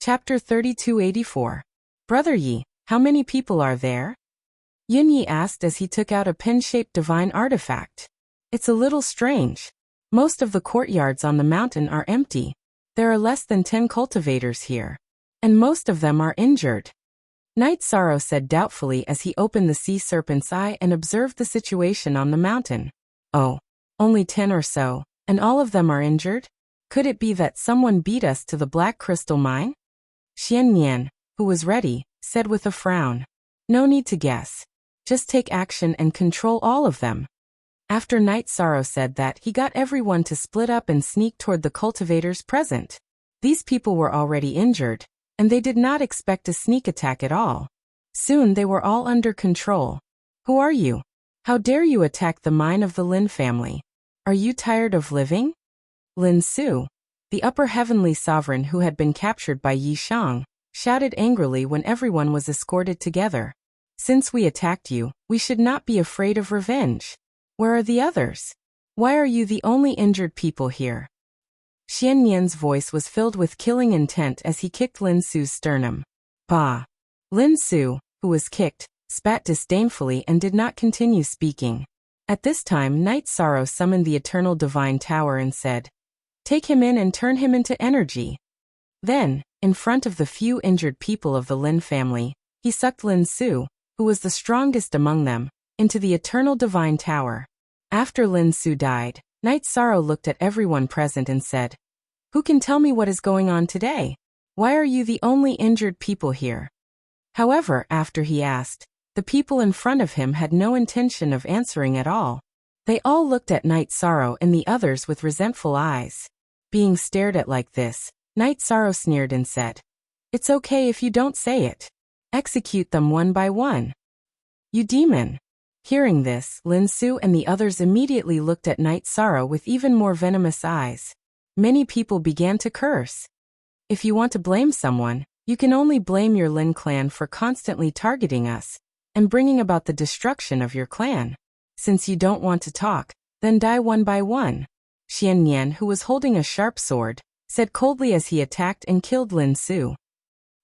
Chapter 3284. Brother Yi, how many people are there? Yin Yi asked as he took out a pin-shaped divine artifact. It's a little strange. Most of the courtyards on the mountain are empty. There are less than 10 cultivators here. And most of them are injured. Night Sorrow said doubtfully as he opened the sea serpent's eye and observed the situation on the mountain. Oh, only 10 or so, and all of them are injured? Could it be that someone beat us to the Black Crystal Mine? Xian Nian, who was ready, said with a frown. No need to guess. Just take action and control all of them. After Night Sorrow said that, he got everyone to split up and sneak toward the cultivators present. These people were already injured, and they did not expect a sneak attack at all. Soon they were all under control. Who are you? How dare you attack the mine of the Lin family? Are you tired of living? Lin Su, the upper heavenly sovereign who had been captured by Yi Shang, shouted angrily when everyone was escorted together. Since we attacked you, we should not be afraid of revenge. Where are the others? Why are you the only injured people here? Xian Nian's voice was filled with killing intent as he kicked Lin Su's sternum. Bah! Lin Su, who was kicked, spat disdainfully and did not continue speaking. At this time, Night Sorrow summoned the Eternal Divine Tower and said, "Take him in and turn him into energy." Then, in front of the few injured people of the Lin family, he sucked Lin Su, who was the strongest among them, into the Eternal Divine Tower. After Lin Su died, Night Sorrow looked at everyone present and said, "Who can tell me what is going on today? Why are you the only injured people here?" However, after he asked, the people in front of him had no intention of answering at all. They all looked at Night Sorrow and the others with resentful eyes. Being stared at like this, Night Sorrow sneered and said, "It's okay if you don't say it. Execute them one by one." "You demon!" Hearing this, Lin Su and the others immediately looked at Night Sorrow with even more venomous eyes. Many people began to curse. If you want to blame someone, you can only blame your Lin clan for constantly targeting us and bringing about the destruction of your clan. Since you don't want to talk, then die one by one. Xian Nian, who was holding a sharp sword, said coldly as he attacked and killed Lin Su.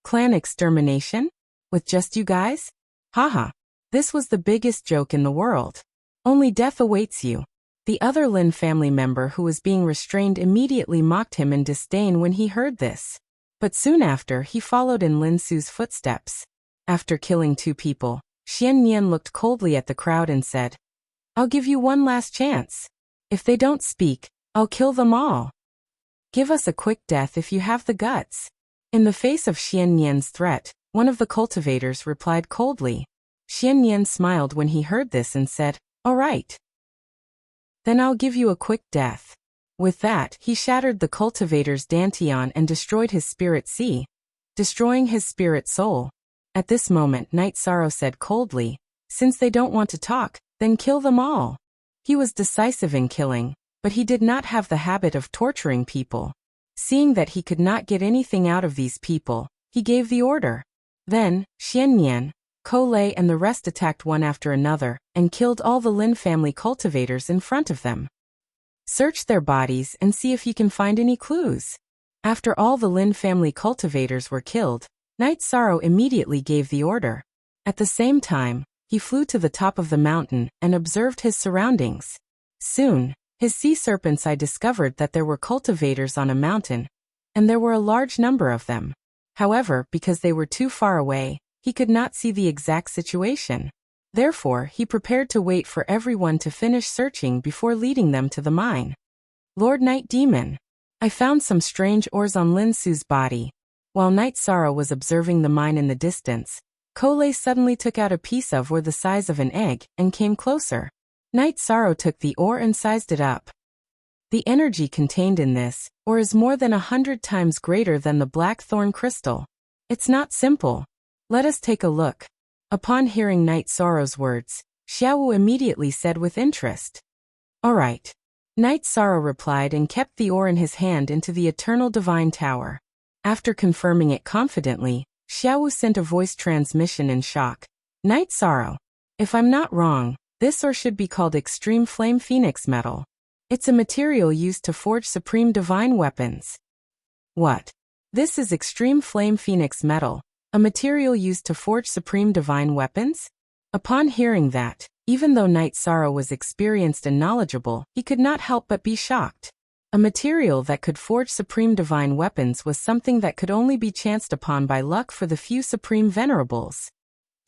Clan extermination? With just you guys? Haha. This was the biggest joke in the world. Only death awaits you. The other Lin family member who was being restrained immediately mocked him in disdain when he heard this. But soon after, he followed in Lin Su's footsteps. After killing 2 people, Xian Nian looked coldly at the crowd and said, "I'll give you one last chance. If they don't speak, I'll kill them all. Give us a quick death if you have the guts." In the face of Xian Nian's threat, one of the cultivators replied coldly. Xian Nian smiled when he heard this and said, "All right. Then I'll give you a quick death." With that, he shattered the cultivator's dantian and destroyed his spirit sea, destroying his spirit soul. At this moment, Night Sorrow said coldly, "Since they don't want to talk, then kill them all." He was decisive in killing, but he did not have the habit of torturing people. Seeing that he could not get anything out of these people, he gave the order. Then, Xian Nian, Ko Lei and the rest attacked one after another, and killed all the Lin family cultivators in front of them. Search their bodies and see if you can find any clues. After all the Lin family cultivators were killed, Night Sorrow immediately gave the order. At the same time, he flew to the top of the mountain and observed his surroundings. Soon, his sea serpent's eye discovered that there were cultivators on a mountain, and there were a large number of them. However, because they were too far away, he could not see the exact situation. Therefore, he prepared to wait for everyone to finish searching before leading them to the mine. "Lord Night Demon, I found some strange ores on Lin Su's body." While Night Sorrow was observing the mine in the distance, Ko Lei suddenly took out a piece of ore the size of an egg and came closer. Night Sorrow took the ore and sized it up. The energy contained in this ore is more than 100 times greater than the blackthorn crystal. It's not simple. Let us take a look. Upon hearing Night Sorrow's words, Xiaowu immediately said with interest, "All right." Night Sorrow replied and kept the ore in his hand into the Eternal Divine Tower. After confirming it confidently, Xiaowu sent a voice transmission in shock. "Night Sorrow, if I'm not wrong, this ore should be called Extreme Flame Phoenix Metal. It's a material used to forge supreme divine weapons." "What? This is extreme flame phoenix metal, a material used to forge supreme divine weapons? Upon hearing that, even though Knight Sorrow was experienced and knowledgeable, he could not help but be shocked. A material that could forge supreme divine weapons was something that could only be chanced upon by luck for the few supreme venerables.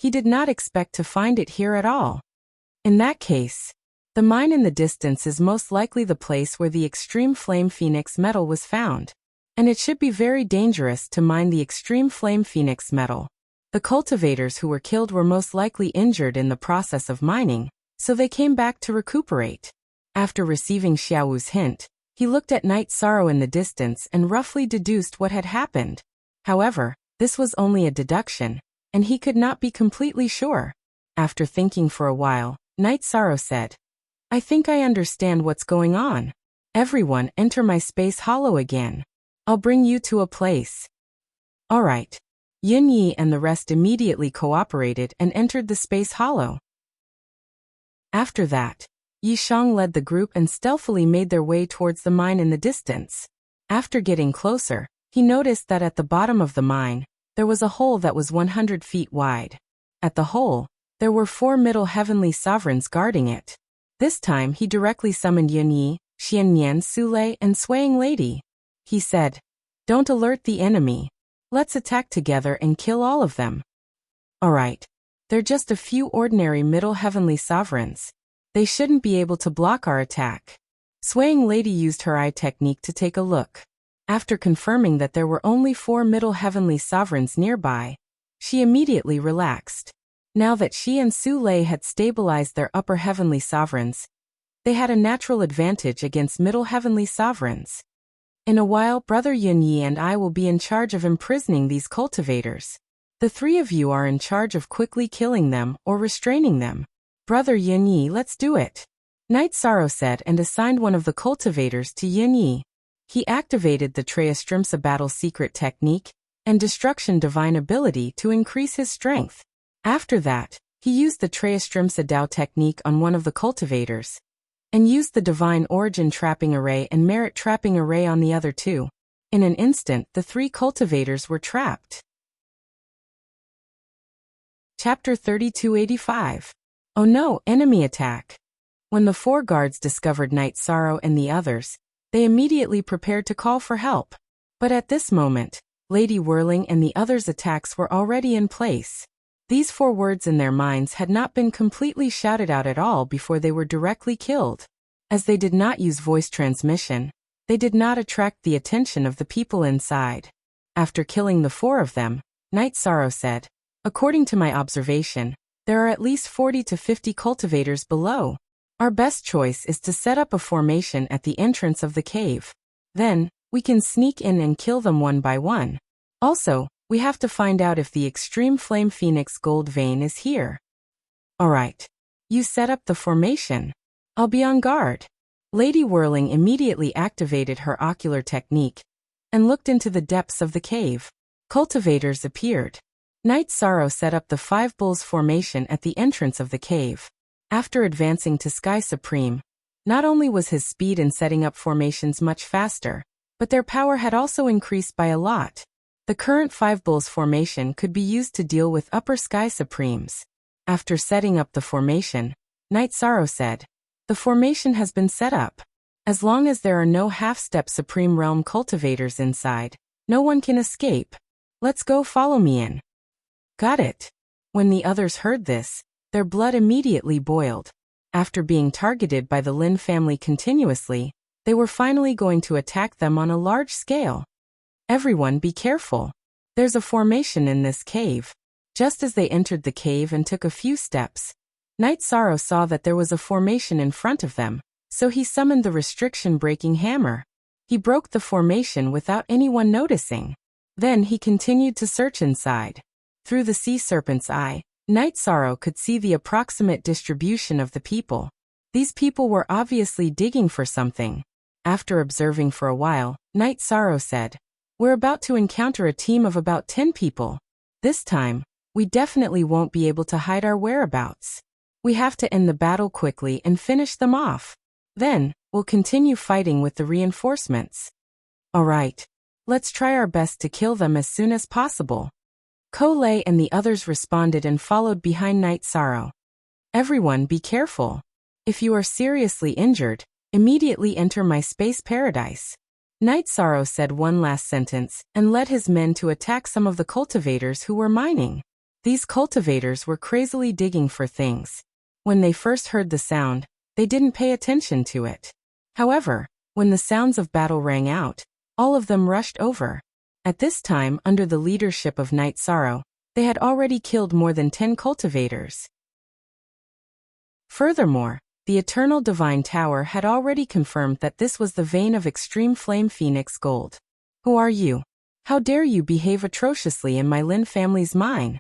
He did not expect to find it here at all. In that case, the mine in the distance is most likely the place where the extreme flame phoenix metal was found. And it should be very dangerous to mine the extreme flame phoenix metal. The cultivators who were killed were most likely injured in the process of mining, so they came back to recuperate. After receiving Xiaowu's hint, he looked at Knight Sorrow in the distance and roughly deduced what had happened. However, this was only a deduction, and he could not be completely sure. After thinking for a while, Knight Sorrow said, "I think I understand what's going on. Everyone enter my space hollow again. I'll bring you to a place." All right. Yin Yi and the rest immediately cooperated and entered the space hollow. After that, Yi Shang led the group and stealthily made their way towards the mine in the distance. After getting closer, he noticed that at the bottom of the mine, there was a hole that was 100 feet wide. At the hole, there were 4 middle heavenly sovereigns guarding it. This time he directly summoned Yin Yi, Xiannian Sule and Swaying Lady. He said, "Don't alert the enemy. Let's attack together and kill all of them." Alright. They're just a few ordinary middle heavenly sovereigns. They shouldn't be able to block our attack. Swaying Lady used her eye technique to take a look. After confirming that there were only 4 middle heavenly sovereigns nearby, she immediately relaxed. Now that she and Su Lei had stabilized their upper heavenly sovereigns, they had a natural advantage against middle heavenly sovereigns. In a while, Brother Yin Yi and I will be in charge of imprisoning these cultivators. The 3 of you are in charge of quickly killing them or restraining them. Brother Yin Yi, let's do it. Knight Sorrow said and assigned one of the cultivators to Yin Yi. He activated the Treastrimsa battle secret technique and destruction divine ability to increase his strength. After that, he used the Treastrimsa Dao technique on one of the cultivators, and used the divine origin trapping array and merit trapping array on the other 2. In an instant, the 3 cultivators were trapped. Chapter 3285. Oh no, enemy attack. When the 4 guards discovered Knight Sorrow and the others, they immediately prepared to call for help. But at this moment, Lady Whirling and the others' attacks were already in place. These 4 words in their minds had not been completely shouted out at all before they were directly killed. As they did not use voice transmission, they did not attract the attention of the people inside. After killing the 4 of them, Knight Sorrow said, "According to my observation, there are at least 40 to 50 cultivators below. Our best choice is to set up a formation at the entrance of the cave. Then, we can sneak in and kill them one by one. Also, we have to find out if the Extreme Flame Phoenix gold vein is here." Alright. You set up the formation. I'll be on guard. Lady Whirling immediately activated her ocular technique and looked into the depths of the cave. Cultivators appeared. Knight Sorrow set up the 5 bulls formation at the entrance of the cave. After advancing to Sky Supreme, not only was his speed in setting up formations much faster, but their power had also increased by a lot. The current 5 bulls formation could be used to deal with upper Sky Supremes. After setting up the formation, Knight Sorrow said, "The formation has been set up. As long as there are no half-step Supreme Realm cultivators inside, no one can escape. Let's go, follow me in." Got it. When the others heard this, their blood immediately boiled. After being targeted by the Lin family continuously, they were finally going to attack them on a large scale. Everyone be careful. There's a formation in this cave. Just as they entered the cave and took a few steps, Knight Sorrow saw that there was a formation in front of them, so he summoned the restriction-breaking hammer. He broke the formation without anyone noticing. Then he continued to search inside. Through the sea serpent's eye, Knight Sorrow could see the approximate distribution of the people. These people were obviously digging for something. After observing for a while, Knight Sorrow said, "We're about to encounter a team of about 10 people. This time, we definitely won't be able to hide our whereabouts. We have to end the battle quickly and finish them off. Then, we'll continue fighting with the reinforcements." Alright. Let's try our best to kill them as soon as possible. Ko Lei and the others responded and followed behind Night Sorrow. Everyone be careful. If you are seriously injured, immediately enter my space paradise. Night Sorrow said one last sentence and led his men to attack some of the cultivators who were mining. These cultivators were crazily digging for things. When they first heard the sound, they didn't pay attention to it. However, when the sounds of battle rang out, all of them rushed over. At this time, under the leadership of Night Sorrow, they had already killed more than 10 cultivators. Furthermore, the Eternal Divine Tower had already confirmed that this was the vein of Extreme Flame Phoenix Gold. Who are you? How dare you behave atrociously in my Lin family's mine?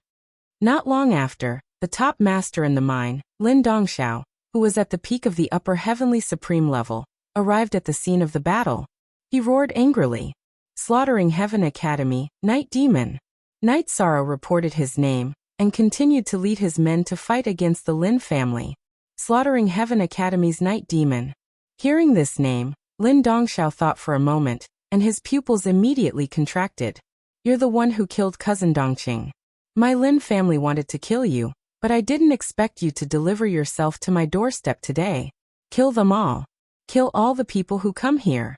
Not long after, the top master in the mine, Lin Dongxiao, who was at the peak of the upper heavenly supreme level, arrived at the scene of the battle. He roared angrily. Slaughtering Heaven Academy, Night Demon. Night Sorrow reported his name, and continued to lead his men to fight against the Lin family. Slaughtering Heaven Academy's Night Demon. Hearing this name, Lin Dongxiao thought for a moment, and his pupils immediately contracted. You're the one who killed cousin Dongqing. My Lin family wanted to kill you, but I didn't expect you to deliver yourself to my doorstep today. Kill them all. Kill all the people who come here.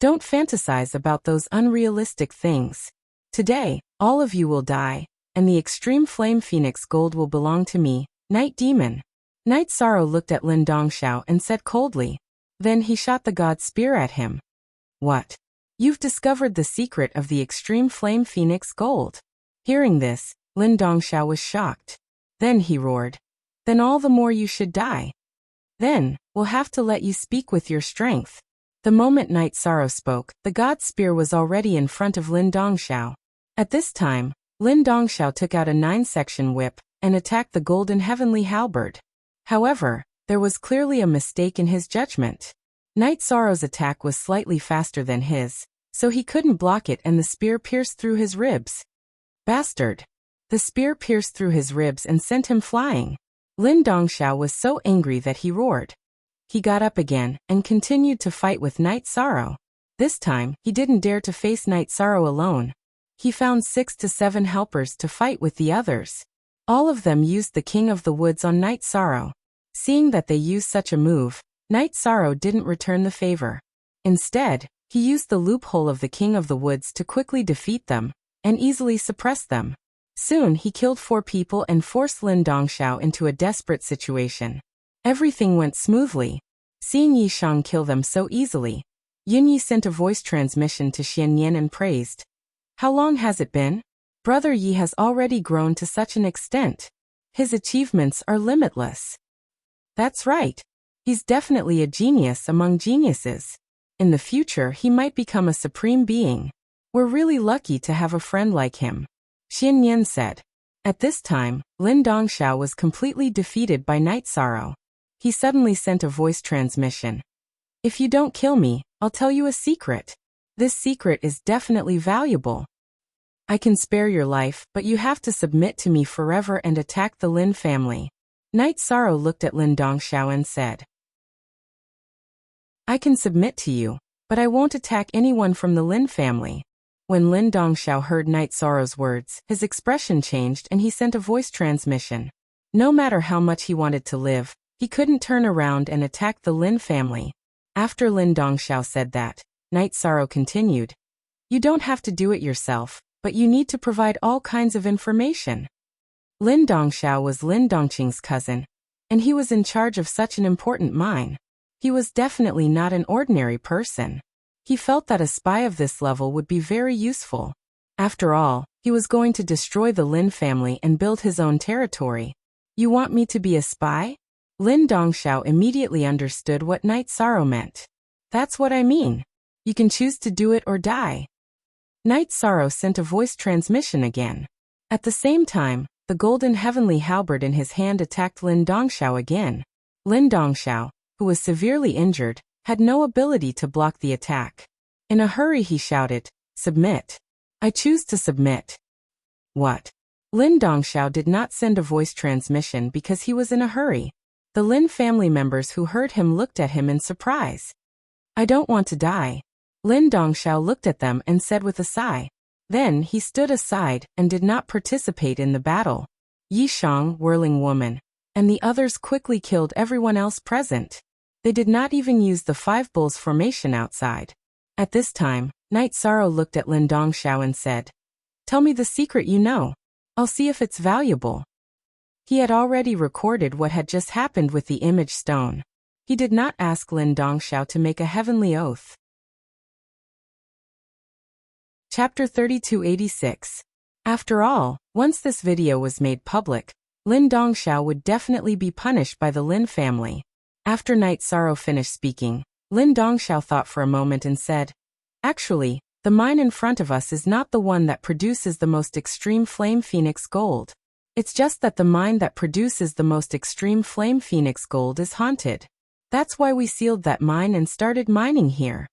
Don't fantasize about those unrealistic things. Today, all of you will die, and the Extreme Flame Phoenix Gold will belong to me, Night Demon. Night Sorrow looked at Lin Dongxiao and said coldly. Then he shot the god spear at him. What? You've discovered the secret of the Extreme Flame Phoenix Gold. Hearing this, Lin Dongxiao was shocked. Then he roared. Then all the more you should die. Then, we'll have to let you speak with your strength. The moment Night Sorrow spoke, the god spear was already in front of Lin Dongxiao. At this time, Lin Dongxiao took out a 9-section whip and attacked the golden heavenly halberd. However, there was clearly a mistake in his judgment. Night Sorrow's attack was slightly faster than his, so he couldn't block it and the spear pierced through his ribs. Bastard! The spear pierced through his ribs and sent him flying. Lin Dongxiao was so angry that he roared. He got up again and continued to fight with Night Sorrow. This time, he didn't dare to face Night Sorrow alone. He found 6 to 7 helpers to fight with the others. All of them used the King of the Woods on Night Sorrow. Seeing that they used such a move, Night Sorrow didn't return the favor. Instead, he used the loophole of the King of the Woods to quickly defeat them and easily suppress them. Soon he killed 4 people and forced Lin Dongxiao into a desperate situation. Everything went smoothly. Seeing Yi Shang kill them so easily, Yunyi sent a voice transmission to Xian Yan and praised. How long has it been? Brother Yi has already grown to such an extent. His achievements are limitless. That's right. He's definitely a genius among geniuses. In the future he might become a supreme being. We're really lucky to have a friend like him. Xian Yan said. At this time, Lin Dongxiao was completely defeated by Night Sorrow. He suddenly sent a voice transmission. If you don't kill me, I'll tell you a secret. This secret is definitely valuable. I can spare your life, but you have to submit to me forever and attack the Lin family. Night Sorrow looked at Lin Dongxiao and said. I can submit to you, but I won't attack anyone from the Lin family. When Lin Dongxiao heard Night Sorrow's words, his expression changed and he sent a voice transmission. No matter how much he wanted to live, he couldn't turn around and attack the Lin family. After Lin Dongxiao said that, Night Sorrow continued. You don't have to do it yourself, but you need to provide all kinds of information. Lin Dongxiao was Lin Dongqing's cousin, and he was in charge of such an important mine. He was definitely not an ordinary person. He felt that a spy of this level would be very useful. After all, he was going to destroy the Lin family and build his own territory. You want me to be a spy? Lin Dongxiao immediately understood what Night Sorrow meant. That's what I mean. You can choose to do it or die. Night Sorrow sent a voice transmission again. At the same time, the golden heavenly halberd in his hand attacked Lin Dongxiao again. Lin Dongxiao, who was severely injured, had no ability to block the attack. In a hurry he shouted, Submit. I choose to submit. What? Lin Dongxiao did not send a voice transmission because he was in a hurry. The Lin family members who heard him looked at him in surprise. I don't want to die. Lin Dongxiao looked at them and said with a sigh. Then he stood aside and did not participate in the battle. Yi Shang, whirling woman, and the others quickly killed everyone else present. They did not even use the five bulls formation outside. At this time, Night Sorrow looked at Lin Dongxiao and said, "Tell me the secret you know. I'll see if it's valuable." He had already recorded what had just happened with the image stone. He did not ask Lin Dongxiao to make a heavenly oath. Chapter 3286. After all, once this video was made public, Lin Dongxiao would definitely be punished by the Lin family. After Night Sorrow finished speaking, Lin Dongxiao thought for a moment and said, "Actually, the mine in front of us is not the one that produces the most extreme flame phoenix gold. It's just that the mine that produces the most extreme flame phoenix gold is haunted. That's why we sealed that mine and started mining here."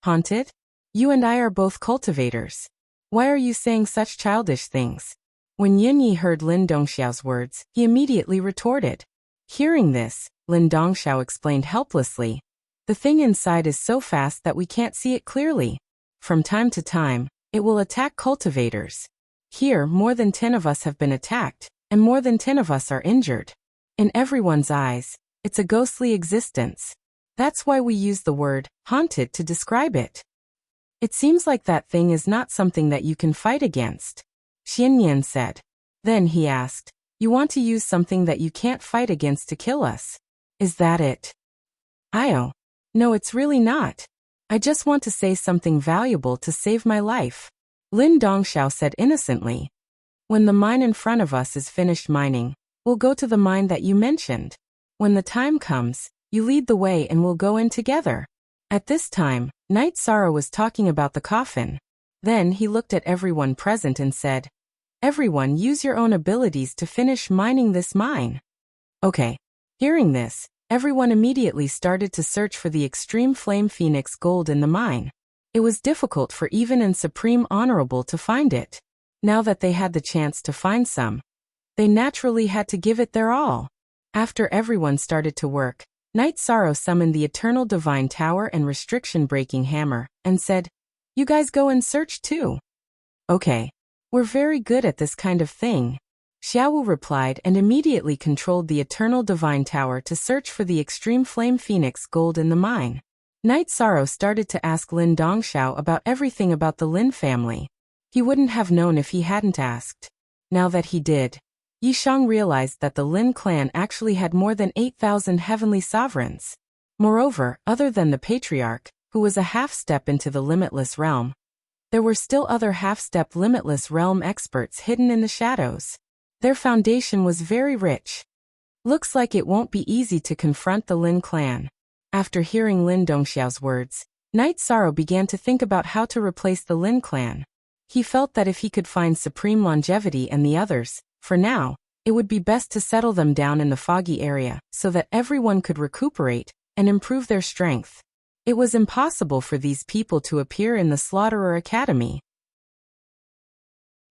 "Haunted? You and I are both cultivators. Why are you saying such childish things?" When Yunyi heard Lin Dongxiao's words, he immediately retorted. Hearing this, Lin Dongxiao explained helplessly, "The thing inside is so fast that we can't see it clearly. From time to time, it will attack cultivators. Here, more than 10 of us have been attacked, and more than 10 of us are injured. In everyone's eyes, it's a ghostly existence. That's why we use the word haunted to describe it. It seems like that thing is not something that you can fight against," Xianyan said. Then he asked, "You want to use something that you can't fight against to kill us? Is that it?" "Io. No, it's really not. I just want to say something valuable to save my life," Lin Dongxiao said innocently. "When the mine in front of us is finished mining, we'll go to the mine that you mentioned. When the time comes, you lead the way and we'll go in together." At this time, Night Sorrow was talking about the coffin. Then he looked at everyone present and said, "Everyone use your own abilities to finish mining this mine." Okay. Hearing this, everyone immediately started to search for the extreme flame phoenix gold in the mine. It was difficult for even and Supreme Honorable to find it. Now that they had the chance to find some, they naturally had to give it their all. After everyone started to work, Night Sorrow summoned the Eternal Divine Tower and Restriction-Breaking Hammer, and said, "You guys go and search too." "Okay. We're very good at this kind of thing," Xiaowu replied and immediately controlled the Eternal Divine Tower to search for the extreme flame phoenix gold in the mine. Night Sorrow started to ask Lin Dongxiao about everything about the Lin family. He wouldn't have known if he hadn't asked. Now that he did, Yi Shang realized that the Lin clan actually had more than 8,000 heavenly sovereigns. Moreover, other than the patriarch, who was a half-step into the limitless realm, there were still other half-step limitless realm experts hidden in the shadows. Their foundation was very rich. Looks like it won't be easy to confront the Lin clan. After hearing Lin Dongxiao's words, Night Sorrow began to think about how to replace the Lin clan. He felt that if he could find Supreme Longevity and the others, for now, it would be best to settle them down in the foggy area so that everyone could recuperate and improve their strength. It was impossible for these people to appear in the Slaughterer Academy.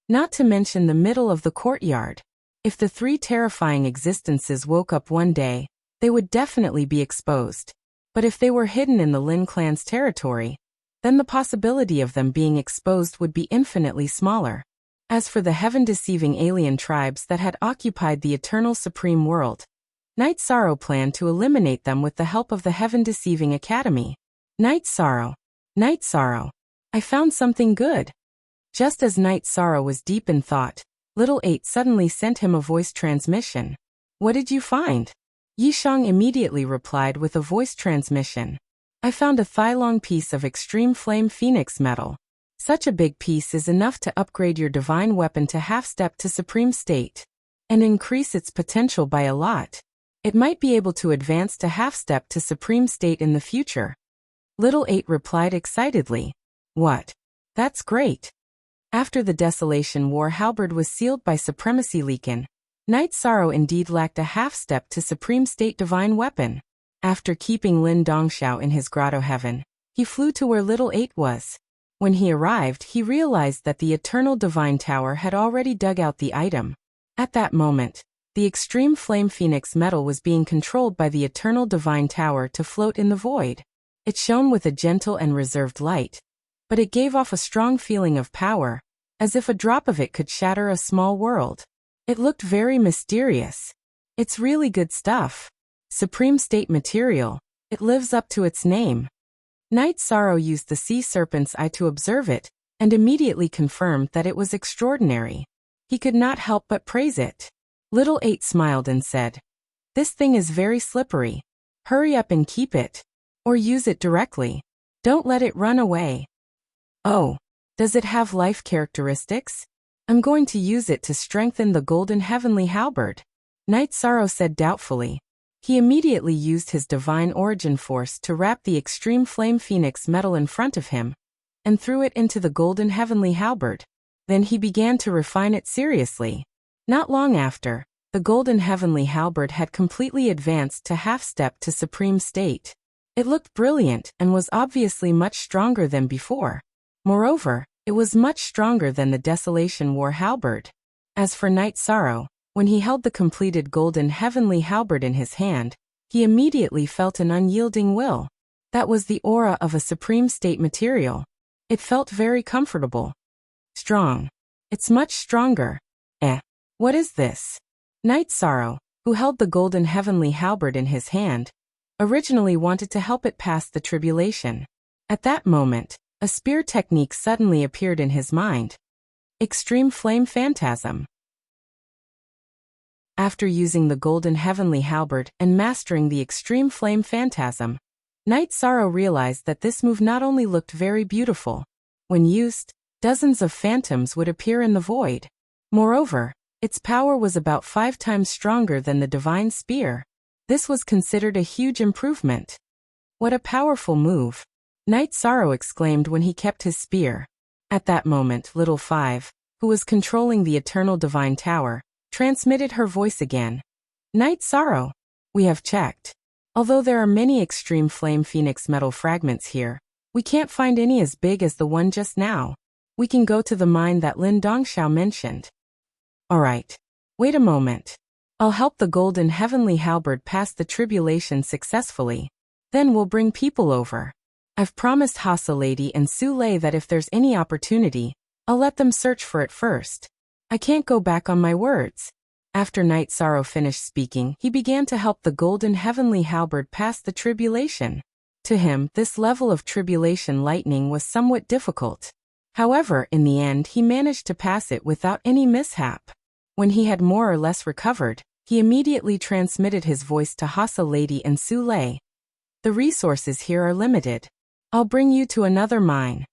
Not to mention the middle of the courtyard. If the three terrifying existences woke up one day, they would definitely be exposed. But if they were hidden in the Lin clan's territory, then the possibility of them being exposed would be infinitely smaller. As for the heaven-deceiving alien tribes that had occupied the eternal supreme world, Night Sorrow planned to eliminate them with the help of the heaven-deceiving academy. Night Sorrow, I found something good." Just as Night Sorrow was deep in thought, Little 8 suddenly sent him a voice transmission. "What did you find?" Yi Shang immediately replied with a voice transmission. "I found a thigh-long piece of extreme flame phoenix metal. Such a big piece is enough to upgrade your divine weapon to half-step to supreme state, and increase its potential by a lot. It might be able to advance to half-step to supreme state in the future." Little 8 replied excitedly. "What? That's great." After the Desolation War halberd was sealed by Supremacy Leakin, Night Sorrow indeed lacked a half-step to supreme state divine weapon. After keeping Lin Dongxiao in his grotto heaven, he flew to where Little 8 was. When he arrived, he realized that the Eternal Divine Tower had already dug out the item. At that moment, the extreme flame phoenix metal was being controlled by the Eternal Divine Tower to float in the void. It shone with a gentle and reserved light, but it gave off a strong feeling of power, as if a drop of it could shatter a small world. It looked very mysterious. It's really good stuff. Supreme state material. It lives up to its name. Knight Sorrow used the sea serpent's eye to observe it, and immediately confirmed that it was extraordinary. He could not help but praise it. Little 8 smiled and said, "This thing is very slippery. Hurry up and keep it. Or use it directly. Don't let it run away." "Oh, does it have life characteristics? I'm going to use it to strengthen the golden heavenly halberd," Knight Sorrow said doubtfully. He immediately used his divine origin force to wrap the extreme flame phoenix metal in front of him, and threw it into the golden heavenly halberd. Then he began to refine it seriously. Not long after, the golden heavenly halberd had completely advanced to half-step to supreme state. It looked brilliant and was obviously much stronger than before. Moreover, it was much stronger than the Desolation War halberd. As for Knight Sorrow, when he held the completed golden heavenly halberd in his hand, he immediately felt an unyielding will. That was the aura of a supreme state material. It felt very comfortable. Strong. It's much stronger. What is this? Knight Sorrow, who held the golden heavenly halberd in his hand, originally wanted to help it pass the tribulation. At that moment, a spear technique suddenly appeared in his mind. Extreme Flame Phantasm. After using the golden heavenly halberd and mastering the Extreme Flame Phantasm, Knight Sorrow realized that this move not only looked very beautiful. When used, dozens of phantoms would appear in the void. Moreover, its power was about 5 times stronger than the divine spear. This was considered a huge improvement. What a powerful move! Knight Sorrow exclaimed when he kept his spear. At that moment, Little 5, who was controlling the Eternal Divine Tower, transmitted her voice again. "Knight Sorrow, we have checked. Although there are many extreme flame phoenix metal fragments here, we can't find any as big as the one just now. We can go to the mine that Lin Dongxiao mentioned." "Alright. Wait a moment. I'll help the golden heavenly halberd pass the tribulation successfully. Then we'll bring people over. I've promised Hasa Lady and Su Lei that if there's any opportunity, I'll let them search for it first. I can't go back on my words." After Knight Sorrow finished speaking, he began to help the golden heavenly halberd pass the tribulation. To him, this level of tribulation lightning was somewhat difficult. However, in the end he managed to pass it without any mishap. When he had more or less recovered, he immediately transmitted his voice to Hasa Lady and Su Lei. "The resources here are limited. I'll bring you to another mine."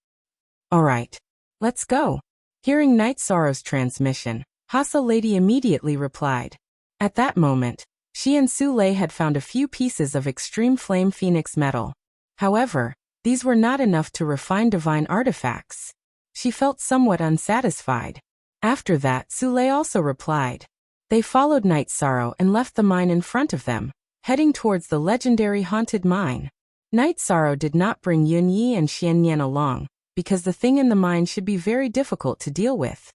"Alright. Let's go." Hearing Knight Sorrow's transmission, Hasa Lady immediately replied. At that moment, she and Su Lei had found a few pieces of extreme flame phoenix metal. However, these were not enough to refine divine artifacts. She felt somewhat unsatisfied. After that, Su Lei also replied. They followed Knight Sorrow and left the mine in front of them, heading towards the legendary haunted mine. Knight Sorrow did not bring Yun Yi and Xian Yan along, because the thing in the mine should be very difficult to deal with.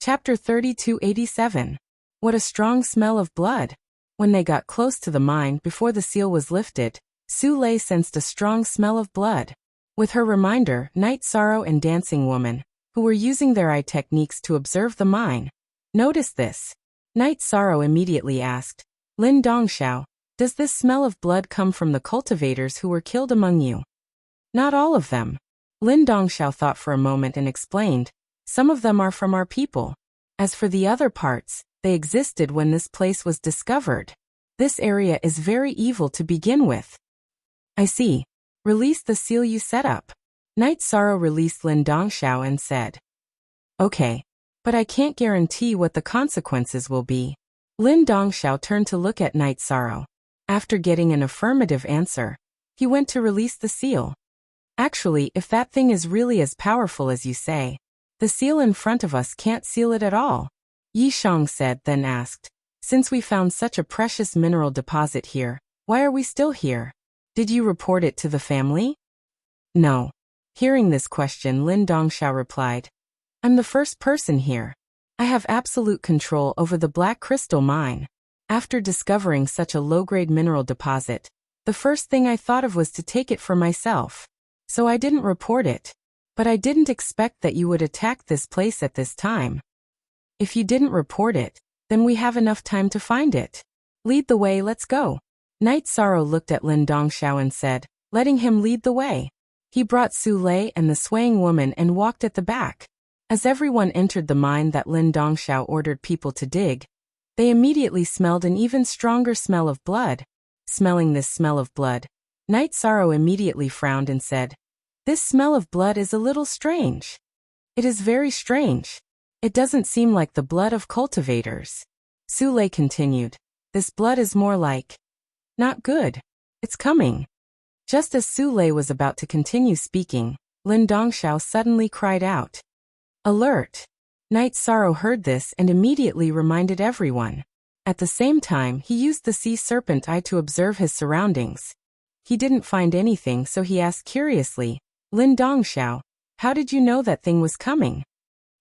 Chapter 3287. What a strong smell of blood! When they got close to the mine before the seal was lifted, Su Lei sensed a strong smell of blood. With her reminder, Knight Sorrow and Dancing Woman, who were using their eye techniques to observe the mine, noticed this. Knight Sorrow immediately asked, "Lin Dongxiao, does this smell of blood come from the cultivators who were killed among you?" "Not all of them." Lin Dongxiao thought for a moment and explained, "Some of them are from our people. As for the other parts, they existed when this place was discovered. This area is very evil to begin with." "I see. Release the seal you set up." Knight Sorrow released Lin Dongxiao and said, "Okay. But I can't guarantee what the consequences will be." Lin Dongxiao turned to look at Knight Sorrow. After getting an affirmative answer, he went to release the seal. "Actually, if that thing is really as powerful as you say, the seal in front of us can't seal it at all," Yi Shang said, then asked, "Since we found such a precious mineral deposit here, why are we still here? Did you report it to the family?" "No." Hearing this question, Lin Dongxiao replied, "I'm the first person here. I have absolute control over the Black Crystal Mine. After discovering such a low-grade mineral deposit, The first thing I thought of was to take it for myself. So I didn't report it. But I didn't expect that you would attack this place at this time. If you didn't report it, then we have enough time to find it. Lead the way, let's go. Night Sorrow looked at Lin Dongxiao and said, letting him lead the way. He brought Su Lei and the swaying woman and walked at the back. As everyone entered the mine that Lin Dongxiao ordered people to dig, they immediately smelled an even stronger smell of blood. Smelling this smell of blood, Night Sorrow immediately frowned and said, this smell of blood is a little strange. It is very strange. It doesn't seem like the blood of cultivators. Su Lei continued, this blood is more like, not good. It's coming. Just as Su Lei was about to continue speaking, Lin Dongxiao suddenly cried out, alert! Night Sorrow heard this and immediately reminded everyone. At the same time, he used the sea serpent eye to observe his surroundings. He didn't find anything, so he asked curiously, Lin Dongxiao, how did you know that thing was coming?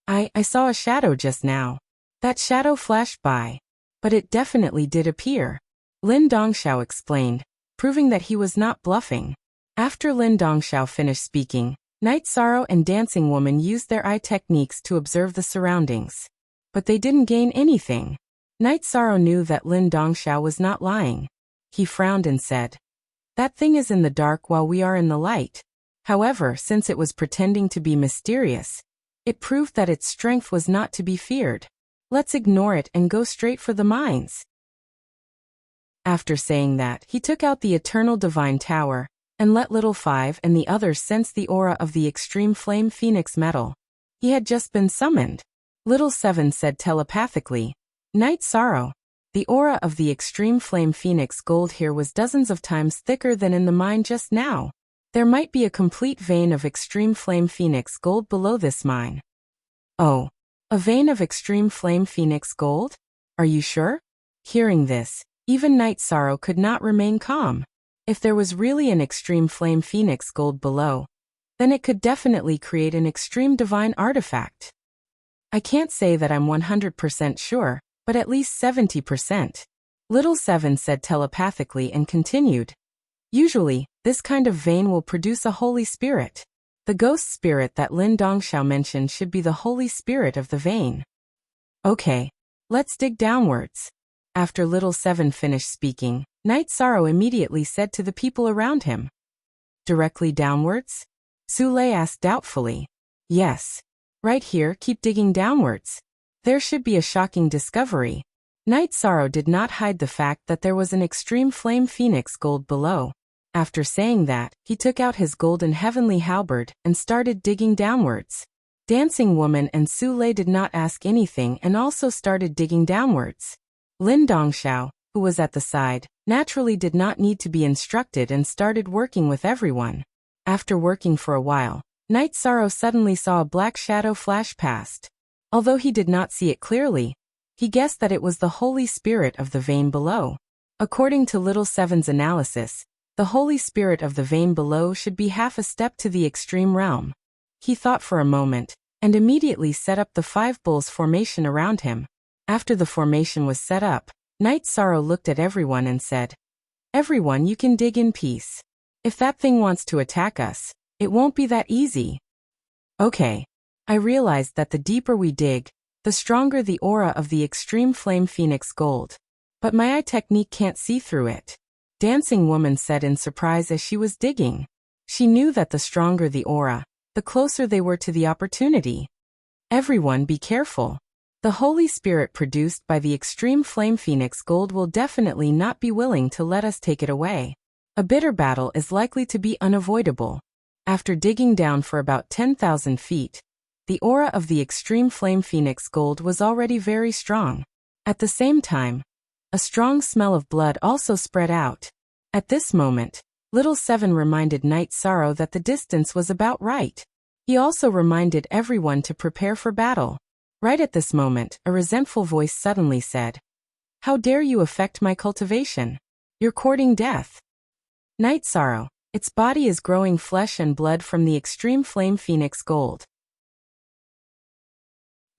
I saw a shadow just now. That shadow flashed by. But it definitely did appear. Lin Dongxiao explained, proving that he was not bluffing. After Lin Dongxiao finished speaking, Night Sorrow and Dancing Woman used their eye techniques to observe the surroundings. But they didn't gain anything. Night Sorrow knew that Lin Dongxiao was not lying. He frowned and said, that thing is in the dark while we are in the light. However, since it was pretending to be mysterious, it proved that its strength was not to be feared. Let's ignore it and go straight for the mines. After saying that, he took out the Eternal Divine Tower, and let Little Five and the others sense the aura of the Extreme Flame Phoenix metal. He had just been summoned. Little Seven said telepathically, Night Sorrow, the aura of the Extreme Flame Phoenix gold here was dozens of times thicker than in the mine just now. There might be a complete vein of Extreme Flame Phoenix gold below this mine. Oh, a vein of Extreme Flame Phoenix gold? Are you sure? Hearing this, even Night Sorrow could not remain calm. If there was really an Extreme Flame Phoenix gold below, then it could definitely create an Extreme Divine artifact. I can't say that I'm 100% sure, but at least 70%. Little Seven said telepathically and continued. Usually, this kind of vein will produce a Holy Spirit. The ghost spirit that Lin Dongxiao mentioned should be the Holy Spirit of the vein. Okay, let's dig downwards. After Little Seven finished speaking, Night Sorrow immediately said to the people around him. Directly downwards? Su Lei asked doubtfully. Yes. Right here, keep digging downwards. There should be a shocking discovery. Night Sorrow did not hide the fact that there was an Extreme Flame Phoenix gold below. After saying that, he took out his golden heavenly halberd and started digging downwards. Dancing Woman and Su Lei did not ask anything and also started digging downwards. Lin Dongxiao, who was at the side, naturally did not need to be instructed and started working with everyone. After working for a while, Night Sorrow suddenly saw a black shadow flash past. Although he did not see it clearly, he guessed that it was the Holy Spirit of the vein below. According to Little Seven's analysis, the Holy Spirit of the vein below should be half a step to the extreme realm. He thought for a moment, and immediately set up the 5 bulls formation around him. After the formation was set up, Night Sorrow looked at everyone and said, everyone, you can dig in peace. If that thing wants to attack us, it won't be that easy. Okay. I realized that the deeper we dig, the stronger the aura of the Extreme Flame Phoenix gold. But my eye technique can't see through it. Dancing Woman said in surprise as she was digging. She knew that the stronger the aura, the closer they were to the opportunity. Everyone be careful. The Holy Spirit produced by the Extreme Flame Phoenix gold will definitely not be willing to let us take it away. A bitter battle is likely to be unavoidable. After digging down for about 10,000 feet, the aura of the Extreme Flame Phoenix gold was already very strong. At the same time, a strong smell of blood also spread out. At this moment, Little Seven reminded Night Sorrow that the distance was about right. He also reminded everyone to prepare for battle. Right at this moment, a resentful voice suddenly said, how dare you affect my cultivation? You're courting death. Night Sorrow, its body is growing flesh and blood from the Extreme Flame Phoenix gold.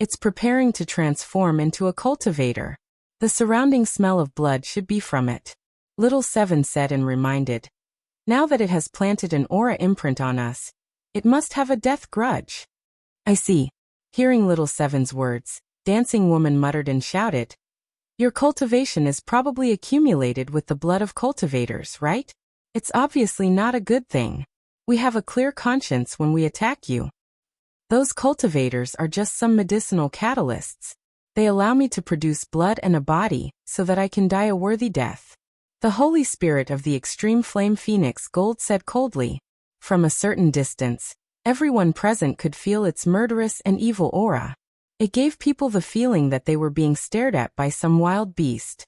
It's preparing to transform into a cultivator. The surrounding smell of blood should be from it. Little Seven said and reminded. Now that it has planted an aura imprint on us, it must have a death grudge. I see. Hearing Little Seven's words, Dancing Woman muttered and shouted. Your cultivation is probably accumulated with the blood of cultivators, right? It's obviously not a good thing. We have a clear conscience when we attack you. Those cultivators are just some medicinal catalysts. They allow me to produce blood and a body, so that I can die a worthy death. The Holy Spirit of the Extreme Flame Phoenix Gold said coldly. From a certain distance, everyone present could feel its murderous and evil aura. It gave people the feeling that they were being stared at by some wild beast.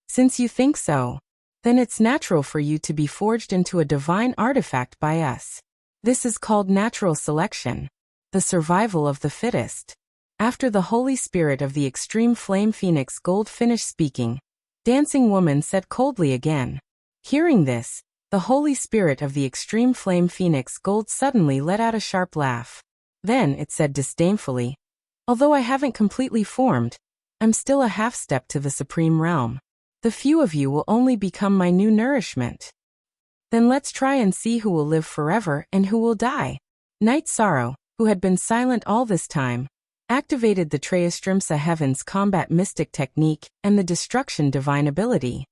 Since you think so, then it's natural for you to be forged into a divine artifact by us. This is called natural selection, the survival of the fittest. After the Holy Spirit of the Extreme Flame Phoenix Gold finished speaking, Dancing Woman said coldly again. Hearing this, the Holy Spirit of the Extreme Flame Phoenix Gold suddenly let out a sharp laugh. Then it said disdainfully, although I haven't completely formed, I'm still a half step to the Supreme Realm. The few of you will only become my new nourishment. Then let's try and see who will live forever and who will die. Night Sorrow, who had been silent all this time, activated the Treastrimsa Heaven's combat mystic technique and the destruction divine ability.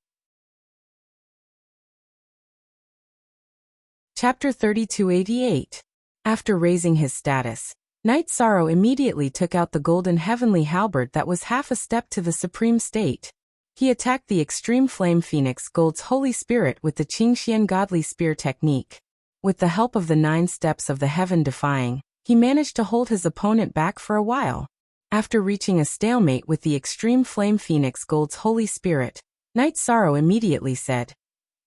Chapter 3288. After raising his status, Night Sorrow immediately took out the golden heavenly halberd that was half a step to the supreme state. He attacked the Extreme Flame Phoenix Gold's Holy Spirit with the Qingxian Godly Spear technique. With the help of the 9 steps of the Heaven Defying, he managed to hold his opponent back for a while. After reaching a stalemate with the Extreme Flame Phoenix Gold's Holy Spirit, Night Sorrow immediately said,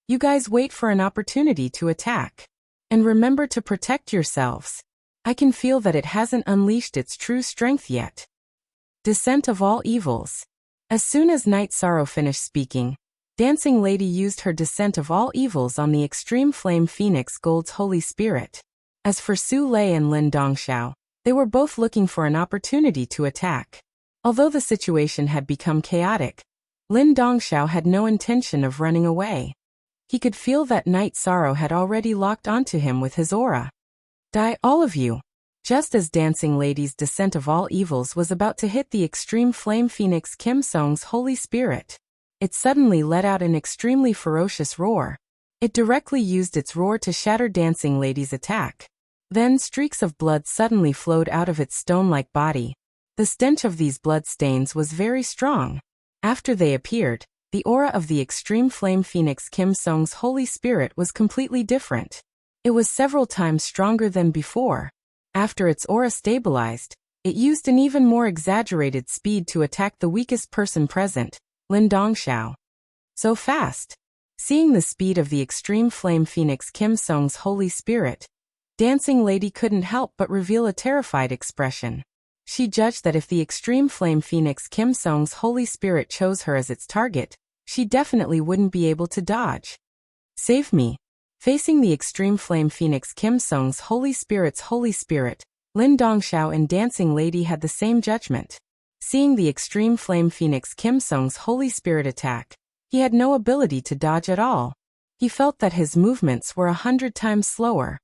You guys wait for an opportunity to attack. And remember to protect yourselves. I can feel that it hasn't unleashed its true strength yet. Descent of all evils. As soon as Night Sorrow finished speaking, Dancing Lady used her Descent of all evils on the Extreme Flame Phoenix Gold's Holy Spirit. As for Su Lei and Lin Dongxiao, they were both looking for an opportunity to attack. Although the situation had become chaotic, Lin Dongxiao had no intention of running away. He could feel that Night Sorrow had already locked onto him with his aura. Die, all of you! Just as Dancing Lady's Descent of all evils was about to hit the Extreme Flame Phoenix Kim Song's Holy Spirit, it suddenly let out an extremely ferocious roar. It directly used its roar to shatter Dancing Lady's attack. Then streaks of blood suddenly flowed out of its stone-like body. The stench of these blood stains was very strong. After they appeared, the aura of the Extreme Flame Phoenix Kim Song's Holy Spirit was completely different. It was several times stronger than before. After its aura stabilized, it used an even more exaggerated speed to attack the weakest person present, Lin Dongxiao. So fast. Seeing the speed of the Extreme Flame Phoenix Kim Song's Holy Spirit, Dancing Lady couldn't help but reveal a terrified expression. She judged that if the Extreme Flame Phoenix Kim Song's Holy Spirit chose her as its target, she definitely wouldn't be able to dodge. Save me. Facing the Extreme Flame Phoenix Kim Song's Holy Spirit's Holy Spirit, Lin Dongxiao and Dancing Lady had the same judgment. Seeing the Extreme Flame Phoenix Kim Song's Holy Spirit attack, he had no ability to dodge at all. He felt that his movements were 100 times slower.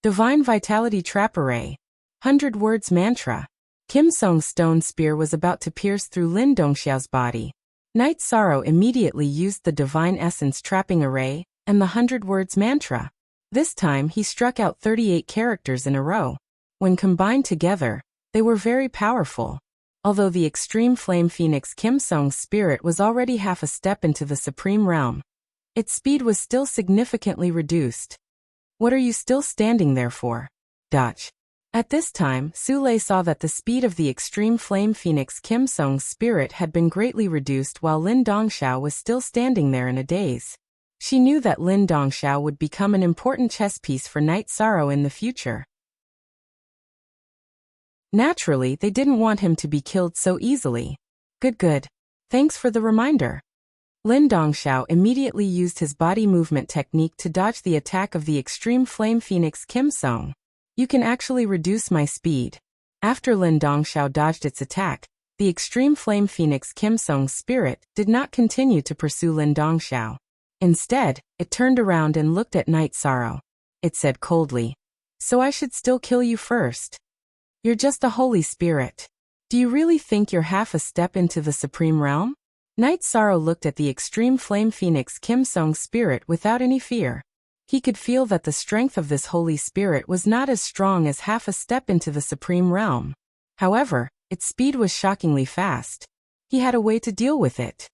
Divine Vitality Trap Array. 100 Words Mantra. Kim Song's stone spear was about to pierce through Lin Dongxiao's body. Night Sorrow immediately used the Divine Essence Trapping Array and the 100 Words Mantra. This time he struck out 38 characters in a row. When combined together, they were very powerful. Although the Extreme Flame Phoenix Kim Song's spirit was already half a step into the Supreme Realm, its speed was still significantly reduced. What are you still standing there for? Dodge. At this time, Su Lei saw that the speed of the Extreme Flame Phoenix Kim Song's spirit had been greatly reduced while Lin Dongxiao was still standing there in a daze. She knew that Lin Dongxiao would become an important chess piece for Night Sorrow in the future. Naturally, they didn't want him to be killed so easily. Good. Thanks for the reminder. Lin Dongxiao immediately used his body movement technique to dodge the attack of the Extreme Flame Phoenix Kim Song. You can actually reduce my speed. After Lin Dongxiao dodged its attack, the Extreme Flame Phoenix Kim Song's spirit did not continue to pursue Lin Dongxiao. Instead, it turned around and looked at Night Sorrow. It said coldly, "So I should still kill you first? You're just a holy spirit. Do you really think you're half a step into the supreme realm?" Night Sorrow looked at the extreme flame phoenix Kim Sung's spirit without any fear. He could feel that the strength of this holy spirit was not as strong as half a step into the supreme realm. However, its speed was shockingly fast. He had a way to deal with it.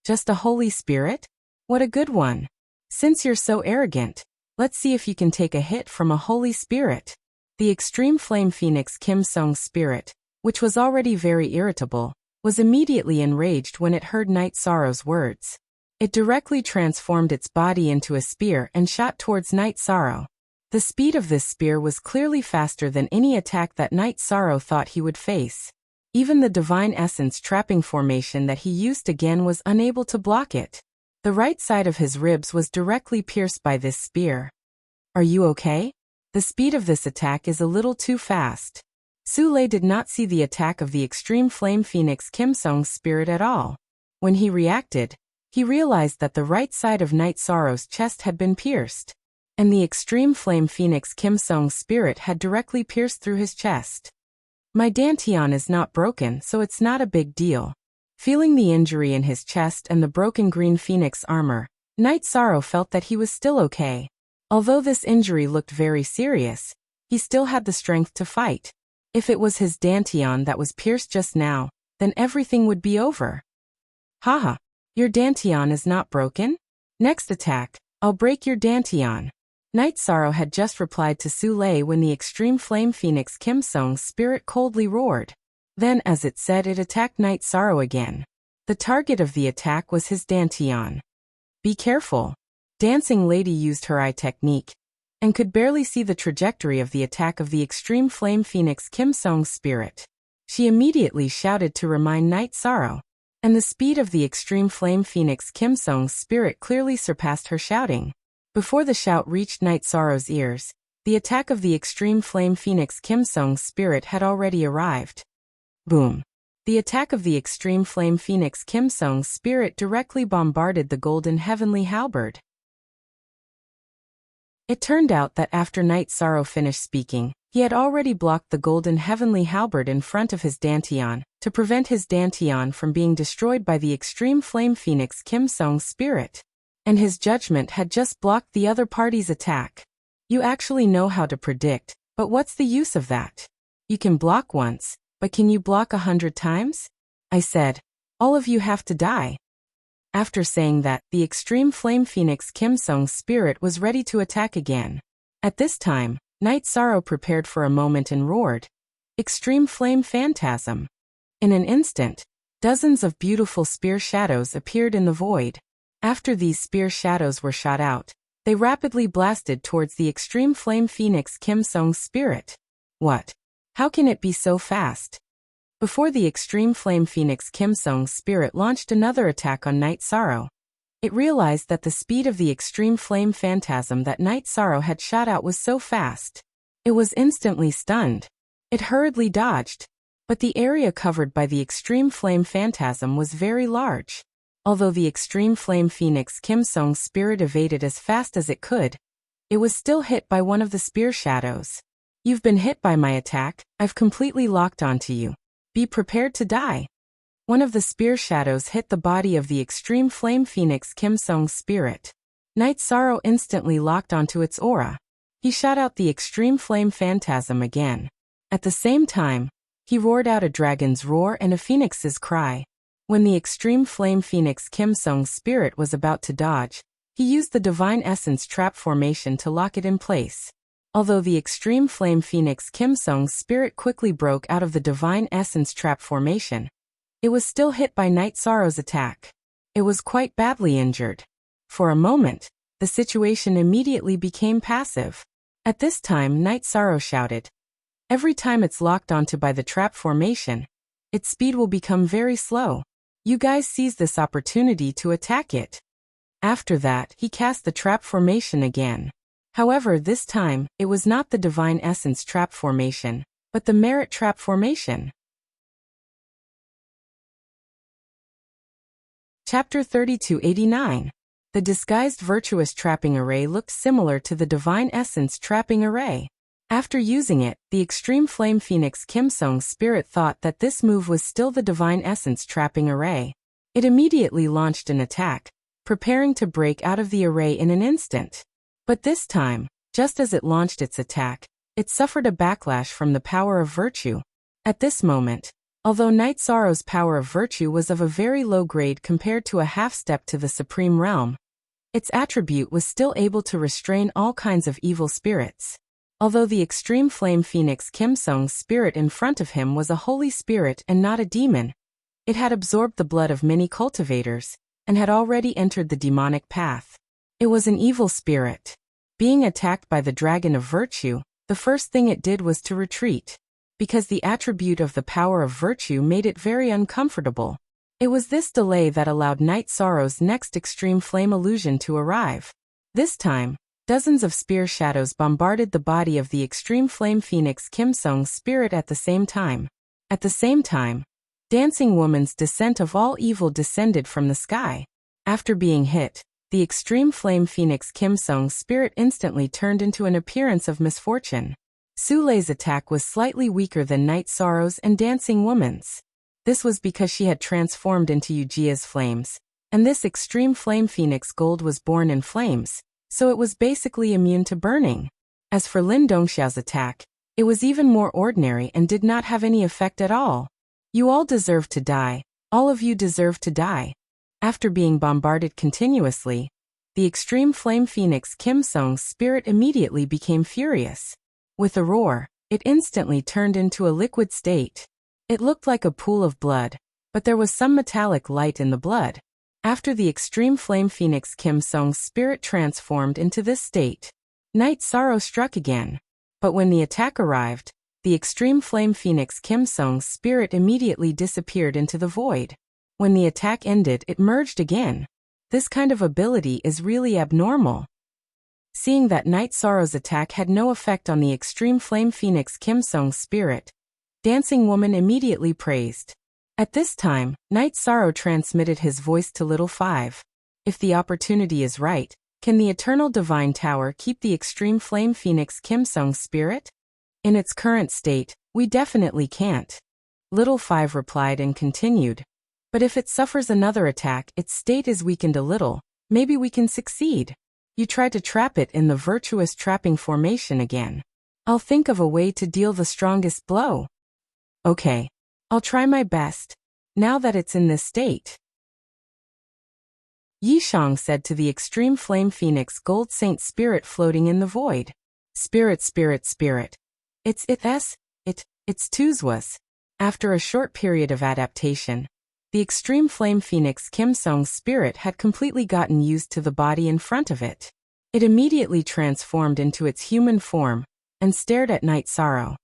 Just a holy spirit? What a good one. Since you're so arrogant, let's see if you can take a hit from a holy spirit. The extreme flame phoenix Kim Sung's spirit, which was already very irritable, was immediately enraged when it heard Night Sorrow's words. It directly transformed its body into a spear and shot towards Night Sorrow. The speed of this spear was clearly faster than any attack that Night Sorrow thought he would face. Even the divine essence trapping formation that he used again was unable to block it. The right side of his ribs was directly pierced by this spear. "Are you okay? The speed of this attack is a little too fast." Su Lei did not see the attack of the extreme flame phoenix Kim Sung's spirit at all. When he reacted, he realized that the right side of Night Sorrow's chest had been pierced, and the extreme flame phoenix Kim Sung's spirit had directly pierced through his chest. "My dantian is not broken, so it's not a big deal." Feeling the injury in his chest and the broken green phoenix armor, Night Sorrow felt that he was still okay. Although this injury looked very serious, he still had the strength to fight. If it was his dantian that was pierced just now, then everything would be over. "Haha, your dantian is not broken? Next attack, I'll break your dantian." Night Sorrow had just replied to Su Lei when the extreme flame phoenix Kim Sung's spirit coldly roared. Then, as it said, it attacked Night Sorrow again. The target of the attack was his dantian. "Be careful." Dancing Lady used her eye technique, and could barely see the trajectory of the attack of the extreme flame phoenix Kim Sung's spirit. She immediately shouted to remind Night Sorrow, and the speed of the extreme flame phoenix Kim Sung's spirit clearly surpassed her shouting. Before the shout reached Night Sorrow's ears, the attack of the extreme flame phoenix Kim Sung's spirit had already arrived. Boom! The attack of the extreme flame phoenix Kim Sung's spirit directly bombarded the golden heavenly halberd. It turned out that after Night Sorrow finished speaking, he had already blocked the golden heavenly halberd in front of his dantian, to prevent his dantian from being destroyed by the extreme flame phoenix Kim Sung's spirit. And his judgment had just blocked the other party's attack. You actually know how to predict, but what's the use of that? You can block once, but can you block 100 times? I said, all of you have to die. After saying that, the extreme flame phoenix Kim Sung's spirit was ready to attack again. At this time, Night Sorrow prepared for a moment and roared, "Extreme flame phantasm." In an instant, dozens of beautiful spear shadows appeared in the void. After these spear shadows were shot out, they rapidly blasted towards the extreme flame phoenix Kim Sung's spirit. What? How can it be so fast? Before the extreme flame phoenix Kim Sung's spirit launched another attack on Night Sorrow, it realized that the speed of the extreme flame phantasm that Night Sorrow had shot out was so fast. It was instantly stunned. It hurriedly dodged, but the area covered by the extreme flame phantasm was very large. Although the extreme flame phoenix Kim Sung's spirit evaded as fast as it could, it was still hit by one of the spear shadows. "You've been hit by my attack, I've completely locked onto you. Be prepared to die." One of the spear shadows hit the body of the extreme flame phoenix Kim Sung's spirit. Night Sorrow instantly locked onto its aura. He shot out the extreme flame phantasm again. At the same time, he roared out a dragon's roar and a phoenix's cry. When the extreme flame phoenix Kim Sung's spirit was about to dodge, he used the divine essence trap formation to lock it in place. Although the extreme flame phoenix Kim Sung's spirit quickly broke out of the divine essence trap formation, it was still hit by Night Sorrow's attack. It was quite badly injured. For a moment, the situation immediately became passive. At this time, Night Sorrow shouted, "Every time it's locked onto by the trap formation, its speed will become very slow. You guys seize this opportunity to attack it." After that, he cast the trap formation again. However, this time, it was not the divine essence trap formation, but the merit trap formation. Chapter 3289. The disguised virtuous trapping array looked similar to the divine essence trapping array. After using it, the extreme flame phoenix Kim Sung's spirit thought that this move was still the divine essence trapping array. It immediately launched an attack, preparing to break out of the array in an instant. But this time, just as it launched its attack, it suffered a backlash from the power of virtue. At this moment, although Night Sorrow's power of virtue was of a very low grade compared to a half-step to the supreme realm, its attribute was still able to restrain all kinds of evil spirits. Although the extreme flame phoenix Kim Sung's spirit in front of him was a holy spirit and not a demon, it had absorbed the blood of many cultivators, and had already entered the demonic path. It was an evil spirit. Being attacked by the dragon of virtue, the first thing it did was to retreat, because the attribute of the power of virtue made it very uncomfortable. It was this delay that allowed Night Sorrow's next extreme flame illusion to arrive. This time, dozens of spear shadows bombarded the body of the extreme flame phoenix Kim Sung's spirit at the same time. At the same time, Dancing Woman's descent of all evil descended from the sky. After being hit, the extreme flame phoenix Kim Sung's spirit instantly turned into an appearance of misfortune. Sulei's attack was slightly weaker than Night Sorrow's and Dancing Woman's. This was because she had transformed into Yujia's flames, and this extreme flame phoenix gold was born in flames, so it was basically immune to burning. As for Lin Dongxiao's attack, it was even more ordinary and did not have any effect at all. You all deserve to die, all of you deserve to die. After being bombarded continuously, the extreme flame phoenix Kim Sung's spirit immediately became furious. With a roar, it instantly turned into a liquid state. It looked like a pool of blood, but there was some metallic light in the blood. After the extreme flame phoenix Kim Sung's spirit transformed into this state, Night Sorrow struck again. But when the attack arrived, the extreme flame phoenix Kim Sung's spirit immediately disappeared into the void. When the attack ended, it merged again. This kind of ability is really abnormal. Seeing that Night Sorrow's attack had no effect on the extreme flame phoenix Kim Sung's spirit, Dancing Woman immediately praised. At this time, Night Sorrow transmitted his voice to Little Five. If the opportunity is right, can the Eternal Divine Tower keep the extreme flame phoenix Kim Sung's spirit? In its current state, we definitely can't. Little Five replied and continued. But if it suffers another attack, its state is weakened a little, maybe we can succeed. You try to trap it in the virtuous trapping formation again. I'll think of a way to deal the strongest blow. Okay. I'll try my best, now that it's in this state. Yishang said to the extreme flame phoenix gold saint spirit floating in the void. Spirit, spirit, spirit. It's Tuzwas. After a short period of adaptation, the extreme flame phoenix Kim Sung's spirit had completely gotten used to the body in front of it. It immediately transformed into its human form, and stared at Night Sorrow.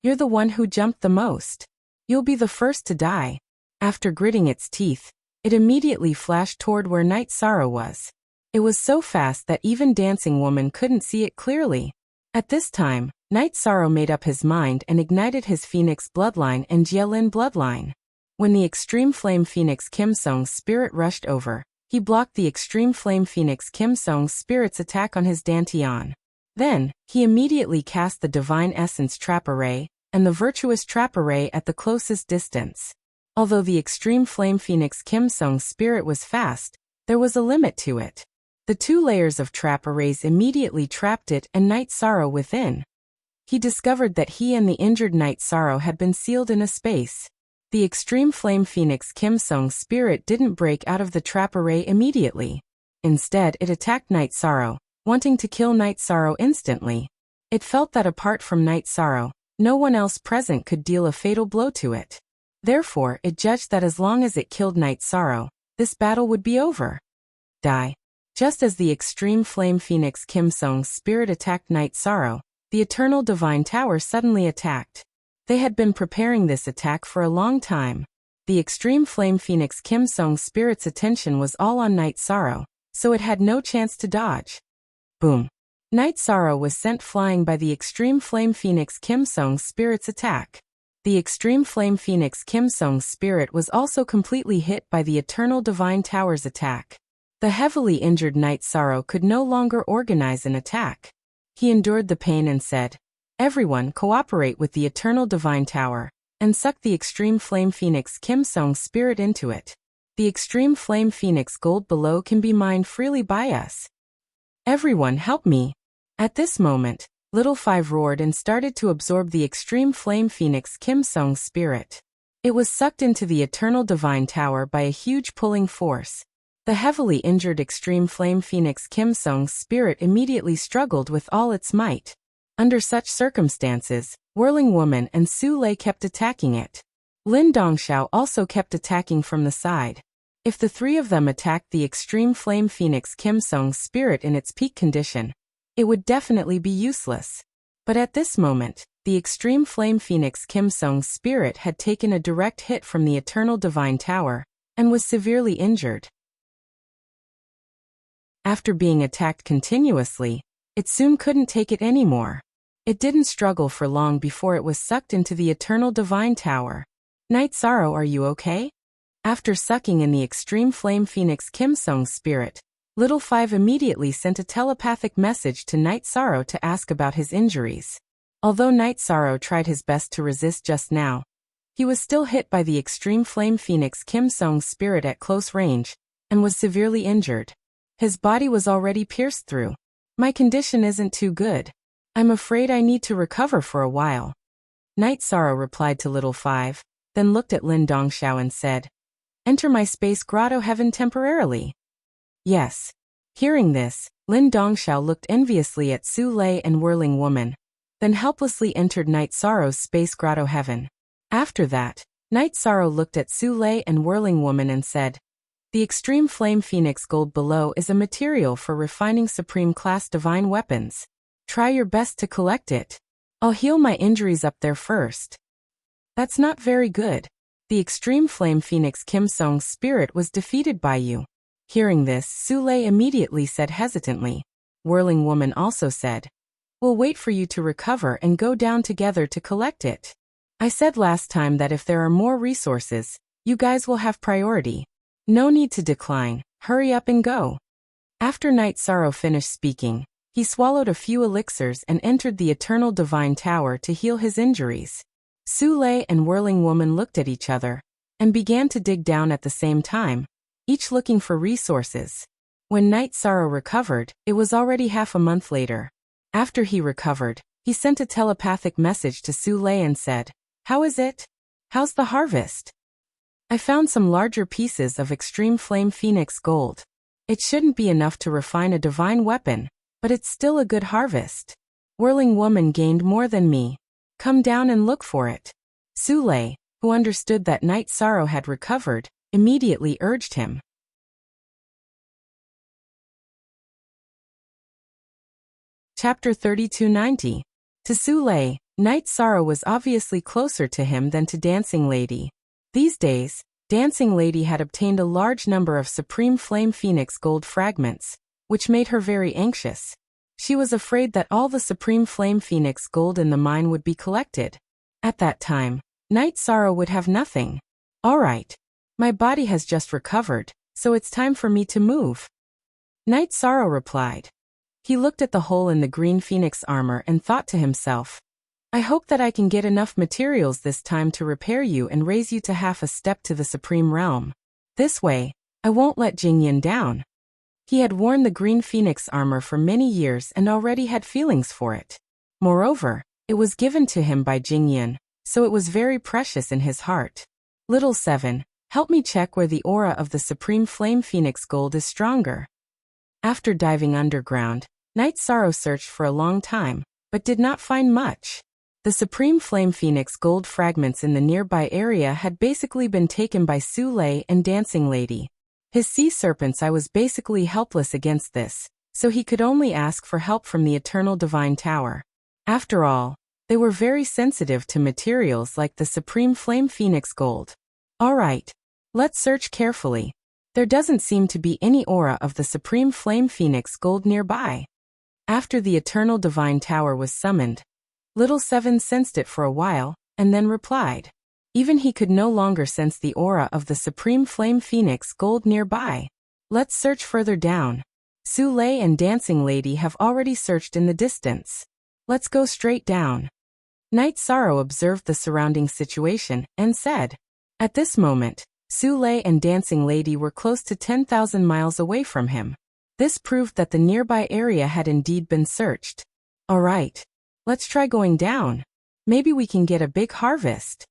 You're the one who jumped the most. You'll be the first to die. After gritting its teeth, it immediately flashed toward where Night Sorrow was. It was so fast that even Dancing Woman couldn't see it clearly. At this time, Night Sorrow made up his mind and ignited his Phoenix bloodline and Jielin bloodline. When the extreme flame phoenix Kim Sung's spirit rushed over, he blocked the extreme flame phoenix Kim Sung's spirit's attack on his Dantian. Then, he immediately cast the divine essence trap array, and the virtuous trap array at the closest distance. Although the extreme flame phoenix Kim Sung's spirit was fast, there was a limit to it. The two layers of trap arrays immediately trapped it and Night Sorrow within. He discovered that he and the injured Night Sorrow had been sealed in a space. The extreme flame phoenix Kim Sung's spirit didn't break out of the trap array immediately. Instead, it attacked Night Sorrow, wanting to kill Night Sorrow instantly. It felt that apart from Night Sorrow, no one else present could deal a fatal blow to it. Therefore, it judged that as long as it killed Night Sorrow, this battle would be over. Die. Just as the extreme flame phoenix Kim Sung's spirit attacked Night Sorrow, the Eternal Divine Tower suddenly attacked. They had been preparing this attack for a long time. The extreme flame phoenix Kim Sung's spirit's attention was all on Night Sorrow, so it had no chance to dodge. Boom. Night Sorrow was sent flying by the extreme flame phoenix Kim Sung's spirit's attack. The extreme flame phoenix Kim Sung's spirit was also completely hit by the Eternal Divine Tower's attack. The heavily injured Knight Sorrow could no longer organize an attack. He endured the pain and said, "Everyone cooperate with the Eternal Divine Tower, and suck the Extreme Flame Phoenix Kim Sung's spirit into it. The Extreme Flame Phoenix gold below can be mined freely by us. Everyone help me." At this moment, Little Five roared and started to absorb the Extreme Flame Phoenix Kim Sung's spirit. It was sucked into the Eternal Divine Tower by a huge pulling force. The heavily injured Extreme Flame Phoenix Kim Sung's spirit immediately struggled with all its might. Under such circumstances, Whirling Woman and Su Lei kept attacking it. Lin Dongxiao also kept attacking from the side. If the three of them attacked the Extreme Flame Phoenix Kim Sung's spirit in its peak condition, it would definitely be useless. But at this moment, the Extreme Flame Phoenix Kim Sung's spirit had taken a direct hit from the Eternal Divine Tower, and was severely injured. After being attacked continuously, it soon couldn't take it anymore. It didn't struggle for long before it was sucked into the Eternal Divine Tower. "Knight Sorrow, are you okay?" After sucking in the Extreme Flame Phoenix Kim Sung's spirit, Little Five immediately sent a telepathic message to Knight Sorrow to ask about his injuries. Although Knight Sorrow tried his best to resist just now, he was still hit by the Extreme Flame Phoenix Kim Sung's spirit at close range, and was severely injured. His body was already pierced through. "My condition isn't too good. I'm afraid I need to recover for a while." Knight Sorrow replied to Little Five, then looked at Lin Dongxiao and said, "Enter my space grotto heaven temporarily." "Yes." Hearing this, Lin Dongxiao looked enviously at Su Lei and Whirling Woman, then helplessly entered Knight Sorrow's space grotto heaven. After that, Knight Sorrow looked at Su Lei and Whirling Woman and said, "The Extreme Flame Phoenix gold below is a material for refining supreme class divine weapons. Try your best to collect it. I'll heal my injuries up there first." "That's not very good. The Extreme Flame Phoenix Kim Sung's spirit was defeated by you." Hearing this, Su Lei immediately said hesitantly. Whirling Woman also said, "We'll wait for you to recover and go down together to collect it. I said last time that if there are more resources, you guys will have priority. No need to decline, hurry up and go." After Knight Sorrow finished speaking, he swallowed a few elixirs and entered the Eternal Divine Tower to heal his injuries. Su Lei and Whirling Woman looked at each other, and began to dig down at the same time, each looking for resources. When Knight Sorrow recovered, it was already half a month later. After he recovered, he sent a telepathic message to Su Lei and said, "How is it? How's the harvest?" "I found some larger pieces of Extreme Flame Phoenix gold. It shouldn't be enough to refine a divine weapon, but it's still a good harvest. Whirling Woman gained more than me. Come down and look for it." Su Lei, who understood that Knight Sorrow had recovered, immediately urged him. Chapter 3290. To Su Lei, Knight Sorrow was obviously closer to him than to Dancing Lady. These days, Dancing Lady had obtained a large number of Supreme Flame Phoenix gold fragments, which made her very anxious. She was afraid that all the Supreme Flame Phoenix gold in the mine would be collected. At that time, Knight Sorrow would have nothing. "All right. My body has just recovered, so it's time for me to move," Knight Sorrow replied. He looked at the hole in the green phoenix armor and thought to himself, "I hope that I can get enough materials this time to repair you and raise you to half a step to the Supreme Realm. This way, I won't let Jingyan down." He had worn the green phoenix armor for many years and already had feelings for it. Moreover, it was given to him by Jingyan, so it was very precious in his heart. "Little Seven, help me check where the aura of the Supreme Flame Phoenix gold is stronger." After diving underground, Knight Sorrow searched for a long time, but did not find much. The Supreme Flame Phoenix gold fragments in the nearby area had basically been taken by Su Lei and Dancing Lady. His sea serpent's eye was basically helpless against this, so he could only ask for help from the Eternal Divine Tower. After all, they were very sensitive to materials like the Supreme Flame Phoenix gold. "All right, let's search carefully. There doesn't seem to be any aura of the Supreme Flame Phoenix gold nearby." After the Eternal Divine Tower was summoned, Little Seven sensed it for a while, and then replied. Even he could no longer sense the aura of the Supreme Flame Phoenix gold nearby. Let's search further down. Su Lei and Dancing Lady have already searched in the distance. Let's go straight down. Night Sorrow observed the surrounding situation and said. At this moment, Su Lei and Dancing Lady were close to 10,000 miles away from him. This proved that the nearby area had indeed been searched. Alright. Let's try going down. Maybe we can get a big harvest.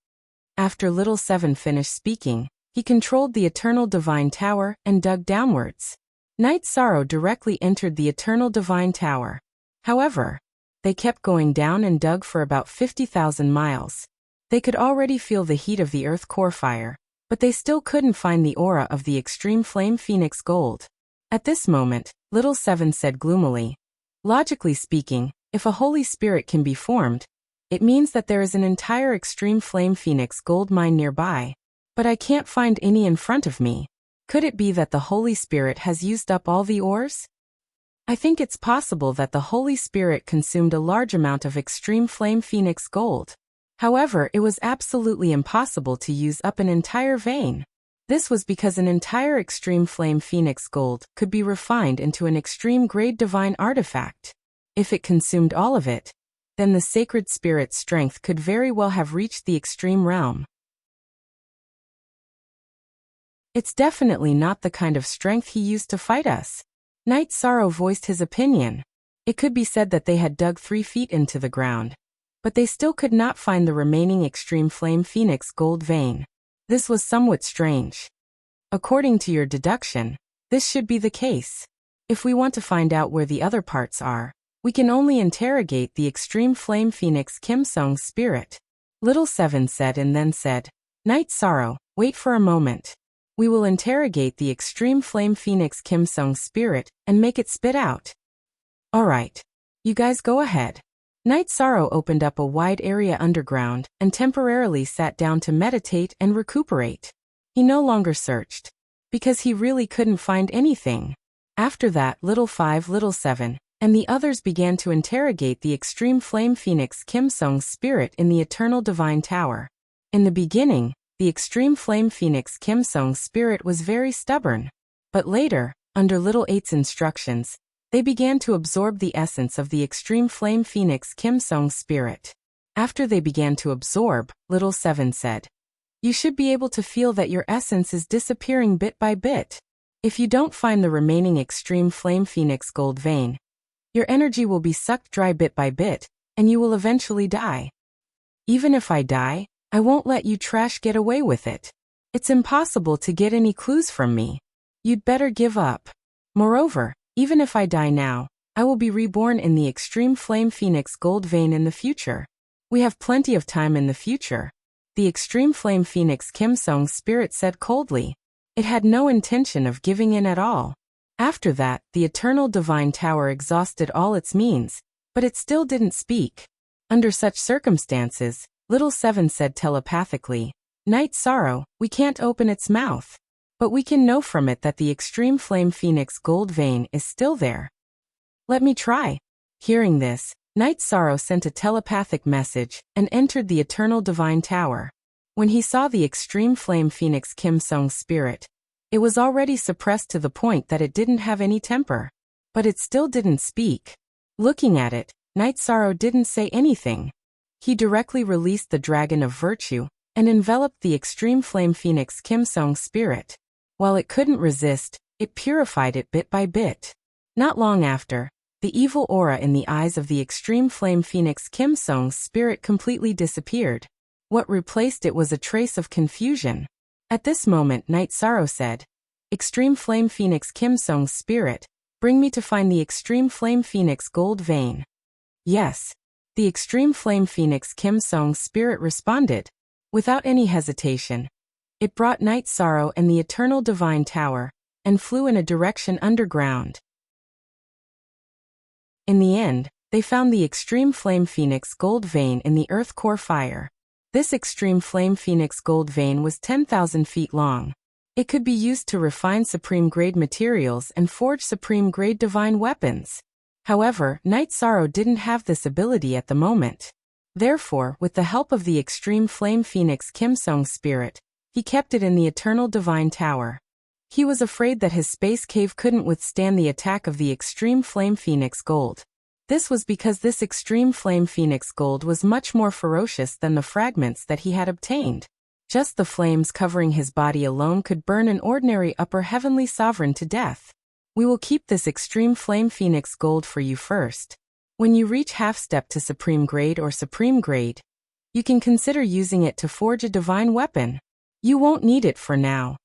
After Little Seven finished speaking, he controlled the Eternal Divine Tower and dug downwards. Night Sorrow directly entered the Eternal Divine Tower. However, they kept going down and dug for about 50,000 miles. They could already feel the heat of the Earth core fire, but they still couldn't find the aura of the Extreme Flame Phoenix Gold. At this moment, Little Seven said gloomily, logically speaking, if a Holy Spirit can be formed, it means that there is an entire Extreme Flame Phoenix Gold mine nearby. But I can't find any in front of me. Could it be that the Holy Spirit has used up all the ores? I think it's possible that the Holy Spirit consumed a large amount of Extreme Flame Phoenix Gold. However, it was absolutely impossible to use up an entire vein. This was because an entire Extreme Flame Phoenix Gold could be refined into an extreme grade divine artifact. If it consumed all of it, then the Sacred Spirit's strength could very well have reached the extreme realm. It's definitely not the kind of strength he used to fight us. Night Sorrow voiced his opinion. It could be said that they had dug 3 feet into the ground, but they still could not find the remaining Extreme Flame Phoenix Gold vein. This was somewhat strange. According to your deduction, this should be the case. If we want to find out where the other parts are, we can only interrogate the Extreme Flame Phoenix Kim Sung's spirit. Little Seven said and then said, Night Sorrow, wait for a moment. We will interrogate the Extreme Flame Phoenix Kim Sung's spirit and make it spit out. Alright. You guys go ahead. Night Sorrow opened up a wide area underground and temporarily sat down to meditate and recuperate. He no longer searched, because he really couldn't find anything. After that, Little Five, Little Seven, and the others began to interrogate the Extreme Flame Phoenix Kim Sung's spirit in the Eternal Divine Tower. In the beginning, the Extreme Flame Phoenix Kim Sung's spirit was very stubborn. But later, under Little Eight's instructions, they began to absorb the essence of the Extreme Flame Phoenix Kim Sung's spirit. After they began to absorb, Little Seven said, you should be able to feel that your essence is disappearing bit by bit. If you don't find the remaining Extreme Flame Phoenix Gold vein, your energy will be sucked dry bit by bit, and you will eventually die. Even if I die, I won't let you trash get away with it. It's impossible to get any clues from me. You'd better give up. Moreover, even if I die now, I will be reborn in the Extreme Flame Phoenix Gold vein in the future. We have plenty of time in the future. The Extreme Flame Phoenix Kim Sung's spirit said coldly. It had no intention of giving in at all. After that, the Eternal Divine Tower exhausted all its means, but it still didn't speak. Under such circumstances, Little Seven said telepathically, Night Sorrow, we can't open its mouth. But we can know from it that the Extreme Flame Phoenix Gold vein is still there. Let me try. Hearing this, Night Sorrow sent a telepathic message and entered the Eternal Divine Tower. When he saw the Extreme Flame Phoenix Kim Sung's spirit, it was already suppressed to the point that it didn't have any temper. But it still didn't speak. Looking at it, Night Sorrow didn't say anything. He directly released the Dragon of Virtue and enveloped the Extreme Flame Phoenix Kim Sung's spirit. While it couldn't resist, it purified it bit by bit. Not long after, the evil aura in the eyes of the Extreme Flame Phoenix Kim Sung's spirit completely disappeared. What replaced it was a trace of confusion. At this moment, Night Sorrow said, Extreme Flame Phoenix Kim Sung's spirit, bring me to find the Extreme Flame Phoenix Gold vein. Yes. The Extreme Flame Phoenix Kim Sung's spirit responded. Without any hesitation, it brought Night Sorrow and the Eternal Divine Tower, and flew in a direction underground. In the end, they found the Extreme Flame Phoenix Gold vein in the Earth core fire. This Extreme Flame Phoenix Gold vein was 10,000 feet long. It could be used to refine supreme-grade materials and forge supreme-grade divine weapons. However, Night Sorrow didn't have this ability at the moment. Therefore, with the help of the Extreme Flame Phoenix Kim Sung's spirit, he kept it in the Eternal Divine Tower. He was afraid that his space cave couldn't withstand the attack of the extreme flame phoenix gold. This was because this extreme flame phoenix gold was much more ferocious than the fragments that he had obtained. Just the flames covering his body alone could burn an ordinary upper heavenly sovereign to death. We will keep this extreme flame phoenix gold for you first. When you reach half step to supreme grade or supreme grade, you can consider using it to forge a divine weapon. You won't need it for now.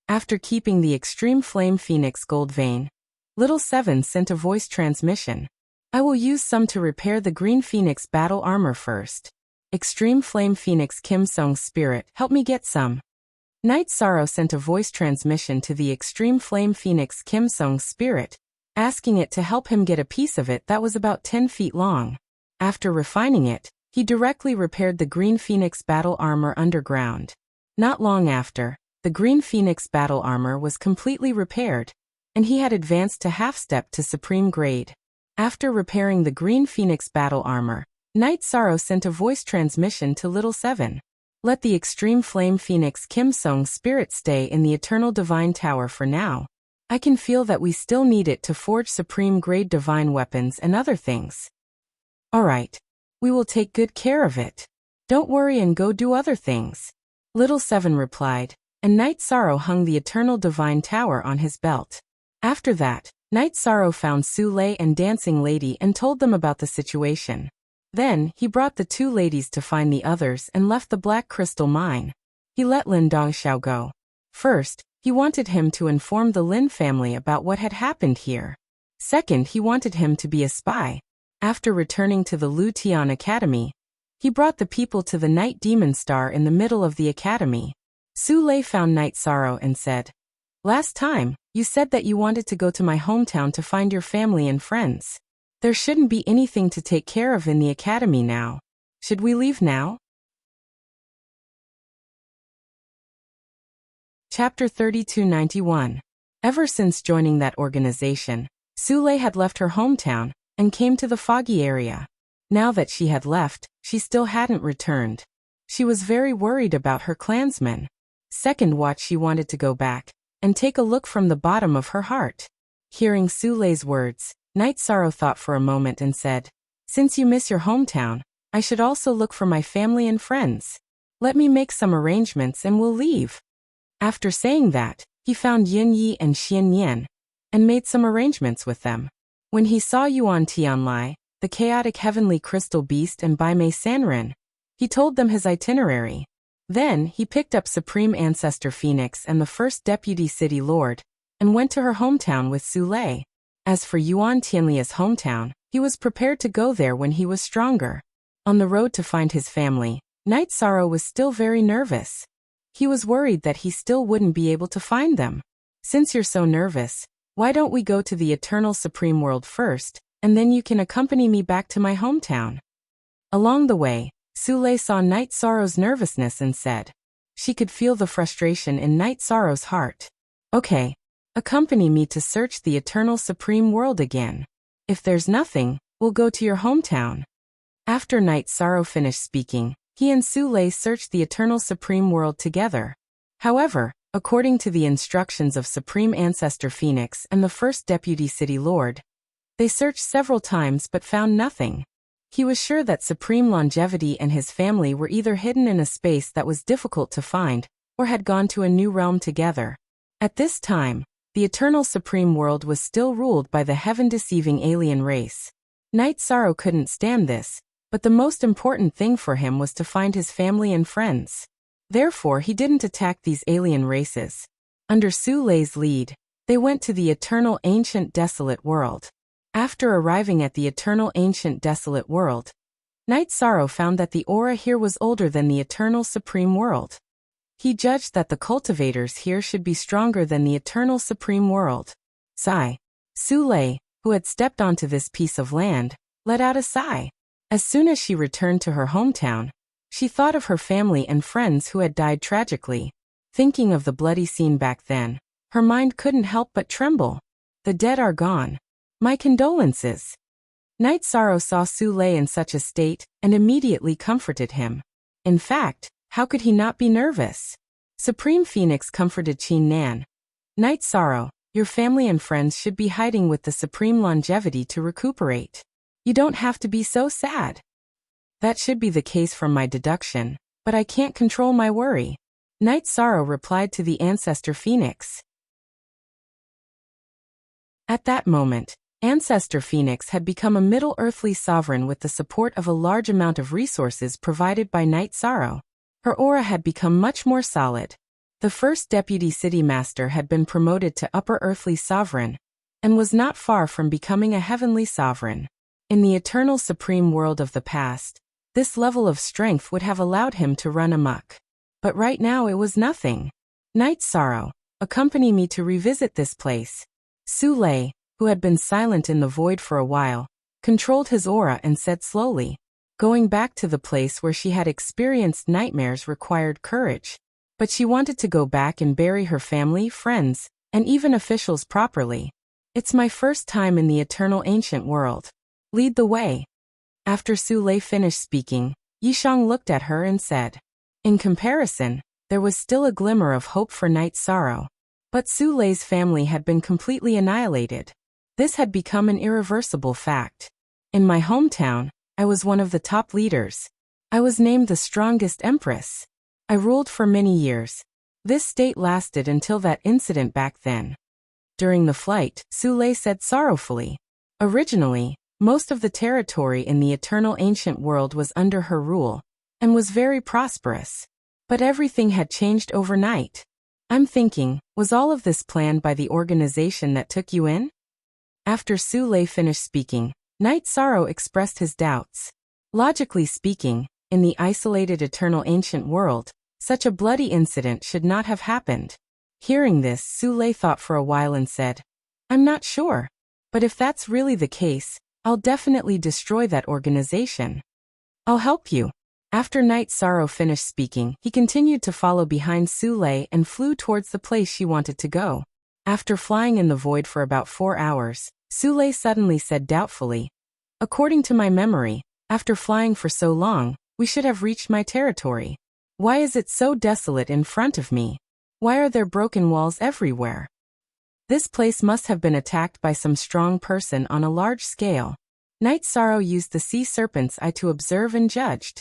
After keeping the extreme flame phoenix gold vein, Little Seven sent a voice transmission. I will use some to repair the green phoenix battle armor first. Extreme flame phoenix Kim Sung's spirit, help me get some. Night Sorrow sent a voice transmission to the extreme flame phoenix Kim Sung's spirit, asking it to help him get a piece of it that was about 10 feet long. After refining it, he directly repaired the green phoenix battle armor underground. Not long after, the green phoenix battle armor was completely repaired, and he had advanced to half step to supreme grade. After repairing the green phoenix battle armor, Night Sorrow sent a voice transmission to Little Seven. Let the extreme flame phoenix Kim Sung's spirit stay in the eternal divine tower for now. I can feel that we still need it to forge supreme grade divine weapons and other things. Alright. We will take good care of it. Don't worry and go do other things. Little Seven replied, and Night Sorrow hung the eternal divine tower on his belt. After that, Night Sorrow found Su Lei and Dancing Lady and told them about the situation. Then, he brought the two ladies to find the others and left the Black Crystal Mine. He let Lin Dongxiao go. First, he wanted him to inform the Lin family about what had happened here. Second, he wanted him to be a spy. After returning to the Lu Tian Academy, he brought the people to the Night Demon Star in the middle of the academy. Su Lei found Night Sorrow and said, "Last time, you said that you wanted to go to my hometown to find your family and friends. There shouldn't be anything to take care of in the academy now. Should we leave now?" Chapter 3291. Ever since joining that organization, Su Lei had left her hometown and came to the foggy area. Now that she had left, she still hadn't returned. She was very worried about her clansmen. Second watch, she wanted to go back and take a look from the bottom of her heart. Hearing Su Lei's words, Night Sorrow thought for a moment and said, "Since you miss your hometown, I should also look for my family and friends. Let me make some arrangements and we'll leave." After saying that, he found Yin Yi and Xian Yan and made some arrangements with them. When he saw Yuan Tianlai, the chaotic heavenly crystal beast, and Bai Mei Sanren, he told them his itinerary. Then, he picked up Supreme Ancestor Phoenix and the First Deputy City Lord, and went to her hometown with Su Lei. As for Yuan Tianlia's hometown, he was prepared to go there when he was stronger. On the road to find his family, Night Sorrow was still very nervous. He was worried that he still wouldn't be able to find them. "Since you're so nervous, why don't we go to the Eternal Supreme World first, and then you can accompany me back to my hometown?" Along the way, Su Lei saw Night Sorrow's nervousness and said. She could feel the frustration in Night Sorrow's heart. "Okay. Accompany me to search the Eternal Supreme World again. If there's nothing, we'll go to your hometown." After Night Sorrow finished speaking, he and Su Lei searched the Eternal Supreme World together. However, according to the instructions of Supreme Ancestor Phoenix and the First Deputy City Lord, they searched several times but found nothing. He was sure that Supreme Longevity and his family were either hidden in a space that was difficult to find, or had gone to a new realm together. At this time, the Eternal Supreme World was still ruled by the heaven-deceiving alien race. Night Sorrow couldn't stand this, but the most important thing for him was to find his family and friends. Therefore, he didn't attack these alien races. Under Su Lei's lead, they went to the Eternal Ancient Desolate World. After arriving at the Eternal Ancient Desolate World, Night Sorrow found that the aura here was older than the Eternal Supreme World. He judged that the cultivators here should be stronger than the Eternal Supreme World. Sigh. Su Lei, who had stepped onto this piece of land, let out a sigh. As soon as she returned to her hometown, she thought of her family and friends who had died tragically. Thinking of the bloody scene back then, her mind couldn't help but tremble. The dead are gone. My condolences. Night Sorrow saw Su Lei in such a state and immediately comforted him. In fact, how could he not be nervous? Supreme Phoenix comforted Qin Nan. Night Sorrow, your family and friends should be hiding with the supreme longevity to recuperate. You don't have to be so sad. That should be the case from my deduction, but I can't control my worry. Night Sorrow replied to the Ancestor Phoenix. At that moment, Ancestor Phoenix had become a middle earthly sovereign with the support of a large amount of resources provided by Night Sorrow. Her aura had become much more solid. The first deputy city master had been promoted to upper earthly sovereign, and was not far from becoming a heavenly sovereign. In the eternal supreme world of the past, this level of strength would have allowed him to run amok. But right now it was nothing. Night Sorrow, accompany me to revisit this place. Su Lei, who had been silent in the void for a while, controlled his aura and said slowly. Going back to the place where she had experienced nightmares required courage. But she wanted to go back and bury her family, friends, and even officials properly. It's my first time in the eternal ancient world. Lead the way. After Su Lei finished speaking, Yishang looked at her and said. In comparison, there was still a glimmer of hope for Night Sorrow. But Su Lei's family had been completely annihilated. This had become an irreversible fact. In my hometown, I was one of the top leaders. I was named the strongest empress. I ruled for many years. This state lasted until that incident back then. During the flight, Su Lei said sorrowfully. Originally, most of the territory in the eternal ancient world was under her rule, and was very prosperous. But everything had changed overnight. I'm thinking, was all of this planned by the organization that took you in? After Su Lei finished speaking, Night Sorrow expressed his doubts. Logically speaking, in the isolated eternal ancient world, such a bloody incident should not have happened. Hearing this, Su Lei thought for a while and said, I'm not sure. But if that's really the case, I'll definitely destroy that organization. I'll help you. After Night Sorrow finished speaking, he continued to follow behind Su Lei and flew towards the place she wanted to go. After flying in the void for about 4 hours, Su Lei suddenly said doubtfully, according to my memory, after flying for so long, we should have reached my territory. Why is it so desolate in front of me? Why are there broken walls everywhere? This place must have been attacked by some strong person on a large scale. Night Sorrow used the sea serpent's eye to observe and judged.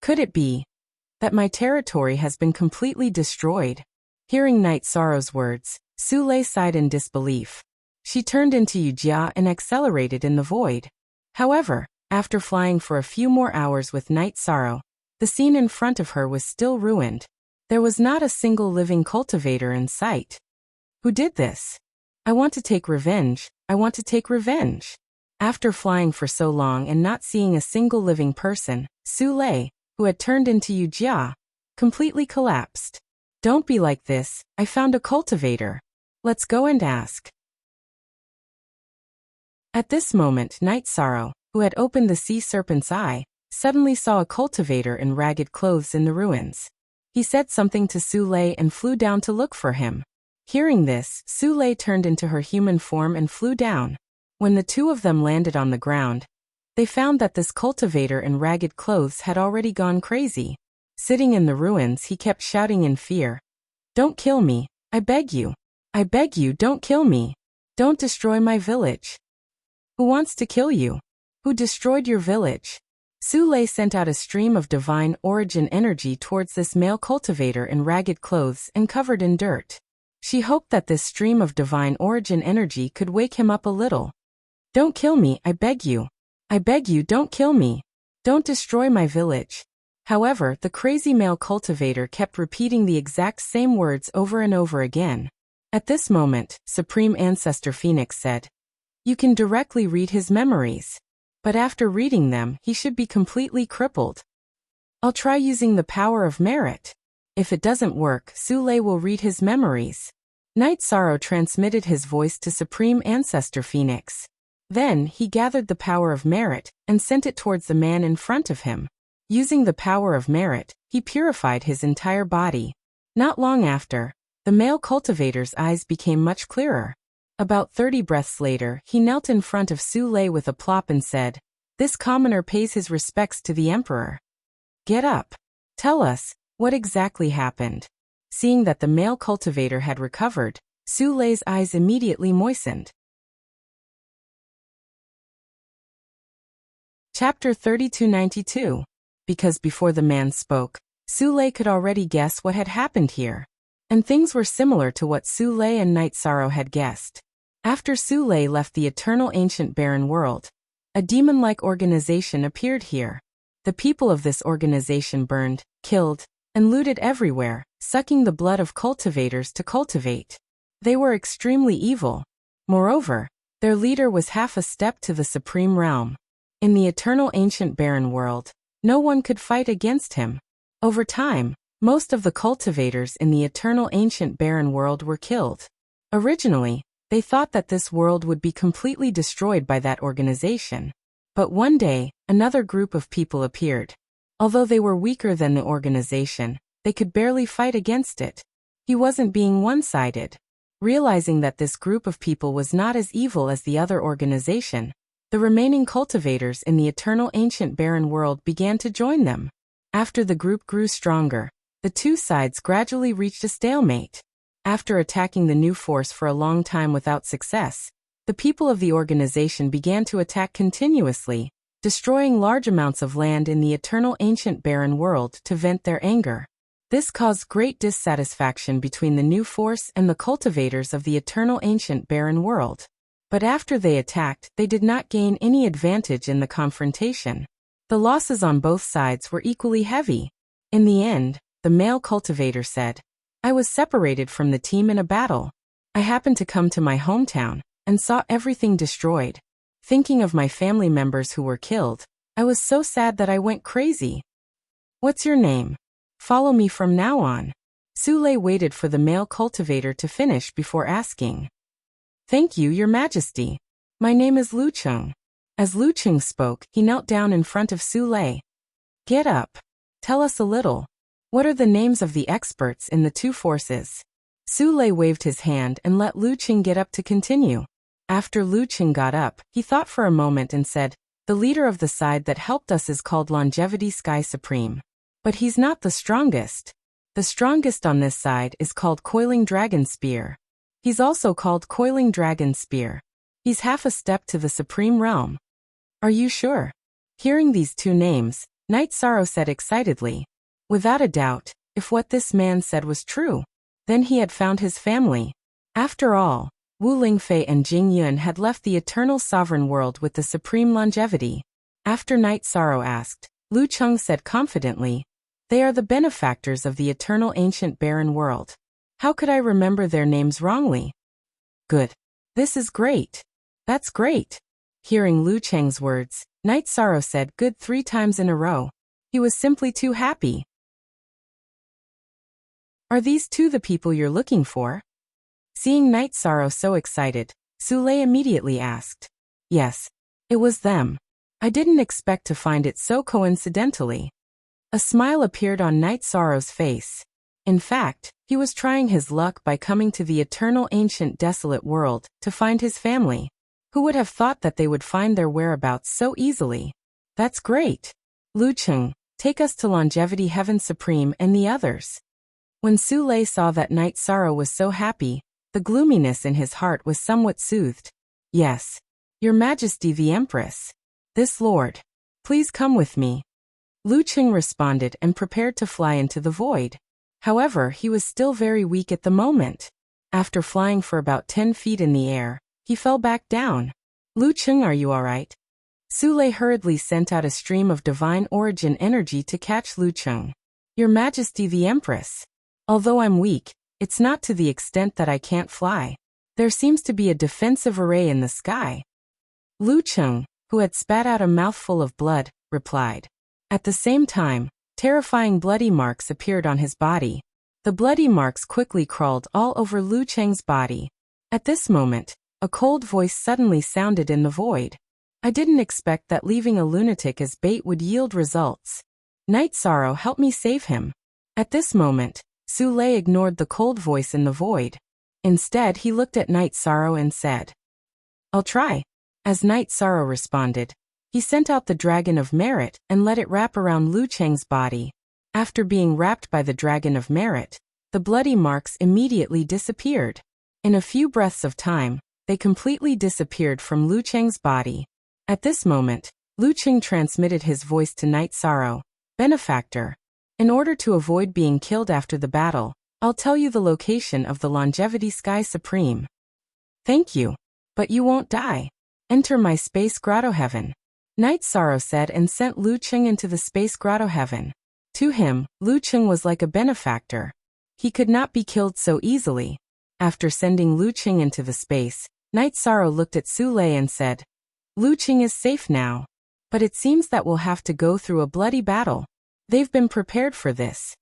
Could it be that my territory has been completely destroyed? Hearing Night Sorrow's words, Su Lei sighed in disbelief. She turned into Yujia and accelerated in the void. However, after flying for a few more hours with Night Sorrow, the scene in front of her was still ruined. There was not a single living cultivator in sight. Who did this? I want to take revenge. I want to take revenge. After flying for so long and not seeing a single living person, Su Lei, who had turned into Yujia, completely collapsed. Don't be like this, I found a cultivator. Let's go and ask. At this moment, Night Sorrow, who had opened the sea serpent's eye, suddenly saw a cultivator in ragged clothes in the ruins. He said something to Su Lei and flew down to look for him. Hearing this, Su Lei turned into her human form and flew down. When the two of them landed on the ground, they found that this cultivator in ragged clothes had already gone crazy. Sitting in the ruins, he kept shouting in fear. Don't kill me, I beg you. I beg you, don't kill me. Don't destroy my village. Who wants to kill you? Who destroyed your village? Su Lei sent out a stream of divine origin energy towards this male cultivator in ragged clothes and covered in dirt. She hoped that this stream of divine origin energy could wake him up a little. Don't kill me, I beg you. I beg you, don't kill me. Don't destroy my village. However, the crazy male cultivator kept repeating the exact same words over and over again. At this moment, Supreme Ancestor Phoenix said, You can directly read his memories. But after reading them, he should be completely crippled. I'll try using the power of merit. If it doesn't work, Su Lei will read his memories. Night Sorrow transmitted his voice to Supreme Ancestor Phoenix. Then, he gathered the power of merit and sent it towards the man in front of him. Using the power of merit, he purified his entire body. Not long after, the male cultivator's eyes became much clearer. About 30 breaths later, he knelt in front of Su Lei with a plop and said, This commoner pays his respects to the emperor. Get up. Tell us, what exactly happened? Seeing that the male cultivator had recovered, Su Lei's eyes immediately moistened. Chapter 3292. Because before the man spoke, Su Lei could already guess what had happened here. And things were similar to what Su Lei and Night Sorrow had guessed. After Su Lei left the eternal ancient barren world, a demon-like organization appeared here. The people of this organization burned, killed, and looted everywhere, sucking the blood of cultivators to cultivate. They were extremely evil. Moreover, their leader was half a step to the supreme realm. In the eternal ancient barren world, no one could fight against him. Over time, most of the cultivators in the eternal ancient barren world were killed. Originally, they thought that this world would be completely destroyed by that organization. But one day, another group of people appeared. Although they were weaker than the organization, they could barely fight against it. He wasn't being one-sided. Realizing that this group of people was not as evil as the other organization, the remaining cultivators in the eternal ancient barren world began to join them. After the group grew stronger, the two sides gradually reached a stalemate. After attacking the new force for a long time without success, the people of the organization began to attack continuously, destroying large amounts of land in the eternal ancient barren world to vent their anger. This caused great dissatisfaction between the new force and the cultivators of the eternal ancient barren world. But after they attacked, they did not gain any advantage in the confrontation. The losses on both sides were equally heavy. In the end, the male cultivator said, "I was separated from the team in a battle. I happened to come to my hometown and saw everything destroyed. Thinking of my family members who were killed, I was so sad that I went crazy. What's your name? Follow me from now on." Su Lei waited for the male cultivator to finish before asking. "Thank you, Your Majesty. My name is Lu Cheng." As Lu Cheng spoke, he knelt down in front of Su Lei. "Get up. Tell us a little. What are the names of the experts in the two forces?" Su Lei waved his hand and let Lu Cheng get up to continue. After Lu Cheng got up, he thought for a moment and said, "The leader of the side that helped us is called Longevity Sky Supreme. But he's not the strongest. The strongest on this side is called Coiling Dragon Spear. He's also called Coiling Dragon Spear. He's half a step to the Supreme Realm." "Are you sure?" Hearing these two names, Night Sorrow said excitedly. Without a doubt, if what this man said was true, then he had found his family. After all, Wu Lingfei and Jing Yun had left the eternal sovereign world with the supreme longevity. After Night Sorrow asked, Lu Cheng said confidently, "They are the benefactors of the eternal ancient barren world. How could I remember their names wrongly?" "Good. This is great. That's great." Hearing Lu Cheng's words, Night Sorrow said good 3 times in a row. He was simply too happy. "Are these two the people you're looking for?" Seeing Night Sorrow so excited, Su Lei immediately asked. "Yes. It was them. I didn't expect to find it so coincidentally." A smile appeared on Night Sorrow's face. In fact, he was trying his luck by coming to the eternal ancient desolate world to find his family. Who would have thought that they would find their whereabouts so easily? "That's great. Lu Cheng, take us to Longevity Heaven Supreme and the others." When Su Lei saw that Night Sorrow was so happy, the gloominess in his heart was somewhat soothed. "Yes. Your Majesty the Empress. This lord. Please come with me." Lu Cheng responded and prepared to fly into the void. However, he was still very weak at the moment. After flying for about 10 feet in the air, he fell back down. "Lu Cheng, are you alright?" Su Lei hurriedly sent out a stream of divine origin energy to catch Lu Cheng. "Your Majesty the Empress. Although I'm weak, it's not to the extent that I can't fly. There seems to be a defensive array in the sky." Lu Cheng, who had spat out a mouthful of blood, replied. At the same time, terrifying bloody marks appeared on his body. The bloody marks quickly crawled all over Lu Cheng's body. At this moment, a cold voice suddenly sounded in the void. "I didn't expect that leaving a lunatic as bait would yield results. Night Sorrow, help me save him." At this moment, Su Lei ignored the cold voice in the void. Instead, he looked at Night Sorrow and said, "I'll try." As Night Sorrow responded, he sent out the Dragon of Merit and let it wrap around Lu Cheng's body. After being wrapped by the Dragon of Merit, the bloody marks immediately disappeared. In a few breaths of time, they completely disappeared from Lu Cheng's body. At this moment, Lu Cheng transmitted his voice to Night Sorrow, benefactor. In order to avoid being killed after the battle, I'll tell you the location of the Longevity Sky Supreme. Thank you. But you won't die. Enter my space grotto heaven. Night Sorrow said and sent Lu Cheng into the space grotto heaven. To him, Lu Cheng was like a benefactor. He could not be killed so easily. After sending Lu Cheng into the space, Night Sorrow looked at Su Lei and said, Lu Cheng is safe now. But it seems that we'll have to go through a bloody battle. They've been prepared for this.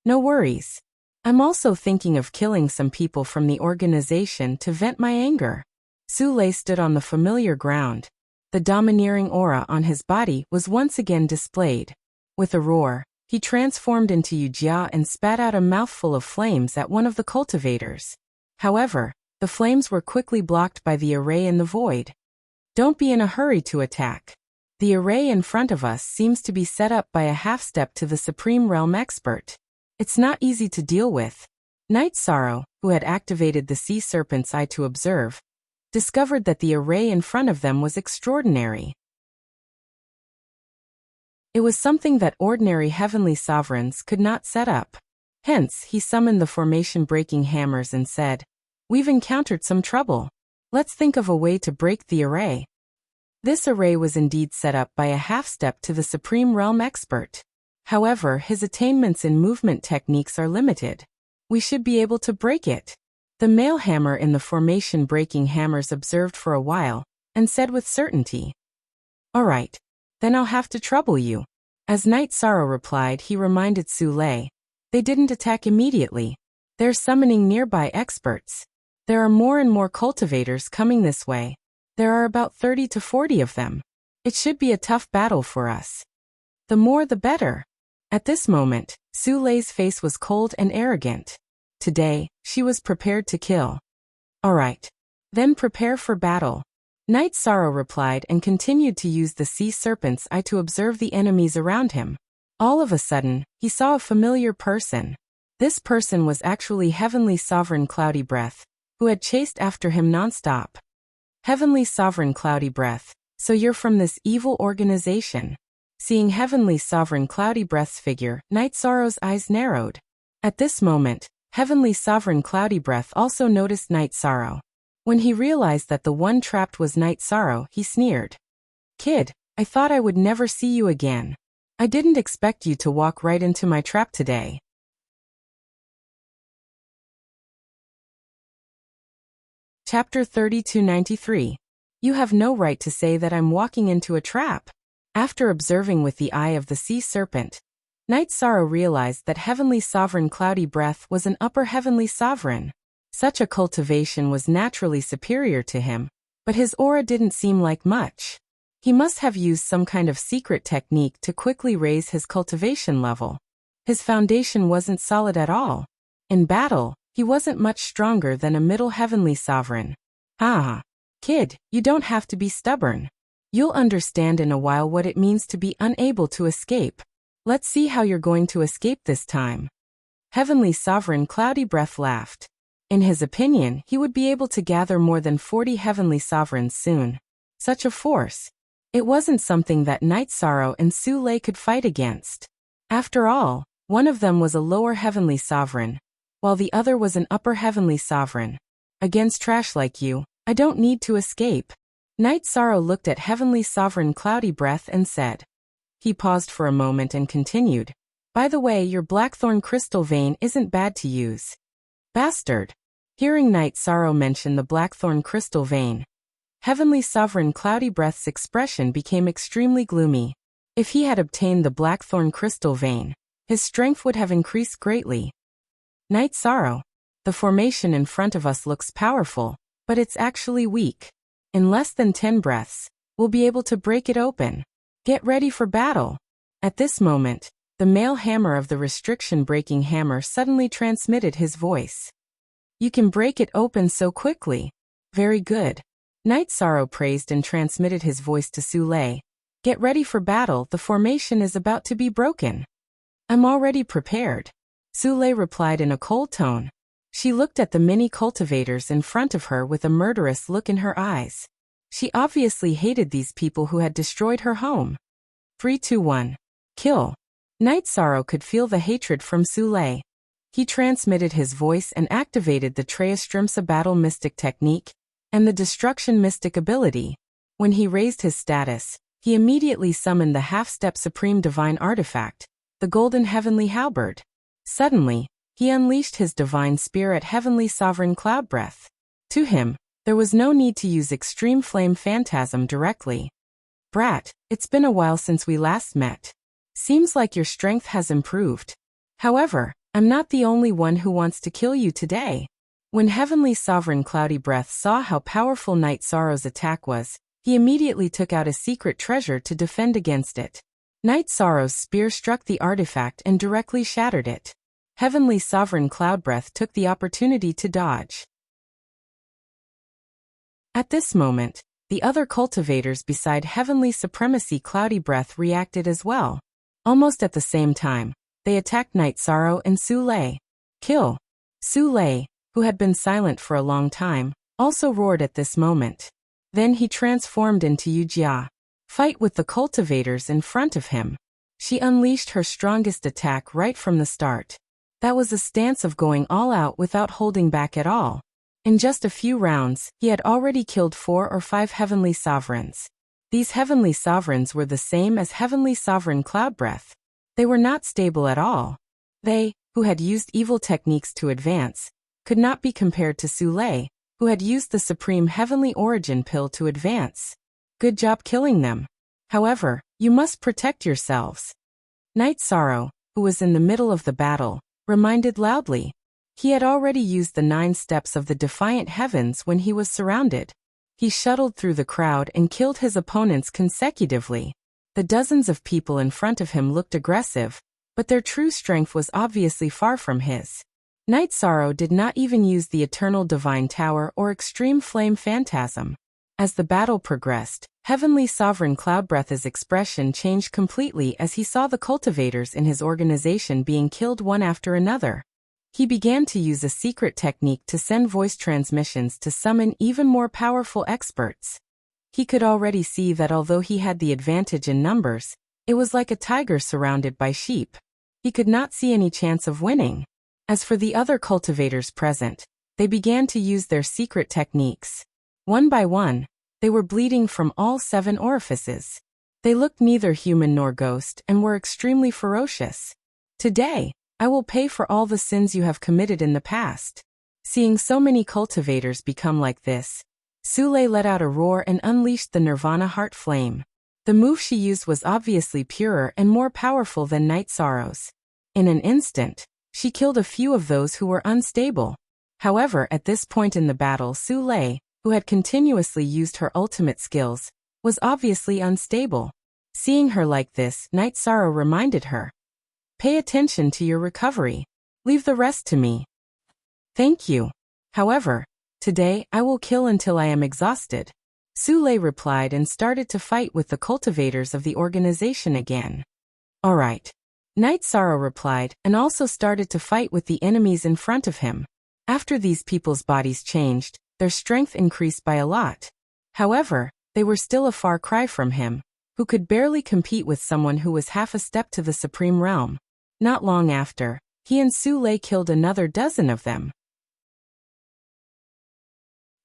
No worries. I'm also thinking of killing some people from the organization to vent my anger. Su Lei stood on the familiar ground. The domineering aura on his body was once again displayed. With a roar, he transformed into Yujia and spat out a mouthful of flames at one of the cultivators. However, the flames were quickly blocked by the array in the void. Don't be in a hurry to attack. The array in front of us seems to be set up by a half-step to the Supreme Realm expert. It's not easy to deal with. Night Sorrow, who had activated the Sea Serpent's Eye to observe, discovered that the array in front of them was extraordinary. It was something that ordinary heavenly sovereigns could not set up. Hence, he summoned the formation-breaking hammers and said, We've encountered some trouble. Let's think of a way to break the array. This array was indeed set up by a half-step to the Supreme Realm expert. However, his attainments in movement techniques are limited. We should be able to break it. The male hammer in the formation-breaking hammers observed for a while, and said with certainty, All right. Then I'll have to trouble you. As Night Sorrow replied, he reminded Su Lei, They didn't attack immediately. They're summoning nearby experts. There are more and more cultivators coming this way. There are about 30 to 40 of them. It should be a tough battle for us. The more the better. At this moment, Su Lei's face was cold and arrogant. Today, she was prepared to kill. All right. Then prepare for battle. Night Sorrow replied and continued to use the Sea Serpent's Eye to observe the enemies around him. All of a sudden, he saw a familiar person. This person was actually Heavenly Sovereign Cloudy Breath, who had chased after him non-stop. Heavenly Sovereign Cloudy Breath, so you're from this evil organization. Seeing Heavenly Sovereign Cloudy Breath's figure, Night Sorrow's eyes narrowed. At this moment, Heavenly Sovereign Cloudy Breath also noticed Night Sorrow. When he realized that the one trapped was Night Sorrow, he sneered. Kid, I thought I would never see you again. I didn't expect you to walk right into my trap today. Chapter 3293. You have no right to say that I'm walking into a trap. After observing with the eye of the Sea Serpent, Night Sorrow realized that Heavenly Sovereign Cloudy Breath was an upper Heavenly Sovereign. Such a cultivation was naturally superior to him, but his aura didn't seem like much. He must have used some kind of secret technique to quickly raise his cultivation level. His foundation wasn't solid at all. In battle, he wasn't much stronger than a middle Heavenly Sovereign. Kid, you don't have to be stubborn. You'll understand in a while what it means to be unable to escape. Let's see how you're going to escape this time. Heavenly Sovereign Cloudy Breath laughed. In his opinion, he would be able to gather more than 40 Heavenly Sovereigns soon. Such a force. It wasn't something that Night Sorrow and Su Lei could fight against. After all, one of them was a lower Heavenly Sovereign, while the other was an upper Heavenly Sovereign. Against trash like you, I don't need to escape. Night Sorrow looked at Heavenly Sovereign Cloudy Breath and said. He paused for a moment and continued. By the way, your Blackthorn Crystal Vein isn't bad to use. Bastard. Hearing Night Sorrow mention the Blackthorn Crystal Vein, Heavenly Sovereign Cloudy Breath's expression became extremely gloomy. If he had obtained the Blackthorn Crystal Vein, his strength would have increased greatly. Night Sorrow. The formation in front of us looks powerful, but it's actually weak. In less than 10 breaths, we'll be able to break it open. Get ready for battle. At this moment, the male hammer of the restriction-breaking hammer suddenly transmitted his voice. You can break it open so quickly. Very good. Night Sorrow praised and transmitted his voice to Su Lei. Get ready for battle, the formation is about to be broken. I'm already prepared. Su Lei replied in a cold tone. She looked at the many cultivators in front of her with a murderous look in her eyes. She obviously hated these people who had destroyed her home. 3, 2, 1. Kill. Night Sorrow could feel the hatred from Sule. He transmitted his voice and activated the Treastrimsa Battle Mystic technique and the Destruction Mystic ability. When he raised his status, he immediately summoned the half-step Supreme Divine Artifact, the Golden Heavenly Halberd. Suddenly, he unleashed his Divine Spear at Heavenly Sovereign Cloud Breath. To him, there was no need to use Extreme Flame Phantasm directly. Brat, it's been a while since we last met. Seems like your strength has improved. However, I'm not the only one who wants to kill you today. When Heavenly Sovereign Cloudy Breath saw how powerful Night Sorrow's attack was, he immediately took out a secret treasure to defend against it. Night Sorrow's spear struck the artifact and directly shattered it. Heavenly Sovereign Cloud Breath took the opportunity to dodge. At this moment, the other cultivators beside Heavenly Supremacy Cloudy Breath reacted as well. Almost at the same time, they attacked Night Sorrow and Sule. Kill. Sule, who had been silent for a long time, also roared at this moment. Then he transformed into Yujia. Fight with the cultivators in front of him. She unleashed her strongest attack right from the start. That was a stance of going all out without holding back at all. In just a few rounds, he had already killed 4 or 5 Heavenly Sovereigns. These Heavenly Sovereigns were the same as Heavenly Sovereign Cloud Breath. They were not stable at all. They, who had used evil techniques to advance, could not be compared to Sule, who had used the Supreme Heavenly Origin Pill to advance. Good job killing them. However, you must protect yourselves. Night Sorrow, who was in the middle of the battle, reminded loudly. He had already used the 9 steps of the Defiant Heavens when he was surrounded. He shuttled through the crowd and killed his opponents consecutively. The dozens of people in front of him looked aggressive, but their true strength was obviously far from his. Night Sorrow did not even use the Eternal Divine Tower or Extreme Flame Phantasm. As the battle progressed, Heavenly Sovereign Cloud Breath's expression changed completely as he saw the cultivators in his organization being killed one after another. He began to use a secret technique to send voice transmissions to summon even more powerful experts. He could already see that although he had the advantage in numbers, it was like a tiger surrounded by sheep. He could not see any chance of winning. As for the other cultivators present, they began to use their secret techniques. One by one, they were bleeding from all 7 orifices. They looked neither human nor ghost and were extremely ferocious. Today, I will pay for all the sins you have committed in the past. Seeing so many cultivators become like this, Sule let out a roar and unleashed the Nirvana Heart Flame. The move she used was obviously purer and more powerful than Night Sorrow's. In an instant, she killed a few of those who were unstable. However, at this point in the battle, Sule, who had continuously used her ultimate skills, was obviously unstable. Seeing her like this, Night Sorrow reminded her. Pay attention to your recovery. Leave the rest to me. Thank you. However, today I will kill until I am exhausted. Sule replied and started to fight with the cultivators of the organization again. Alright. Night Sorrow replied and also started to fight with the enemies in front of him. After these people's bodies changed, their strength increased by a lot. However, they were still a far cry from him, who could barely compete with someone who was half a step to the Supreme Realm. Not long after, he and Sule killed another dozen of them.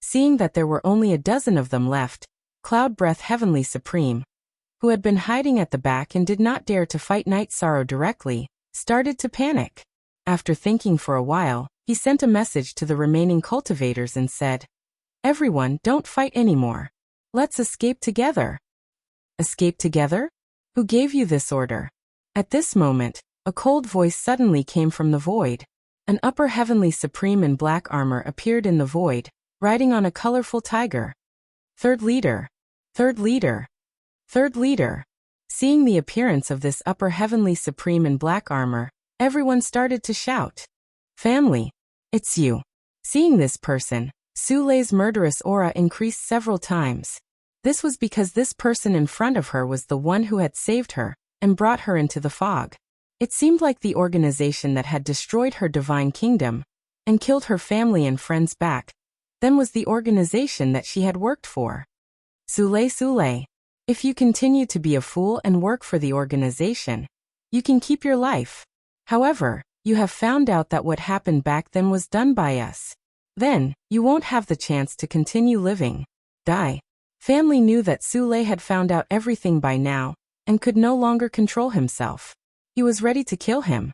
Seeing that there were only a dozen of them left, Cloud Breath Heavenly Supreme, who had been hiding at the back and did not dare to fight Night Sorrow directly, started to panic. After thinking for a while, he sent a message to the remaining cultivators and said, "Everyone, don't fight anymore. Let's escape together." Escape together? Who gave you this order? At this moment, a cold voice suddenly came from the void. An upper Heavenly Supreme in black armor appeared in the void, riding on a colorful tiger. Third leader. Third leader. Third leader. Seeing the appearance of this upper Heavenly Supreme in black armor, everyone started to shout. Family. It's you. Seeing this person, Sule's murderous aura increased several times. This was because this person in front of her was the one who had saved her and brought her into the fog. It seemed like the organization that had destroyed her divine kingdom and killed her family and friends back, then was the organization that she had worked for. Sule. If you continue to be a fool and work for the organization, you can keep your life. However, you have found out that what happened back then was done by us. Then, you won't have the chance to continue living. Die. Family knew that Sule had found out everything by now, and could no longer control himself. He was ready to kill him.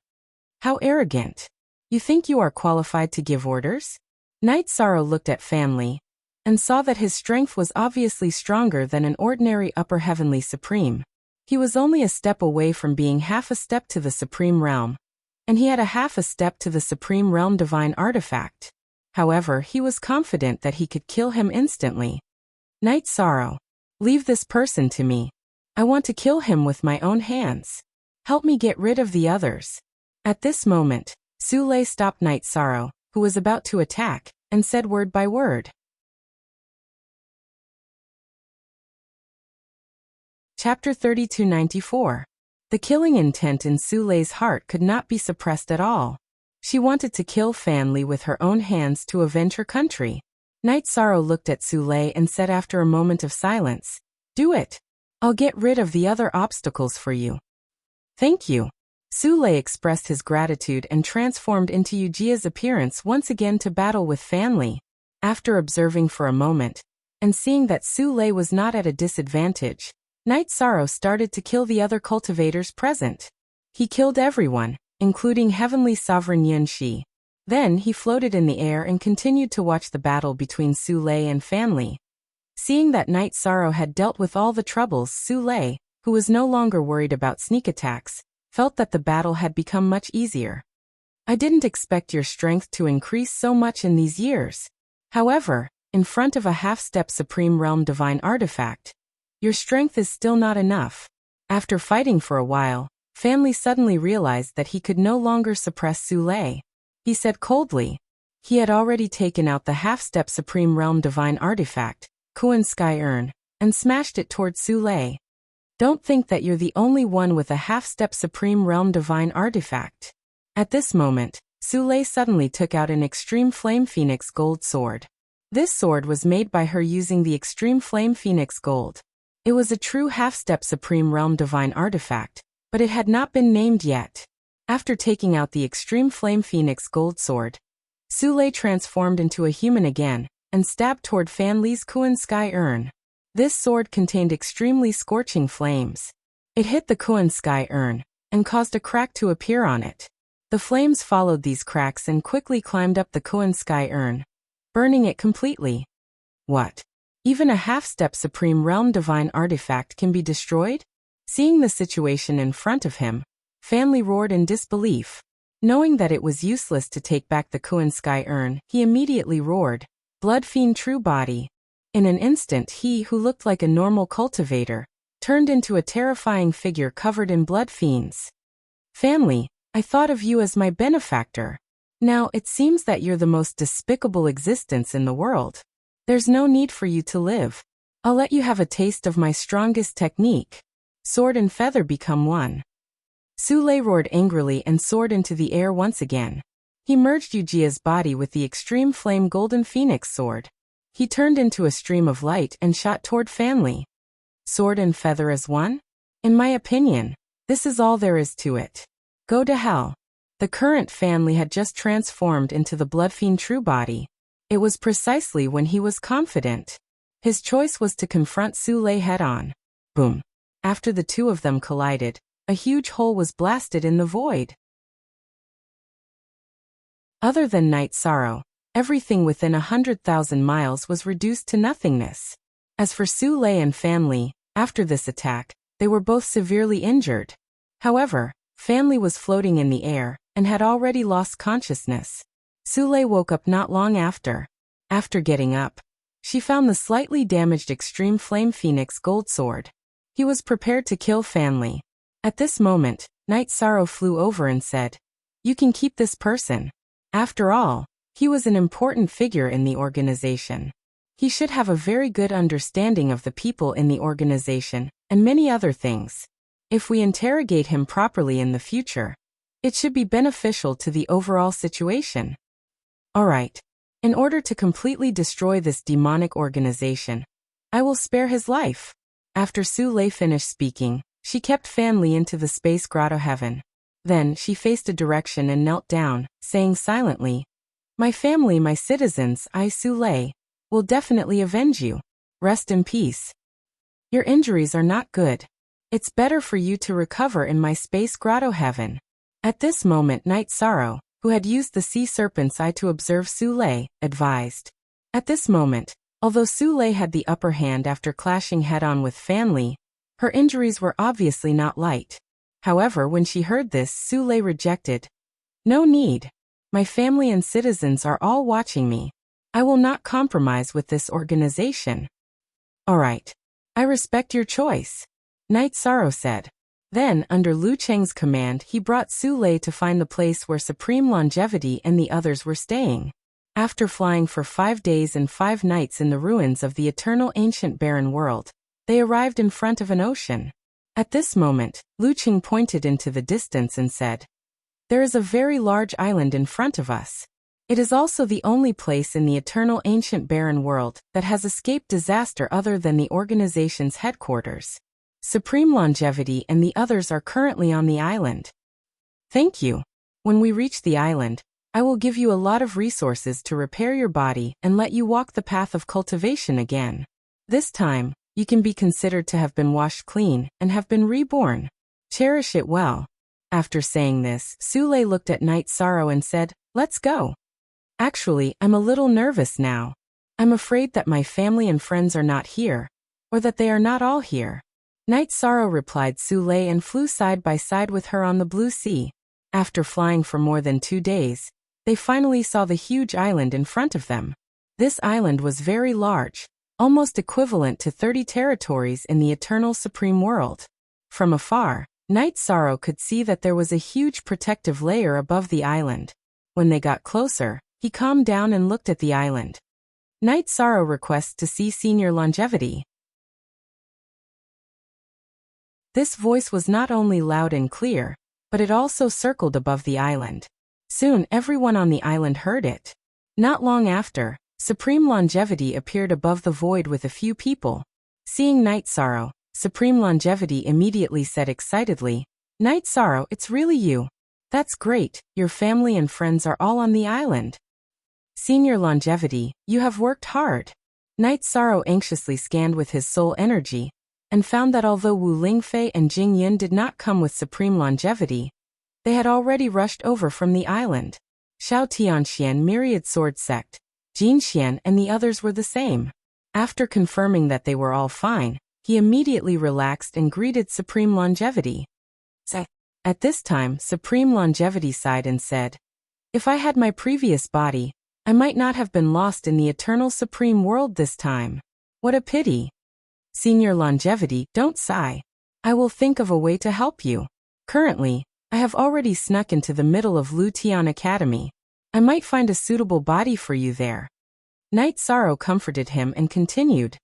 How arrogant. You think you are qualified to give orders? Night Sorrow looked at Family, and saw that his strength was obviously stronger than an ordinary upper heavenly supreme. He was only a step away from being half a step to the supreme realm, and he had a half a step to the supreme realm divine artifact. However, he was confident that he could kill him instantly. Night Sorrow, leave this person to me. I want to kill him with my own hands. Help me get rid of the others. At this moment, Sule stopped Night Sorrow, who was about to attack, and said word by word. Chapter 3294. The killing intent in Sule's heart could not be suppressed at all. She wanted to kill Fanli with her own hands to avenge her country. Night Sorrow looked at Sule and said after a moment of silence, "Do it. I'll get rid of the other obstacles for you." "Thank you." Sule expressed his gratitude and transformed into Yujia's appearance once again to battle with Fanli. After observing for a moment, and seeing that Sule was not at a disadvantage, Night Sorrow started to kill the other cultivators present. He killed everyone, including Heavenly Sovereign Yunxi. Then he floated in the air and continued to watch the battle between Sule and Fanli. Seeing that Night Sorrow had dealt with all the troubles, Sule, who was no longer worried about sneak attacks, felt that the battle had become much easier. "I didn't expect your strength to increase so much in these years. However, in front of a half-step Supreme Realm Divine Artifact, your strength is still not enough." After fighting for a while, Fanli suddenly realized that he could no longer suppress Sule. He said coldly. He had already taken out the half-step Supreme Realm Divine Artifact, Kuan Sky Urn, and smashed it toward Sule. "Don't think that you're the only one with a half-step Supreme Realm Divine Artifact." At this moment, Sule suddenly took out an Extreme Flame Phoenix Gold sword. This sword was made by her using the Extreme Flame Phoenix Gold. It was a true half-step Supreme Realm Divine Artifact, but it had not been named yet. After taking out the Extreme Flame Phoenix Gold sword, Sule transformed into a human again, and stabbed toward Fanli's Kuan Sky Urn. This sword contained extremely scorching flames. It hit the Kuan Sky Urn, and caused a crack to appear on it. The flames followed these cracks and quickly climbed up the Kuan Sky Urn, burning it completely. What? Even a half-step Supreme Realm Divine Artifact can be destroyed? Seeing the situation in front of him, Fanli roared in disbelief. Knowing that it was useless to take back the Kuan Sky Urn, he immediately roared, "Blood Fiend True Body." In an instant he who looked like a normal cultivator, turned into a terrifying figure covered in blood fiends. "Fanli, I thought of you as my benefactor. Now it seems that you're the most despicable existence in the world. There's no need for you to live. I'll let you have a taste of my strongest technique. Sword and feather become one." Sule roared angrily and soared into the air once again. He merged Yujia's body with the Extreme Flame Golden Phoenix sword. He turned into a stream of light and shot toward Fanli. Sword and feather as one? In my opinion, this is all there is to it. Go to hell. The current Fanli had just transformed into the Blood Fiend True Body. It was precisely when he was confident. His choice was to confront Sule head-on. Boom. After the two of them collided, a huge hole was blasted in the void. Other than Night Sorrow, everything within 100,000 miles was reduced to nothingness. As for Sule and Fanli, after this attack, they were both severely injured. However, Fanli was floating in the air, and had already lost consciousness. Sule woke up not long after. After getting up, she found the slightly damaged Extreme Flame Phoenix Gold sword. He was prepared to kill Fanli. At this moment, Night Sorrow flew over and said, "You can keep this person. After all, he was an important figure in the organization. He should have a very good understanding of the people in the organization, and many other things. If we interrogate him properly in the future, it should be beneficial to the overall situation." Alright. In order to completely destroy this demonic organization, I will spare his life. After Su Lei finished speaking, she kept Fan Li into the space grotto heaven. Then she faced a direction and knelt down, saying silently, "My family, my citizens, I, Su Lei, will definitely avenge you. Rest in peace. Your injuries are not good. It's better for you to recover in my space grotto heaven." At this moment Night Sorrow, who had used the sea serpent's eye to observe Su Lei, advised. At this moment, although Su Lei had the upper hand after clashing head-on with Fan Li, her injuries were obviously not light. However, when she heard this, Su Lei rejected. "No need. My family and citizens are all watching me. I will not compromise with this organization." "Alright. I respect your choice," Night Sorrow said. Then, under Lu Cheng's command, he brought Su Lei to find the place where Supreme Longevity and the others were staying. After flying for 5 days and 5 nights in the ruins of the eternal ancient barren world, they arrived in front of an ocean. At this moment, Lu Cheng pointed into the distance and said, "There is a very large island in front of us. It is also the only place in the eternal ancient barren world that has escaped disaster other than the organization's headquarters. Supreme Longevity and the others are currently on the island. Thank you. When we reach the island, I will give you a lot of resources to repair your body and let you walk the path of cultivation again. This time, you can be considered to have been washed clean and have been reborn. Cherish it well." After saying this, Su Lei looked at Night Sorrow and said, "Let's go." "Actually, I'm a little nervous now. I'm afraid that my family and friends are not here, or that they are not all here." Night Sorrow replied Su Lei and flew side by side with her on the blue sea. After flying for more than 2 days, they finally saw the huge island in front of them. This island was very large, almost equivalent to 30 territories in the Eternal Supreme World. From afar, Night Sorrow could see that there was a huge protective layer above the island. When they got closer, he calmed down and looked at the island. Night Sorrow requests to see Senior Longevity. This voice was not only loud and clear, but it also circled above the island. Soon everyone on the island heard it. Not long after, Supreme Longevity appeared above the void with a few people. Seeing Night Sorrow, Supreme Longevity immediately said excitedly, "Night Sorrow, it's really you. That's great, your family and friends are all on the island. Senior Longevity, you have worked hard." Night Sorrow anxiously scanned with his soul energy, and found that although Wu Lingfei and Jing Yun did not come with Supreme Longevity, they had already rushed over from the island. Xiao Tianxian Myriad Sword Sect, Jin Xian and the others were the same. After confirming that they were all fine, he immediately relaxed and greeted Supreme Longevity. At this time, Supreme Longevity sighed and said, "If I had my previous body, I might not have been lost in the Eternal Supreme World this time. What a pity." "Senior Longevity, don't sigh. I will think of a way to help you. Currently, I have already snuck into the middle of Lu Tian Academy. I might find a suitable body for you there." Night Sorrow comforted him and continued,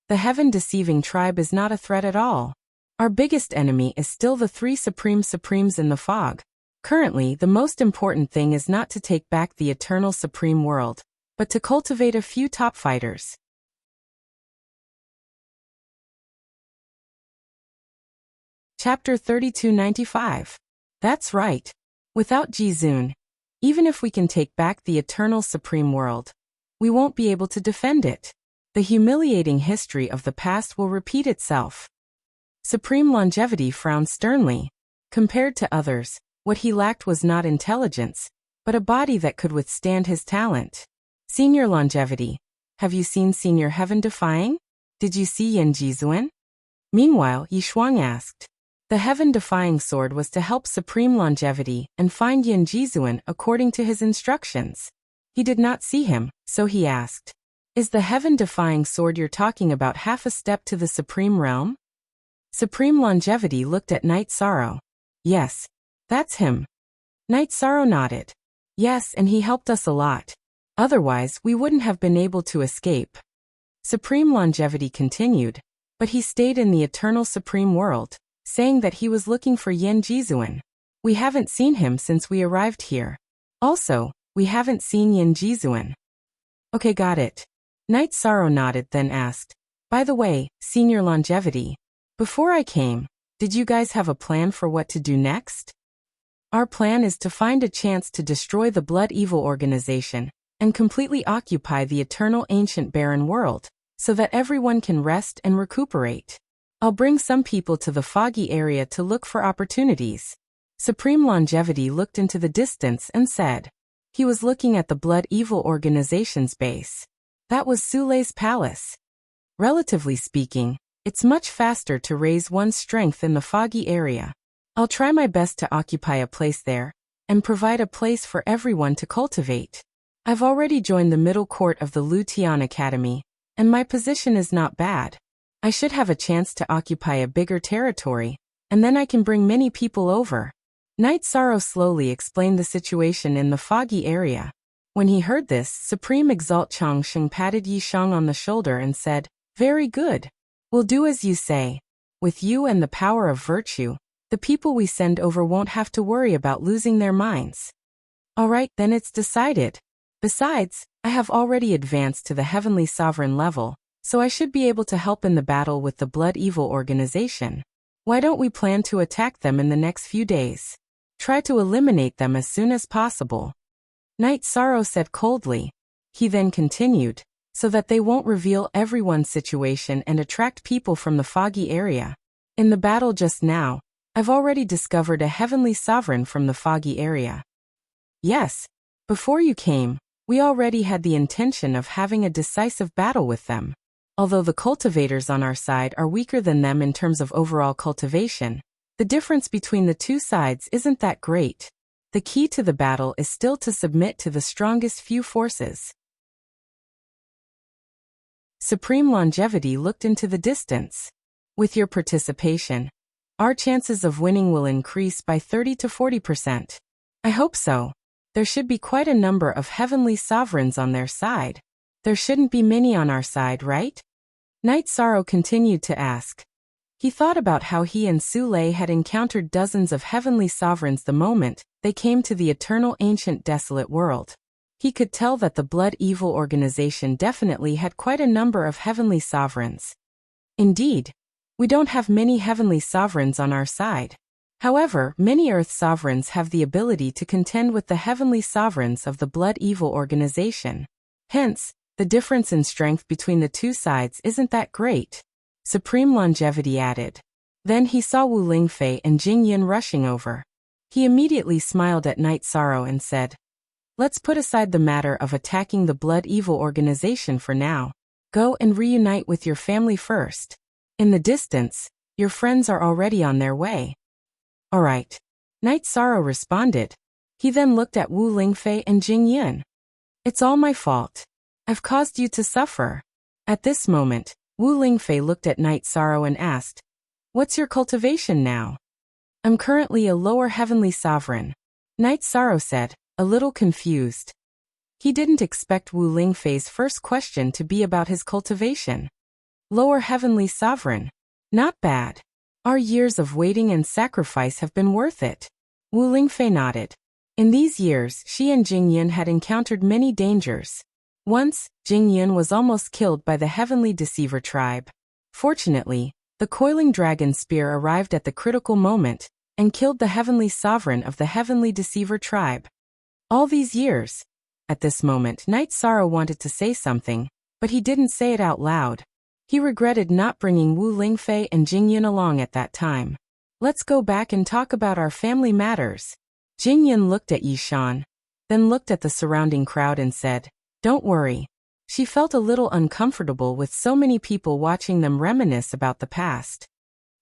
"The heaven-deceiving tribe is not a threat at all. Our biggest enemy is still the 3 Supremes in the fog. Currently, the most important thing is not to take back the Eternal Supreme World, but to cultivate a few top fighters." Chapter 3295. That's right. Without Jizun, even if we can take back the Eternal Supreme World, we won't be able to defend it. The humiliating history of the past will repeat itself. Supreme Longevity frowned sternly. Compared to others, what he lacked was not intelligence, but a body that could withstand his talent. "Senior Longevity, have you seen Senior Heaven Defying? Did you see Yin Jizun?" Meanwhile, Yi Shuang asked. The Heaven-Defying Sword was to help Supreme Longevity and find Yin Jizun according to his instructions. He did not see him, so he asked, "Is the Heaven-Defying Sword you're talking about half a step to the Supreme Realm?" Supreme Longevity looked at Night Sorrow. "Yes, that's him." Night Sorrow nodded. "Yes, and he helped us a lot. Otherwise, we wouldn't have been able to escape." Supreme Longevity continued, "But he stayed in the Eternal Supreme World, saying that he was looking for Yin Jizun. We haven't seen him since we arrived here. Also, We haven't seen Yin Jizuan. Okay, got it. Night Sorrow nodded, then asked, by the way, Senior Longevity, before I came, did you guys have a plan for what to do next? Our plan is to find a chance to destroy the Blood Evil organization and completely occupy the eternal ancient barren world, so that everyone can rest and recuperate. I'll bring some people to the foggy area to look for opportunities. Supreme Longevity looked into the distance and said. He was looking at the Blood Evil organization's base. That was Sulei's palace. Relatively speaking, it's much faster to raise one's strength in the foggy area. I'll try my best to occupy a place there, and provide a place for everyone to cultivate. I've already joined the middle court of the Lu Tian Academy, and my position is not bad. I should have a chance to occupy a bigger territory, and then I can bring many people over. Night Sorrow slowly explained the situation in the foggy area. When he heard this, Supreme Exalt Changsheng patted Yi Shang on the shoulder and said, very good. We'll do as you say. With you and the power of virtue, the people we send over won't have to worry about losing their minds. All right, then it's decided. Besides, I have already advanced to the Heavenly Sovereign level, so I should be able to help in the battle with the Blood Evil organization. Why don't we plan to attack them in the next few days? Try to eliminate them as soon as possible. Night Sorrow said coldly. He then continued, so that they won't reveal everyone's situation and attract people from the foggy area. In the battle just now, I've already discovered a Heavenly Sovereign from the foggy area. Yes, before you came, we already had the intention of having a decisive battle with them. Although the cultivators on our side are weaker than them in terms of overall cultivation, the difference between the two sides isn't that great. The key to the battle is still to submit to the strongest few forces. Supreme Longevity looked into the distance. With your participation, our chances of winning will increase by 30 to 40%. I hope so. There should be quite a number of Heavenly Sovereigns on their side. There shouldn't be many on our side, right? Night Sorrow continued to ask. He thought about how he and Sulei had encountered dozens of Heavenly Sovereigns the moment they came to the eternal ancient desolate world. He could tell that the Blood Evil organization definitely had quite a number of Heavenly Sovereigns. Indeed, we don't have many Heavenly Sovereigns on our side. However, many Earth Sovereigns have the ability to contend with the Heavenly Sovereigns of the Blood Evil organization. Hence, the difference in strength between the two sides isn't that great. Supreme Longevity added. Then he saw Wu Lingfei and Jing Yin rushing over. He immediately smiled at Night Sorrow and said, let's put aside the matter of attacking the Blood Evil organization for now. Go and reunite with your family first. In the distance, your friends are already on their way. All right. Night Sorrow responded. He then looked at Wu Lingfei and Jing Yin. It's all my fault. I've caused you to suffer. At this moment, Wu Lingfei looked at Night Sorrow and asked, what's your cultivation now? I'm currently a lower Heavenly Sovereign. Night Sorrow said, a little confused. He didn't expect Wu Lingfei's first question to be about his cultivation. Lower Heavenly Sovereign. Not bad. Our years of waiting and sacrifice have been worth it. Wu Lingfei nodded. In these years, she and Jing Yin had encountered many dangers. Once, Jing Yin was almost killed by the Heavenly Deceiver tribe. Fortunately, the coiling dragon spear arrived at the critical moment and killed the Heavenly Sovereign of the Heavenly Deceiver tribe. All these years. At this moment, Night Sorrow wanted to say something, but he didn't say it out loud. He regretted not bringing Wu Lingfei and Jing Yin along at that time. Let's go back and talk about our family matters. Jing Yin looked at Yi Shan, then looked at the surrounding crowd and said, don't worry. She felt a little uncomfortable with so many people watching them reminisce about the past.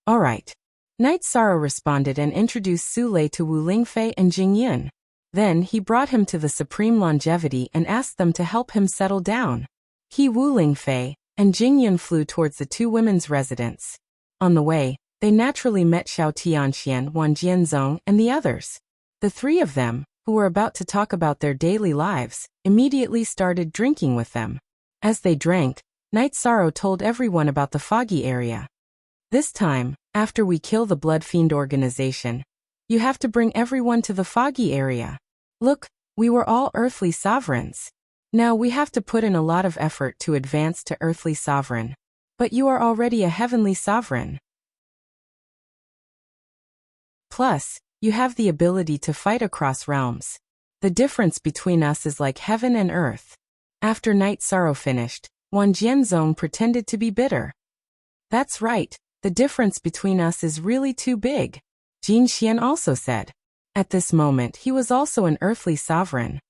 All right. Night Sorrow responded and introduced Sulei to Wu Lingfei and Jing Yin. Then he brought him to the Supreme Longevity and asked them to help him settle down. He, Wu Lingfei, and Jing Yin flew towards the two women's residence. On the way, they naturally met Xiao Tianxian, Wan Jianzong, and the others. The three of them, who were about to talk about their daily lives, immediately started drinking with them. As they drank, Night Sorrow told everyone about the foggy area. This time, after we kill the Blood Fiend organization, you have to bring everyone to the foggy area. Look, We were all earthly sovereigns. Now we have to put in a lot of effort to advance to earthly sovereign. But you are already a heavenly sovereign. Plus, you have the ability to fight across realms. The difference between us is like heaven and earth. After Night Sorrow finished, Wang Jianzong pretended to be bitter. That's right, the difference between us is really too big, Jin Xian also said. At this moment he was also an earthly sovereign.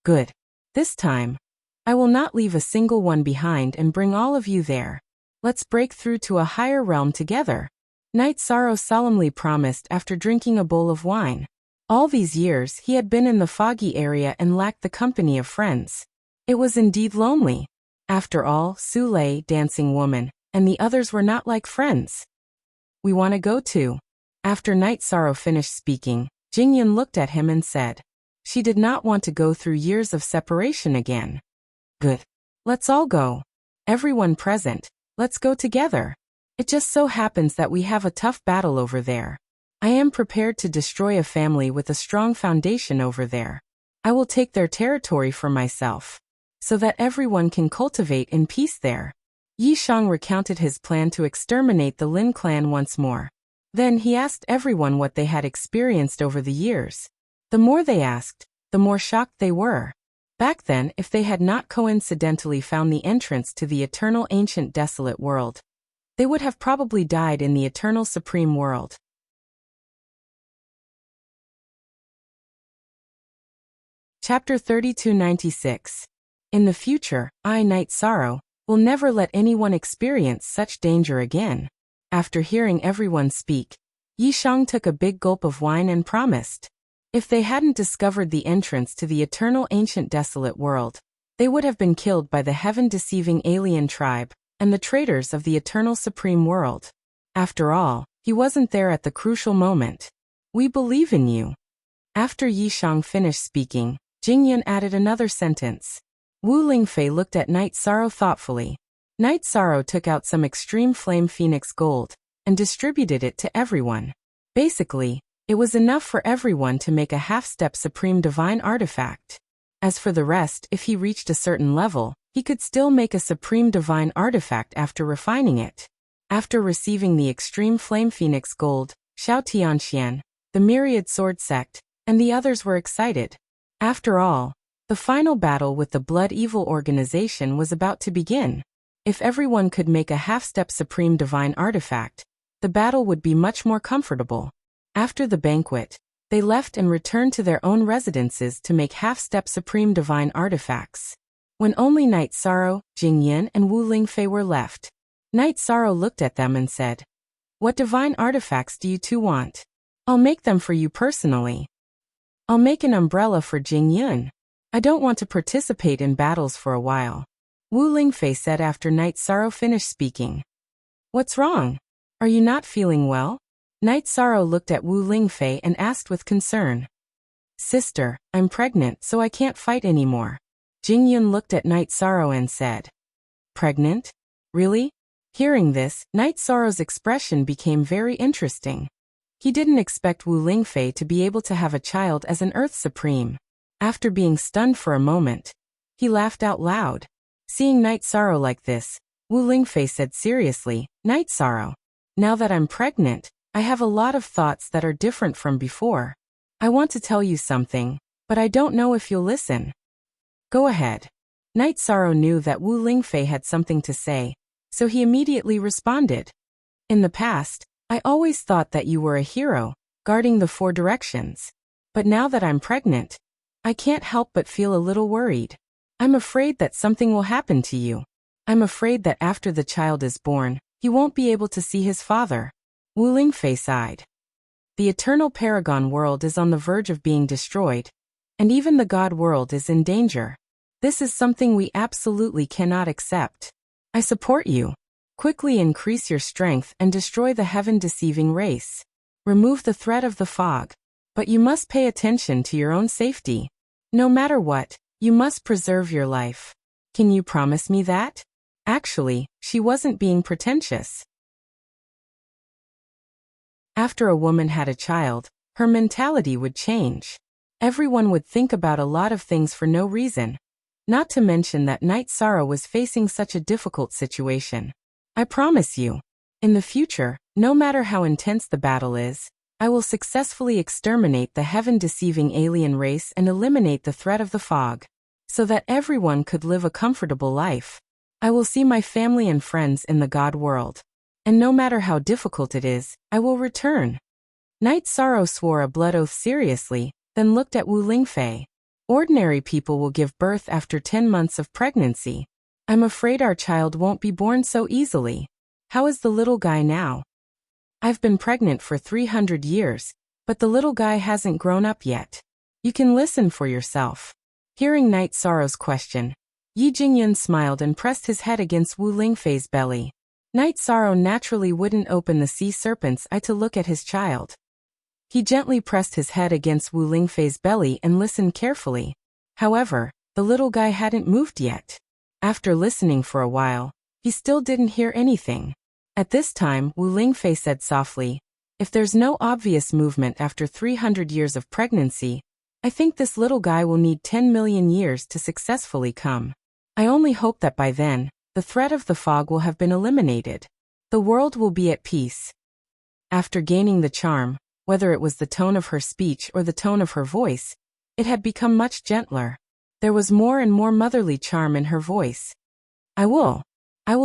Good. This time, I will not leave a single one behind and bring all of you there. Let's break through to a higher realm together. Night Sorrow solemnly promised after drinking a bowl of wine. All these years he had been in the foggy area and lacked the company of friends. It was indeed lonely. After all, Su Lei, dancing woman, and the others were not like friends. We want to go too. After Night Sorrow finished speaking, Jingyan looked at him and said. She did not want to go through years of separation again. Good. Let's all go. Everyone present, let's go together. It just so happens that we have a tough battle over there. I am prepared to destroy a family with a strong foundation over there. I will take their territory for myself, so that everyone can cultivate in peace there. Yi Shang recounted his plan to exterminate the Lin clan once more. Then he asked everyone what they had experienced over the years. The more they asked, the more shocked they were. Back then, if they had not coincidentally found the entrance to the eternal ancient desolate world, they would have probably died in the eternal supreme world. Chapter 3296. In the future, I, Night Sorrow, will never let anyone experience such danger again. After hearing everyone speak, Yi Shang took a big gulp of wine and promised. If they hadn't discovered the entrance to the eternal ancient desolate world, they would have been killed by the heaven-deceiving alien tribe and the traitors of the eternal supreme world. After all, he wasn't there at the crucial moment. We believe in you. After Yi Shang finished speaking, Jingyan added another sentence. Wu Lingfei looked at Night Sorrow thoughtfully. Night Sorrow took out some extreme flame phoenix gold and distributed it to everyone. Basically, it was enough for everyone to make a half-step supreme divine artifact. As for the rest, if he reached a certain level, he could still make a supreme divine artifact after refining it. After receiving the extreme flame phoenix gold, Xiao Tianxian, the myriad sword sect, and the others were excited. After all, the final battle with the Blood Evil organization was about to begin. If everyone could make a half-step supreme divine artifact, the battle would be much more comfortable. After the banquet, they left and returned to their own residences to make half-step supreme divine artifacts. When only Night Sorrow, Jingyan, and Wu Lingfei were left, Night Sorrow looked at them and said, "What divine artifacts do you two want? I'll make them for you personally. I'll make an umbrella for Jingyun. I don't want to participate in battles for a while," Wu Lingfei said after Night Sorrow finished speaking. "What's wrong? Are you not feeling well?" Night Sorrow looked at Wu Lingfei and asked with concern. "Sister, I'm pregnant so I can't fight anymore." Jingyun looked at Night Sorrow and said, "Pregnant? Really?" Hearing this, Night Sorrow's expression became very interesting. He didn't expect Wu Lingfei to be able to have a child as an Earth Supreme. After being stunned for a moment, he laughed out loud. Seeing Night Sorrow like this, Wu Lingfei said seriously, "Night Sorrow, now that I'm pregnant, I have a lot of thoughts that are different from before. I want to tell you something, but I don't know if you'll listen." "Go ahead." Night Sorrow knew that Wu Lingfei had something to say, so he immediately responded. "In the past, I always thought that you were a hero, guarding the 4 directions. But now that I'm pregnant, I can't help but feel a little worried. I'm afraid that something will happen to you. I'm afraid that after the child is born, he won't be able to see his father." Wu Lingfei sighed. The eternal Paragon world is on the verge of being destroyed, and even the God world is in danger. This is something we absolutely cannot accept. I support you. Quickly increase your strength and destroy the heaven-deceiving race. Remove the threat of the fog. But you must pay attention to your own safety. No matter what, you must preserve your life. Can you promise me that? Actually, she wasn't being pretentious. After a woman had a child, her mentality would change. Everyone would think about a lot of things for no reason. Not to mention that Night Sorrow was facing such a difficult situation. I promise you, in the future, no matter how intense the battle is, I will successfully exterminate the heaven-deceiving alien race and eliminate the threat of the fog, so that everyone could live a comfortable life. I will see my family and friends in the God world. And no matter how difficult it is, I will return. Night Sorrow swore a blood oath seriously, then looked at Wu Lingfei. Ordinary people will give birth after 10 months of pregnancy. I'm afraid our child won't be born so easily. How is the little guy now? I've been pregnant for 300 years, but the little guy hasn't grown up yet. You can listen for yourself. Hearing Night Sorrow's question, Yi Jingyun smiled and pressed his head against Wu Lingfei's belly. Night Sorrow naturally wouldn't open the sea serpent's eye to look at his child. He gently pressed his head against Wu Lingfei's belly and listened carefully. However, the little guy hadn't moved yet. After listening for a while, he still didn't hear anything. At this time, Wu Lingfei said softly, "If there's no obvious movement after 300 years of pregnancy, I think this little guy will need 10 million years to successfully come. I only hope that by then, the threat of the fog will have been eliminated. The world will be at peace." After gaining the charm, whether it was the tone of her speech or the tone of her voice, it had become much gentler. There was more and more motherly charm in her voice. I will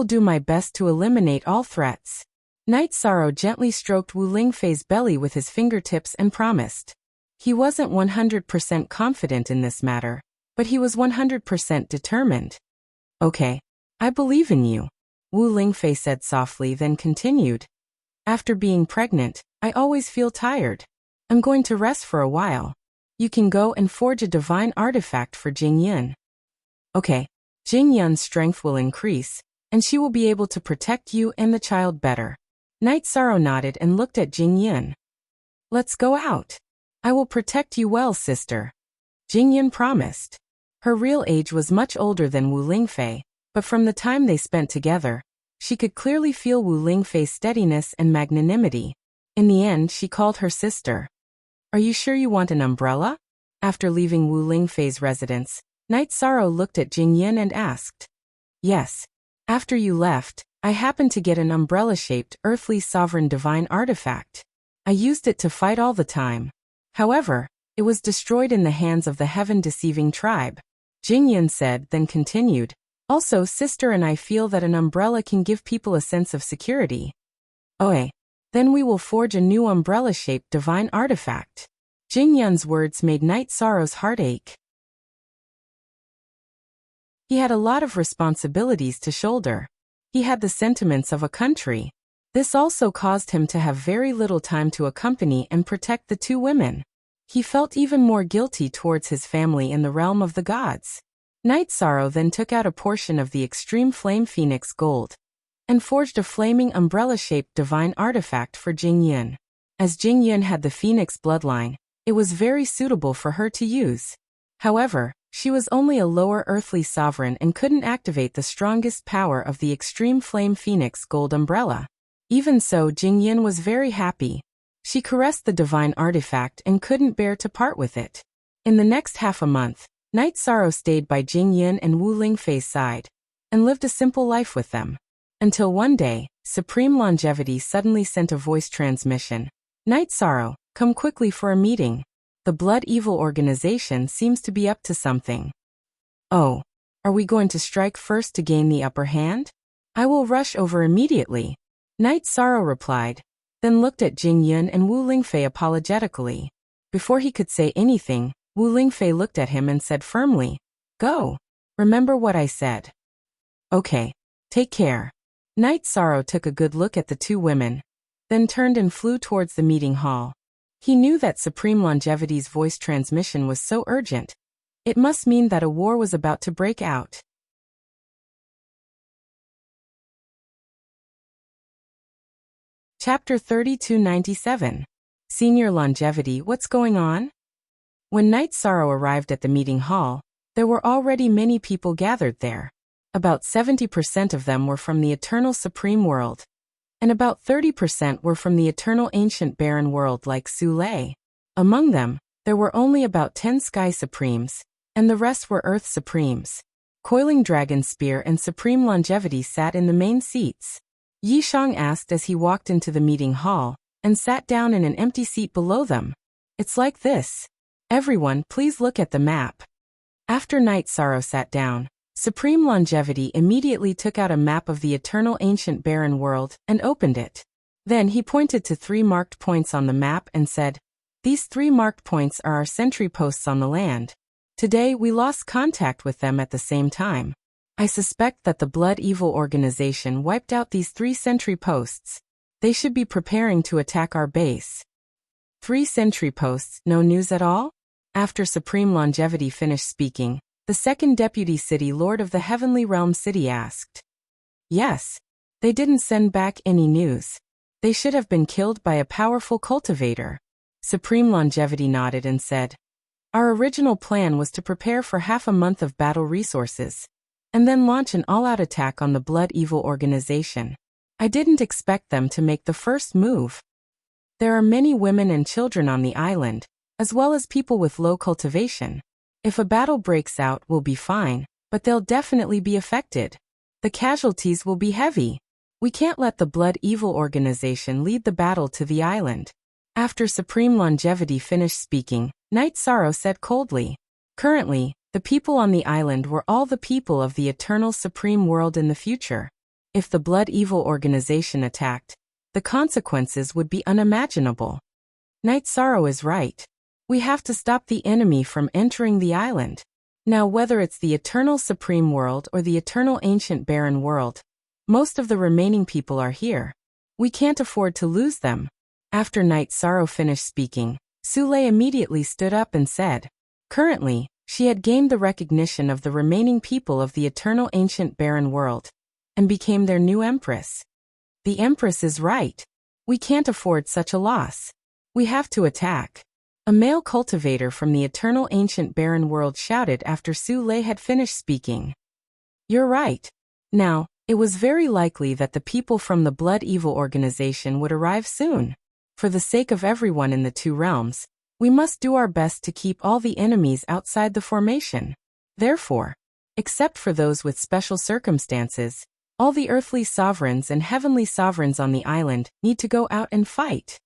do my best to eliminate all threats." Night Sorrow gently stroked Wu Lingfei's belly with his fingertips and promised. He wasn't 100% confident in this matter, but he was 100% determined. "Okay, I believe in you," Wu Lingfei said softly, then continued. "After being pregnant, I always feel tired. I'm going to rest for a while. You can go and forge a divine artifact for Jingyun." "Okay, Jingyun's strength will increase, and she will be able to protect you and the child better." Night Sorrow nodded and looked at Jingyun. "Let's go out. I will protect you well, sister," Jingyun promised. Her real age was much older than Wu Lingfei, but from the time they spent together, she could clearly feel Wu Lingfei's steadiness and magnanimity. In the end, she called her sister. "Are you sure you want an umbrella?" After leaving Wu Lingfei's residence, Night Sorrow looked at Jingyun and asked. "Yes. After you left, I happened to get an umbrella-shaped earthly sovereign divine artifact. I used it to fight all the time. However, it was destroyed in the hands of the heaven-deceiving tribe," Jingyun said, then continued. "Also, sister and I feel that an umbrella can give people a sense of security. Oh, then we will forge a new umbrella-shaped divine artifact." Jingyun's words made Night Sorrow's heart ache. He had a lot of responsibilities to shoulder. He had the sentiments of a country. This also caused him to have very little time to accompany and protect the two women. He felt even more guilty towards his family in the realm of the gods. Night Sorrow then took out a portion of the extreme flame phoenix gold and forged a flaming umbrella-shaped divine artifact for Jingyun. As Jingyun had the phoenix bloodline, it was very suitable for her to use. However, she was only a lower earthly sovereign and couldn't activate the strongest power of the extreme flame phoenix gold umbrella. Even so, Jingyun was very happy. She caressed the divine artifact and couldn't bear to part with it. In the next half a month, Night Sorrow stayed by Jingyun and Wu Lingfei's side, and lived a simple life with them. Until one day, Supreme Longevity suddenly sent a voice transmission. "Night Sorrow, come quickly for a meeting. The Blood Evil organization seems to be up to something." "Oh, are we going to strike first to gain the upper hand? I will rush over immediately," Night Sorrow replied, then looked at Jingyun and Wu Lingfei apologetically. Before he could say anything, Wu Lingfei looked at him and said firmly, "Go. Remember what I said." "Okay, take care." Night Sorrow took a good look at the two women, then turned and flew towards the meeting hall. He knew that Supreme Longevity's voice transmission was so urgent. It must mean that a war was about to break out. Chapter 3297. Senior Longevity, what's going on? When Night Sorrow arrived at the meeting hall, there were already many people gathered there. About 70% of them were from the Eternal Supreme World, and about 30% were from the Eternal Ancient Barren World like Sule. Among them, There were only about 10 Sky Supremes, and the rest were Earth Supremes. Coiling Dragon Spear and Supreme Longevity sat in the main seats. Yi Shang asked as he walked into the meeting hall, and sat down in an empty seat below them. It's like this. Everyone, please look at the map. After Night Sorrow sat down, Supreme Longevity immediately took out a map of the eternal ancient barren world and opened it. Then he pointed to 3 marked points on the map and said, "These 3 marked points are our sentry posts on the land. Today we lost contact with them at the same time. I suspect that the Blood Evil organization wiped out these 3 sentry posts. They should be preparing to attack our base." 3 sentry posts, no news at all? After Supreme Longevity finished speaking, the second deputy city lord of the Heavenly Realm City asked. Yes. They didn't send back any news. They should have been killed by a powerful cultivator. Supreme Longevity nodded and said, "Our original plan was to prepare for half a month of battle resources, and then launch an all-out attack on the Blood Evil organization. I didn't expect them to make the first move. There are many women and children on the island, as well as people with low cultivation. If a battle breaks out, we'll be fine, but they'll definitely be affected. The casualties will be heavy. We can't let the Blood Evil organization lead the battle to the island." After Supreme Longevity finished speaking, Night Sorrow said coldly, "Currently, the people on the island were all the people of the eternal supreme world in the future. If the Blood Evil organization attacked, the consequences would be unimaginable. Night Sorrow is right. We have to stop the enemy from entering the island. Now whether it's the eternal supreme world or the eternal ancient barren world, most of the remaining people are here. We can't afford to lose them." After Night Sorrow finished speaking, Sule immediately stood up and said, currently, she had gained the recognition of the remaining people of the eternal ancient barren world, and became their new empress. The empress is right. We can't afford such a loss. We have to attack. A male cultivator from the eternal ancient barren world shouted after Sule had finished speaking. You're right. Now, it was very likely that the people from the Blood Evil organization would arrive soon. For the sake of everyone in the 2 realms, we must do our best to keep all the enemies outside the formation. Therefore, except for those with special circumstances, all the earthly sovereigns and heavenly sovereigns on the island need to go out and fight.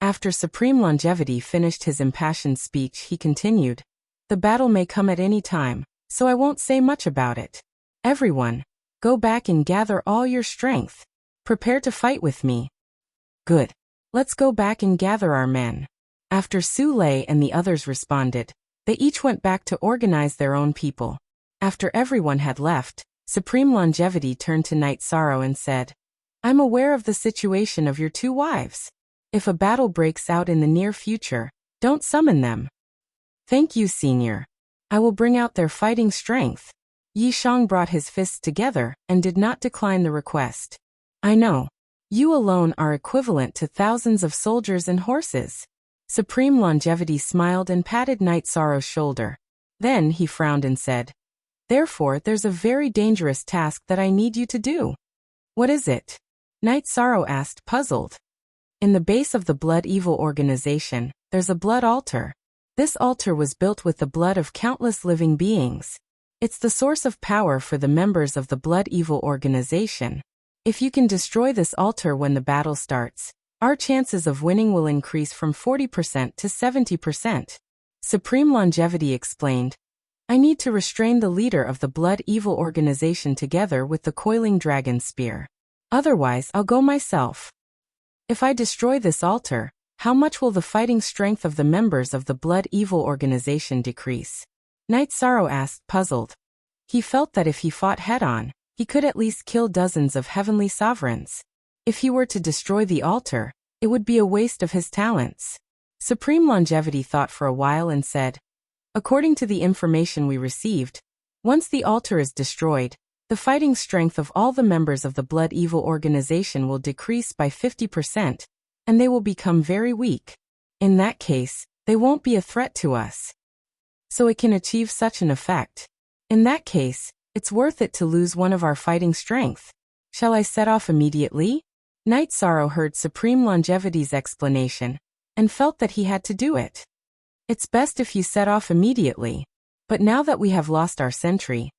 After Supreme Longevity finished his impassioned speech, he continued, "The battle may come at any time, so I won't say much about it. Everyone, go back and gather all your strength. Prepare to fight with me." Good. Let's go back and gather our men. After Sule and the others responded, they each went back to organize their own people. After everyone had left, Supreme Longevity turned to Night Sorrow and said, "I'm aware of the situation of your 2 wives. If a battle breaks out in the near future, don't summon them." "Thank you, Senior. I will bring out their fighting strength." Yi Shang brought his fists together and did not decline the request. "I know. You alone are equivalent to thousands of soldiers and horses." Supreme Longevity smiled and patted Night Sorrow's shoulder. Then he frowned and said, "Therefore there's a very dangerous task that I need you to do." "What is it?" Night Sorrow asked, puzzled. "In the base of the Blood Evil organization, there's a blood altar. This altar was built with the blood of countless living beings. It's the source of power for the members of the Blood Evil organization. If you can destroy this altar when the battle starts, our chances of winning will increase from 40% to 70%. Supreme Longevity explained, "I need to restrain the leader of the Blood Evil organization together with the Coiling Dragon Spear. Otherwise, I'll go myself. If I destroy this altar, how much will the fighting strength of the members of the Blood Evil organization decrease?" Night Sorrow asked, puzzled. He felt that if he fought head-on, he could at least kill dozens of heavenly sovereigns. If he were to destroy the altar, it would be a waste of his talents. Supreme Longevity thought for a while and said, "According to the information we received, once the altar is destroyed, the fighting strength of all the members of the Blood Evil organization will decrease by 50%, and they will become very weak. In that case, they won't be a threat to us. So it can achieve such an effect. In that case, it's worth it to lose one of our fighting strength. Shall I set off immediately?" Night Sorrow heard Supreme Longevity's explanation, and felt that he had to do it. It's best if you set off immediately. But now that we have lost our sentry,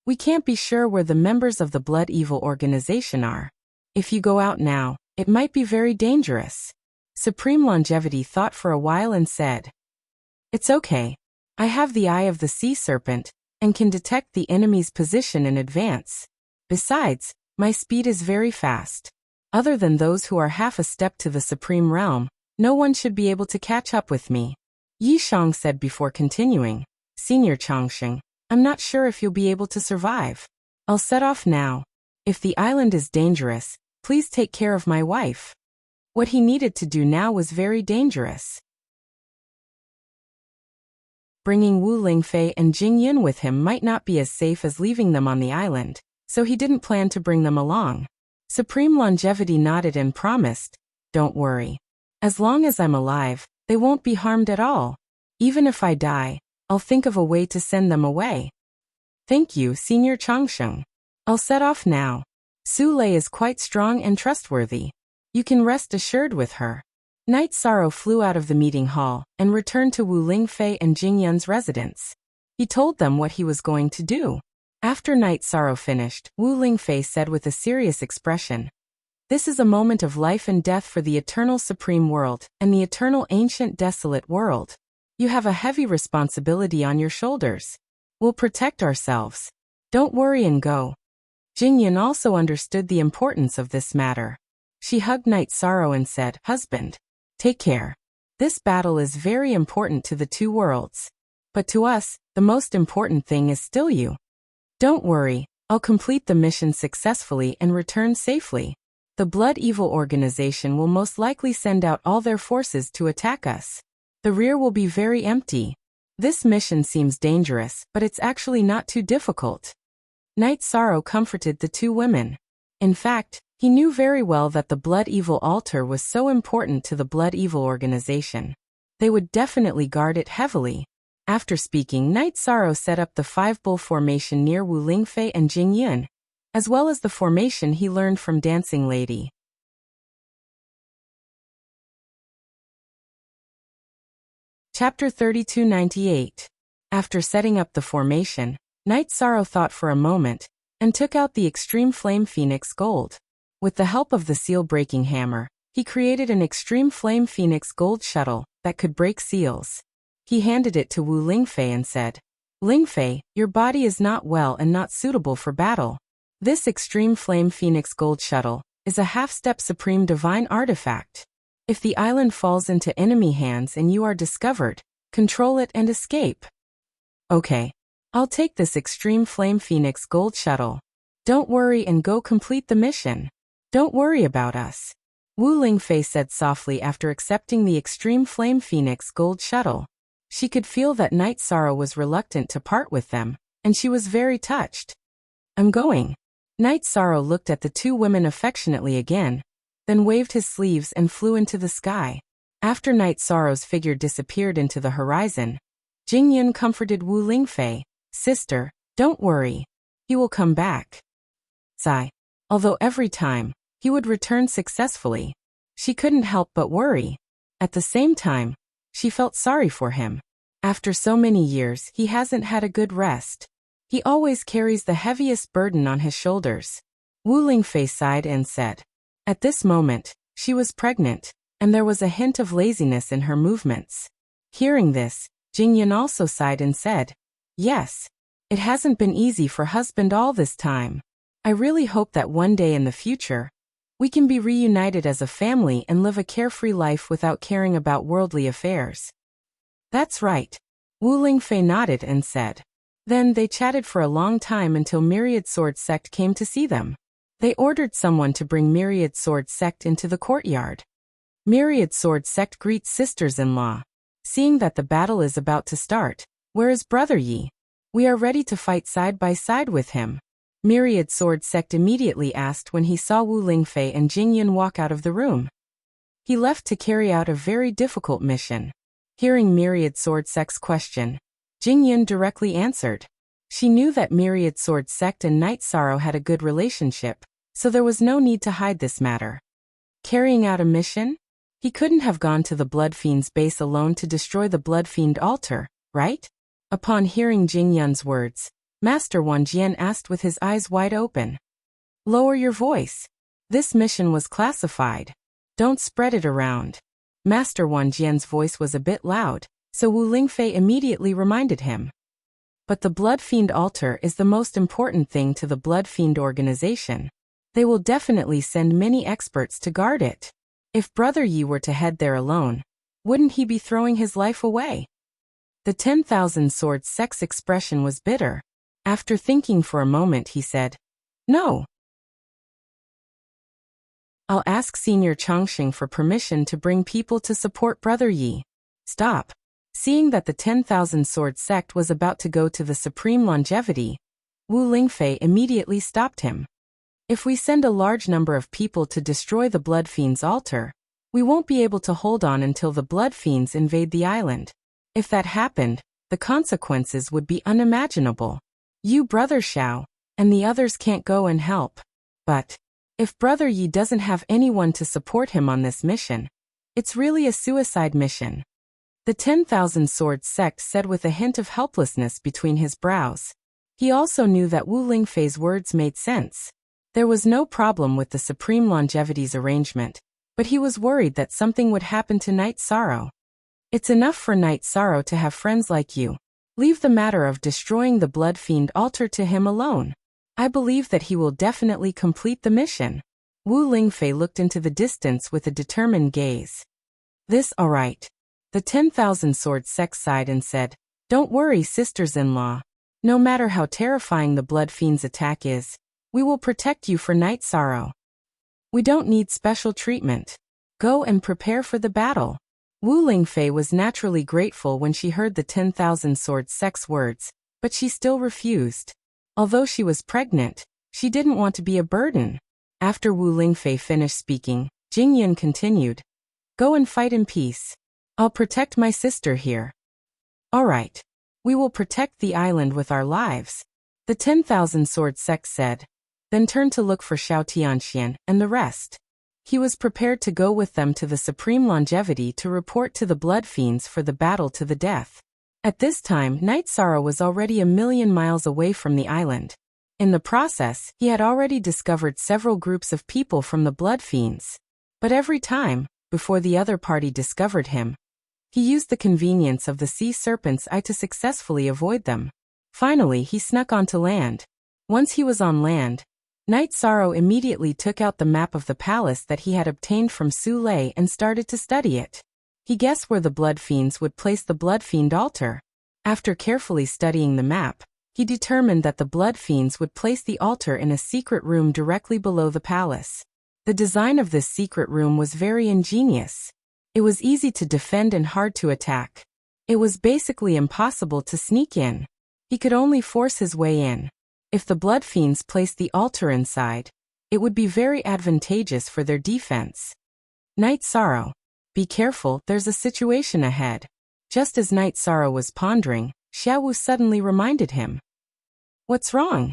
we can't be sure where the members of the Blood Evil organization are. If you go out now, it might be very dangerous. Supreme Longevity thought for a while and said, "It's okay. I have the eye of the sea serpent, and can detect the enemy's position in advance. Besides, my speed is very fast. Other than those who are half a step to the Supreme Realm, no one should be able to catch up with me." Yi Shang said before continuing, "Senior Changsheng, I'm not sure if you'll be able to survive. I'll set off now. If the island is dangerous, please take care of my wife." What he needed to do now was very dangerous. Bringing Wu Lingfei and Jing Yun with him might not be as safe as leaving them on the island, so he didn't plan to bring them along. Supreme Longevity nodded and promised, "Don't worry. As long as I'm alive, they won't be harmed at all. Even if I die, I'll think of a way to send them away." "Thank you, Senior Changsheng. I'll set off now. Su Lei is quite strong and trustworthy. You can rest assured with her." Night Sorrow flew out of the meeting hall and returned to Wu Lingfei and Jing Yun's residence. He told them what he was going to do. After Night Sorrow finished, Wu Lingfei said with a serious expression, "This is a moment of life and death for the eternal supreme world and the eternal ancient desolate world. You have a heavy responsibility on your shoulders. We'll protect ourselves. Don't worry and go." Jing Yun also understood the importance of this matter. She hugged Night Sorrow and said, "Husband, take care. This battle is very important to the two worlds. But to us, the most important thing is still you. Don't worry, I'll complete the mission successfully and return safely. The Blood Evil organization will most likely send out all their forces to attack us. The rear will be very empty. This mission seems dangerous, but it's actually not too difficult." Night Sorrow comforted the two women. In fact, he knew very well that the Blood Evil altar was so important to the Blood Evil organization. They would definitely guard it heavily. After speaking, Night Sorrow set up the 5-bull formation near Wu Lingfei and Jing Yun, as well as the formation he learned from Dancing Lady. Chapter 3298. After setting up the formation, Night Sorrow thought for a moment, and took out the Extreme Flame Phoenix Gold. With the help of the seal-breaking hammer, he created an Extreme Flame Phoenix Gold shuttle that could break seals. He handed it to Wu Lingfei and said, "Lingfei, your body is not well and not suitable for battle. This Extreme Flame Phoenix Gold shuttle is a half-step supreme divine artifact. If the island falls into enemy hands and you are discovered, control it and escape." "Okay. I'll take this Extreme Flame Phoenix Gold shuttle. Don't worry and go complete the mission. Don't worry about us," Wu Lingfei said softly after accepting the Extreme Flame Phoenix Gold shuttle. She could feel that Night Sorrow was reluctant to part with them, and she was very touched. "I'm going." Night Sorrow looked at the two women affectionately again, then waved his sleeves and flew into the sky. After Night Sorrow's figure disappeared into the horizon, Jing Yun comforted Wu Lingfei, "Sister, don't worry. He will come back." Sigh. Although every time, he would return successfully, she couldn't help but worry. At the same time, she felt sorry for him. After so many years, he hasn't had a good rest. He always carries the heaviest burden on his shoulders. Wu Lingfei sighed and said. At this moment, she was pregnant, and there was a hint of laziness in her movements. Hearing this, Jing Yun also sighed and said, "Yes, it hasn't been easy for husband all this time. I really hope that one day in the future, we can be reunited as a family and live a carefree life without caring about worldly affairs." "That's right." Wu Lingfei nodded and said. Then they chatted for a long time until Myriad Sword Sect came to see them. They ordered someone to bring Myriad Sword Sect into the courtyard. Myriad Sword Sect greets sisters-in-law. Seeing that the battle is about to start, "Where is Brother Yi? We are ready to fight side by side with him." Myriad Sword Sect immediately asked when he saw Wu Lingfei and Jing Yun walk out of the room. He left to carry out a very difficult mission. Hearing Myriad Sword Sect's question, Jing Yun directly answered. She knew that Myriad Sword Sect and Night Sorrow had a good relationship, so there was no need to hide this matter. Carrying out a mission? He couldn't have gone to the Blood Fiend's base alone to destroy the Blood Fiend altar, right? Upon hearing Jing Yun's words, Master Wan Jian asked with his eyes wide open. Lower your voice. This mission was classified. Don't spread it around. Master Wan Jian's voice was a bit loud, so Wu Lingfei immediately reminded him. But the Blood Fiend altar is the most important thing to the Blood Fiend organization. They will definitely send many experts to guard it. If Brother Yi were to head there alone, wouldn't he be throwing his life away? The 10,000 Swords Sect's expression was bitter. After thinking for a moment, he said, No. I'll ask Senior Changxing for permission to bring people to support Brother Yi. Stop. Seeing that the 10,000 Sword Sect was about to go to the Supreme Longevity, Wu Lingfei immediately stopped him. If we send a large number of people to destroy the Blood Fiend's altar, we won't be able to hold on until the Blood Fiends invade the island. If that happened, the consequences would be unimaginable. You, Brother Xiao, and the others can't go and help. But if Brother Yi doesn't have anyone to support him on this mission, it's really a suicide mission. The 10,000 Swords Sect said with a hint of helplessness between his brows. He also knew that Wu Lingfei's words made sense. There was no problem with the Supreme Longevity's arrangement, but he was worried that something would happen to Night Sorrow. It's enough for Night Sorrow to have friends like you. Leave the matter of destroying the Blood Fiend altar to him alone. I believe that he will definitely complete the mission. Wu Lingfei looked into the distance with a determined gaze. This, all right. The 10,000 Swords Sect sighed and said, Don't worry, sisters-in-law. No matter how terrifying the Blood Fiend's attack is, we will protect you for Night Sorrow. We don't need special treatment. Go and prepare for the battle. Wu Lingfei was naturally grateful when she heard the 10,000 Swords Sect's words, but she still refused. Although she was pregnant, she didn't want to be a burden. After Wu Lingfei finished speaking, Jing Yun continued. Go and fight in peace. I'll protect my sister here. All right. We will protect the island with our lives. The 10,000 Swords Sect said, then turned to look for Xiao Tianxian and the rest. He was prepared to go with them to the Supreme Longevity to report to the Blood Fiends for the battle to the death. At this time, Night Sorrow was already 1,000,000 miles away from the island. In the process, he had already discovered several groups of people from the Blood Fiends. But every time, before the other party discovered him, he used the convenience of the sea serpent's eye to successfully avoid them. Finally, he snuck onto land. Once he was on land, Night Sorrow immediately took out the map of the palace that he had obtained from Su Lei and started to study it. He guessed where the Blood Fiends would place the Blood Fiend altar. After carefully studying the map, he determined that the Blood Fiends would place the altar in a secret room directly below the palace. The design of this secret room was very ingenious. It was easy to defend and hard to attack. It was basically impossible to sneak in. He could only force his way in. If the Blood Fiends placed the altar inside, it would be very advantageous for their defense. Night Sorrow. Be careful, there's a situation ahead. Just as Night Sorrow was pondering, Xiaowu suddenly reminded him. What's wrong?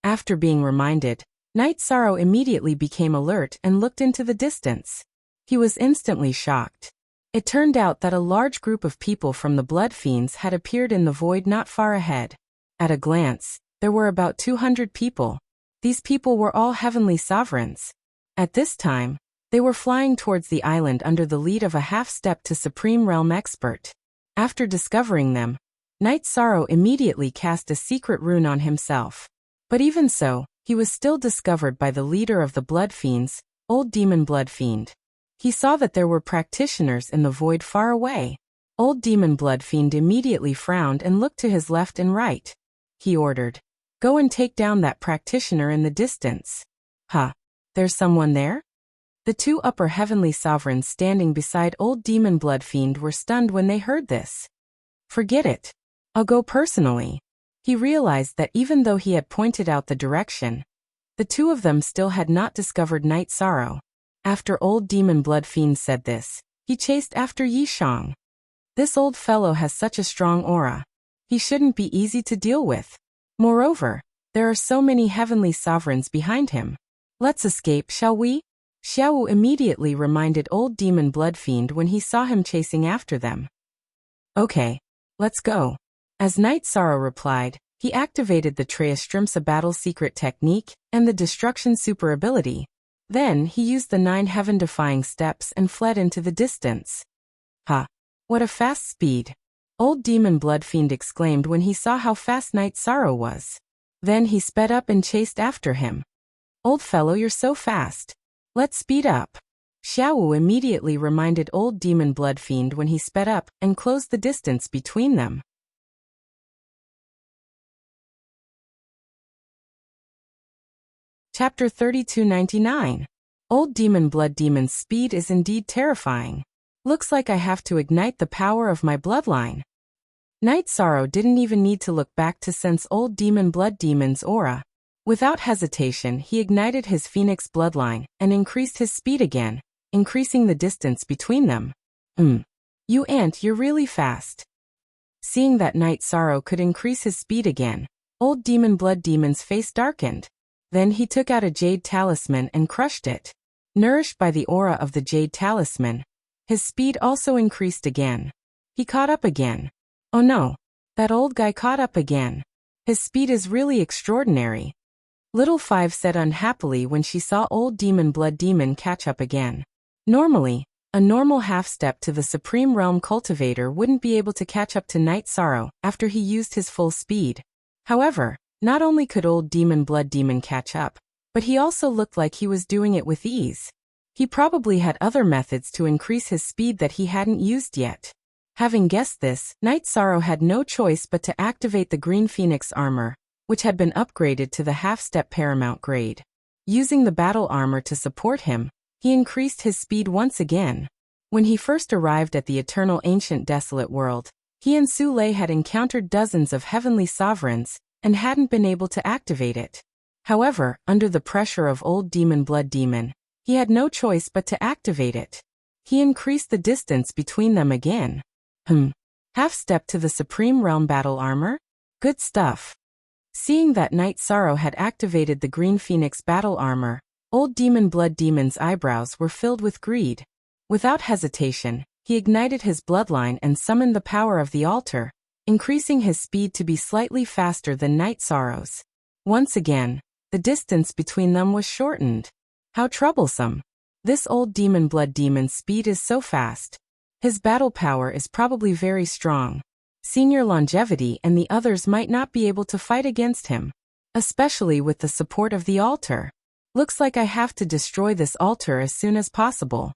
After being reminded, Night Sorrow immediately became alert and looked into the distance. He was instantly shocked. It turned out that a large group of people from the Blood Fiends had appeared in the void not far ahead. At a glance, there were about 200 people. These people were all heavenly sovereigns. At this time, they were flying towards the island under the lead of a half-step to Supreme Realm expert. After discovering them, Night Sorrow immediately cast a secret rune on himself. But even so, he was still discovered by the leader of the Blood Fiends, Old Demon Blood Fiend. He saw that there were practitioners in the void far away. Old Demon Blood Fiend immediately frowned and looked to his left and right. He ordered, Go and take down that practitioner in the distance. Huh? There's someone there? The two upper heavenly sovereigns standing beside Old Demon Blood Fiend were stunned when they heard this. Forget it. I'll go personally. He realized that even though he had pointed out the direction, the two of them still had not discovered Night Sorrow. After Old Demon Blood Fiend said this, he chased after Yishang. This old fellow has such a strong aura. He shouldn't be easy to deal with. Moreover, there are so many heavenly sovereigns behind him. Let's escape, shall we? Xiao immediately reminded Old Demon Bloodfiend when he saw him chasing after them. Okay, let's go. As Night Sorrow replied, he activated the Treastrimsa battle secret technique and the destruction super ability. Then he used the 9 heaven-defying steps and fled into the distance. Ha! What a fast speed! Old Demon Bloodfiend exclaimed when he saw how fast Night Sorrow was. Then he sped up and chased after him. Old fellow, you're so fast. Let's speed up. Xiao immediately reminded Old Demon Bloodfiend when he sped up and closed the distance between them. Chapter 3299. Old Demon Blood Demon's speed is indeed terrifying. Looks like I have to ignite the power of my bloodline. Night Sorrow didn't even need to look back to sense Old Demon Blood Demon's aura. Without hesitation, he ignited his Phoenix bloodline and increased his speed again, increasing the distance between them. You ant, you're really fast. Seeing that Night Sorrow could increase his speed again, Old Demon Blood Demon's face darkened. Then he took out a jade talisman and crushed it. Nourished by the aura of the jade talisman, his speed also increased again. He caught up again. Oh no, that old guy caught up again. His speed is really extraordinary. Little Five said unhappily when she saw Old Demon Blood Demon catch up again. Normally, a normal half-step to the Supreme Realm Cultivator wouldn't be able to catch up to Night Sorrow after he used his full speed. However, not only could Old Demon Blood Demon catch up, but he also looked like he was doing it with ease. He probably had other methods to increase his speed that he hadn't used yet. Having guessed this, Night Sorrow had no choice but to activate the Green Phoenix armor, which had been upgraded to the half-step paramount grade. Using the battle armor to support him, he increased his speed once again. When he first arrived at the Eternal Ancient Desolate World, he and Su Lei had encountered dozens of heavenly sovereigns and hadn't been able to activate it. However, under the pressure of Old Demon Blood Demon, he had no choice but to activate it. He increased the distance between them again. Half-step to the Supreme Realm battle armor? Good stuff. Seeing that Night Sorrow had activated the Green Phoenix battle armor, Old Demon Blood Demon's eyebrows were filled with greed. Without hesitation, he ignited his bloodline and summoned the power of the altar, increasing his speed to be slightly faster than Night Sorrow's. Once again, the distance between them was shortened. How troublesome. This Old Demon Blood Demon's speed is so fast. His battle power is probably very strong. Senior Longevity and the others might not be able to fight against him, especially with the support of the altar. Looks like I have to destroy this altar as soon as possible.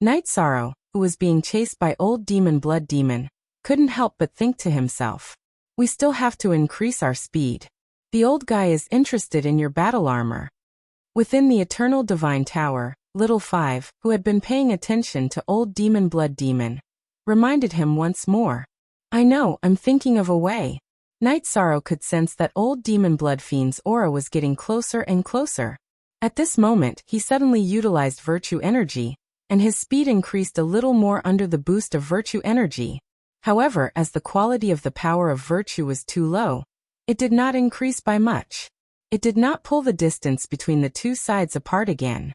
Night Sorrow, who was being chased by Old Demon Blood Demon, couldn't help but think to himself, we still have to increase our speed. The old guy is interested in your battle armor. Within the Eternal Divine Tower, Little Five, who had been paying attention to Old Demon Blood Demon, reminded him once more. I know, I'm thinking of a way. Night Sorrow could sense that Old Demon Bloodfiend's aura was getting closer and closer. At this moment, he suddenly utilized Virtue Energy, and his speed increased a little more under the boost of Virtue Energy. However, as the quality of the power of Virtue was too low, it did not increase by much. It did not pull the distance between the two sides apart again.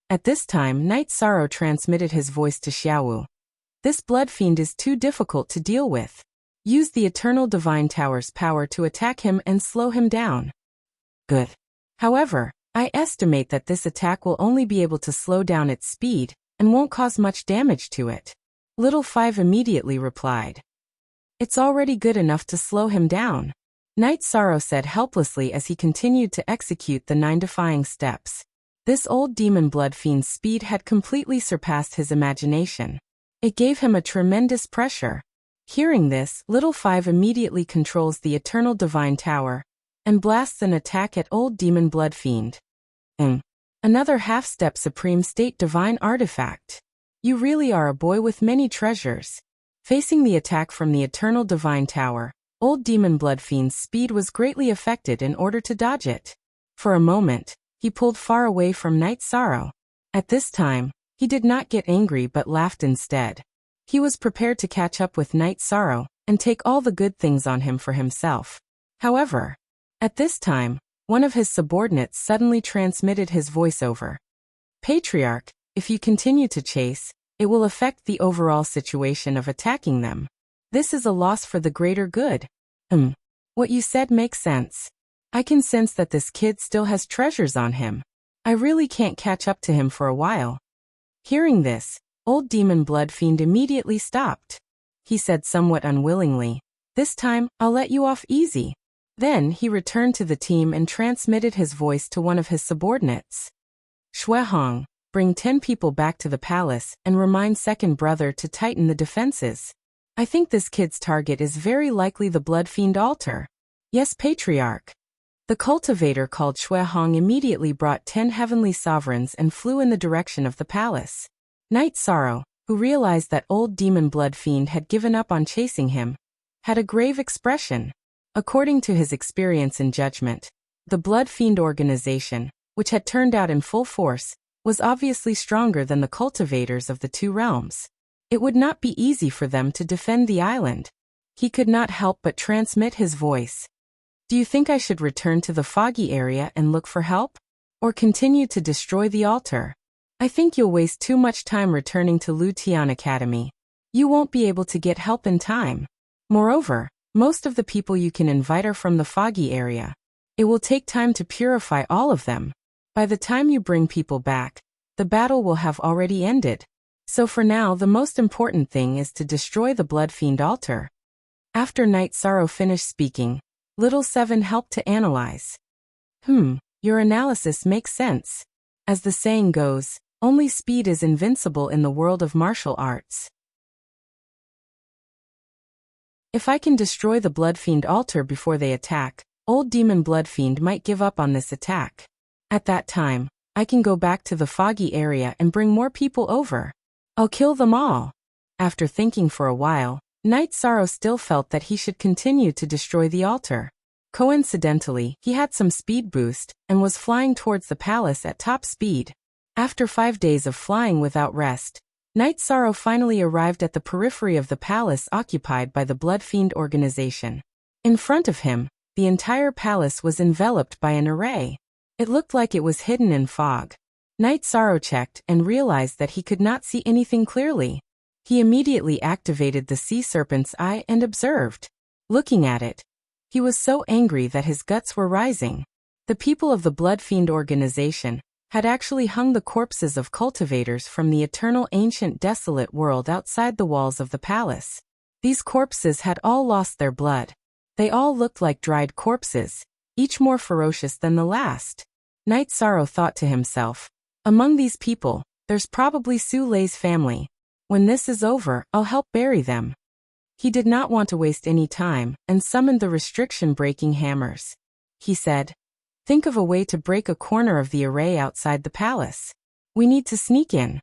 At this time, Night Sorrow transmitted his voice to Xiaowu. This blood fiend is too difficult to deal with. Use the Eternal Divine Tower's power to attack him and slow him down. Good. However, I estimate that this attack will only be able to slow down its speed and won't cause much damage to it. Little Five immediately replied. It's already good enough to slow him down. Night Sorrow said helplessly as he continued to execute the 9 defying steps. This old demon blood fiend's speed had completely surpassed his imagination. It gave him a tremendous pressure. Hearing this, Little Five immediately controls the Eternal Divine Tower and blasts an attack at Old Demon Blood Fiend. Another half-step Supreme State Divine Artifact. You really are a boy with many treasures. Facing the attack from the Eternal Divine Tower, Old Demon Blood Fiend's speed was greatly affected in order to dodge it. For a moment, he pulled far away from Night Sorrow. At this time, he did not get angry but laughed instead. He was prepared to catch up with Night Sorrow and take all the good things on him for himself. However, at this time, One of his subordinates suddenly transmitted his voiceover. Patriarch, if you continue to chase, it will affect the overall situation of attacking them. This is a loss for the greater good. What you said makes sense. I can sense that this kid still has treasures on him. I really can't catch up to him for a while. Hearing this, old demon blood fiend immediately stopped. He said somewhat unwillingly, "This time, I'll let you off easy." Then he returned to the team and transmitted his voice to one of his subordinates. Shuehong, bring 10 people back to the palace and remind second brother to tighten the defenses. I think this kid's target is very likely the blood fiend altar. Yes, Patriarch. The cultivator called Shuehong immediately brought 10 heavenly sovereigns and flew in the direction of the palace. Night Sorrow, who realized that old demon blood fiend had given up on chasing him, had a grave expression. According to his experience and judgment, the blood fiend organization, which had turned out in full force, was obviously stronger than the cultivators of the two realms. It would not be easy for them to defend the island. He could not help but transmit his voice. Do you think I should return to the foggy area and look for help? Or continue to destroy the altar? I think you'll waste too much time returning to Lutian Academy. You won't be able to get help in time. Moreover, most of the people you can invite are from the foggy area. It will take time to purify all of them. By the time you bring people back, the battle will have already ended. So for now, the most important thing is to destroy the blood fiend altar. After Night Sorrow finished speaking, Little Seven helped to analyze. Your analysis makes sense. As the saying goes, only speed is invincible in the world of martial arts. If I can destroy the blood fiend altar before they attack, old demon blood fiend might give up on this attack. At that time, I can go back to the foggy area and bring more people over. I'll kill them all. After thinking for a while, Night Sorrow still felt that he should continue to destroy the altar. Coincidentally, he had some speed boost and was flying towards the palace at top speed. After 5 days of flying without rest, Night Sorrow finally arrived at the periphery of the palace occupied by the Blood Fiend organization. In front of him, the entire palace was enveloped by an array. It looked like it was hidden in fog. Night Sorrow checked and realized that he could not see anything clearly. He immediately activated the sea serpent's eye and observed. Looking at it, he was so angry that his guts were rising. The people of the Blood Fiend organization had actually hung the corpses of cultivators from the eternal ancient desolate world outside the walls of the palace. These corpses had all lost their blood. They all looked like dried corpses, each more ferocious than the last. Night Sorrow thought to himself, among these people, there's probably Su Lei's family. When this is over, I'll help bury them. He did not want to waste any time and summoned the restriction-breaking hammers. He said, think of a way to break a corner of the array outside the palace. We need to sneak in.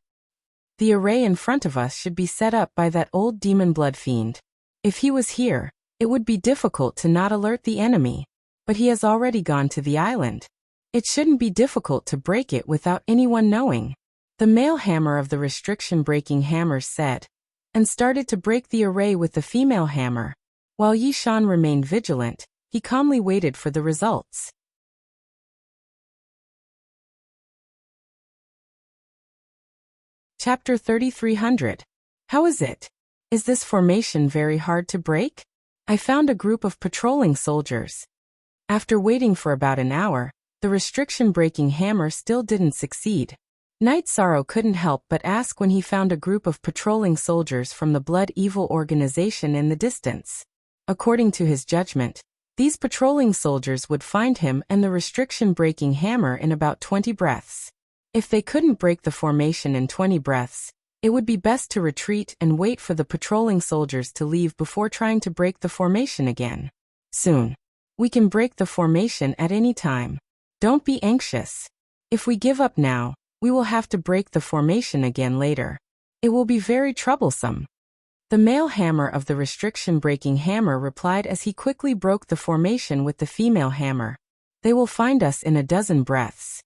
The array in front of us should be set up by that old demon blood fiend. If he was here, it would be difficult to not alert the enemy. But he has already gone to the island. It shouldn't be difficult to break it without anyone knowing. The male hammer of the restriction-breaking hammers said, and started to break the array with the female hammer. While Yi Shan remained vigilant, he calmly waited for the results. Chapter 3300. How is it? Is this formation very hard to break? I found a group of patrolling soldiers. After waiting for about an hour, the restriction-breaking hammer still didn't succeed. Night Sorrow couldn't help but ask when he found a group of patrolling soldiers from the Blood Evil organization in the distance. According to his judgment, these patrolling soldiers would find him and the restriction-breaking hammer in about 20 breaths. If they couldn't break the formation in 20 breaths, it would be best to retreat and wait for the patrolling soldiers to leave before trying to break the formation again. Soon. We can break the formation at any time. Don't be anxious. If we give up now, we will have to break the formation again later. It will be very troublesome. The male hammer of the restriction-breaking hammer replied as he quickly broke the formation with the female hammer. They will find us in a dozen breaths.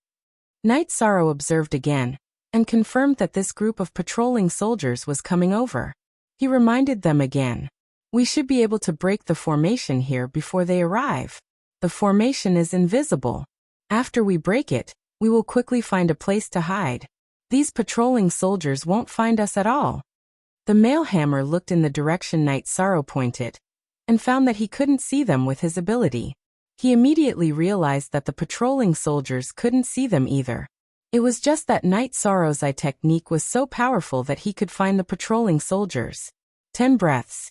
Night Sorrow observed again, and confirmed that this group of patrolling soldiers was coming over. He reminded them again. We should be able to break the formation here before they arrive. The formation is invisible. After we break it, we will quickly find a place to hide. These patrolling soldiers won't find us at all." The male hammer looked in the direction Night Sorrow pointed, and found that he couldn't see them with his ability. He immediately realized that the patrolling soldiers couldn't see them either. It was just that Night Sorrow's eye technique was so powerful that he could find the patrolling soldiers. 10 breaths.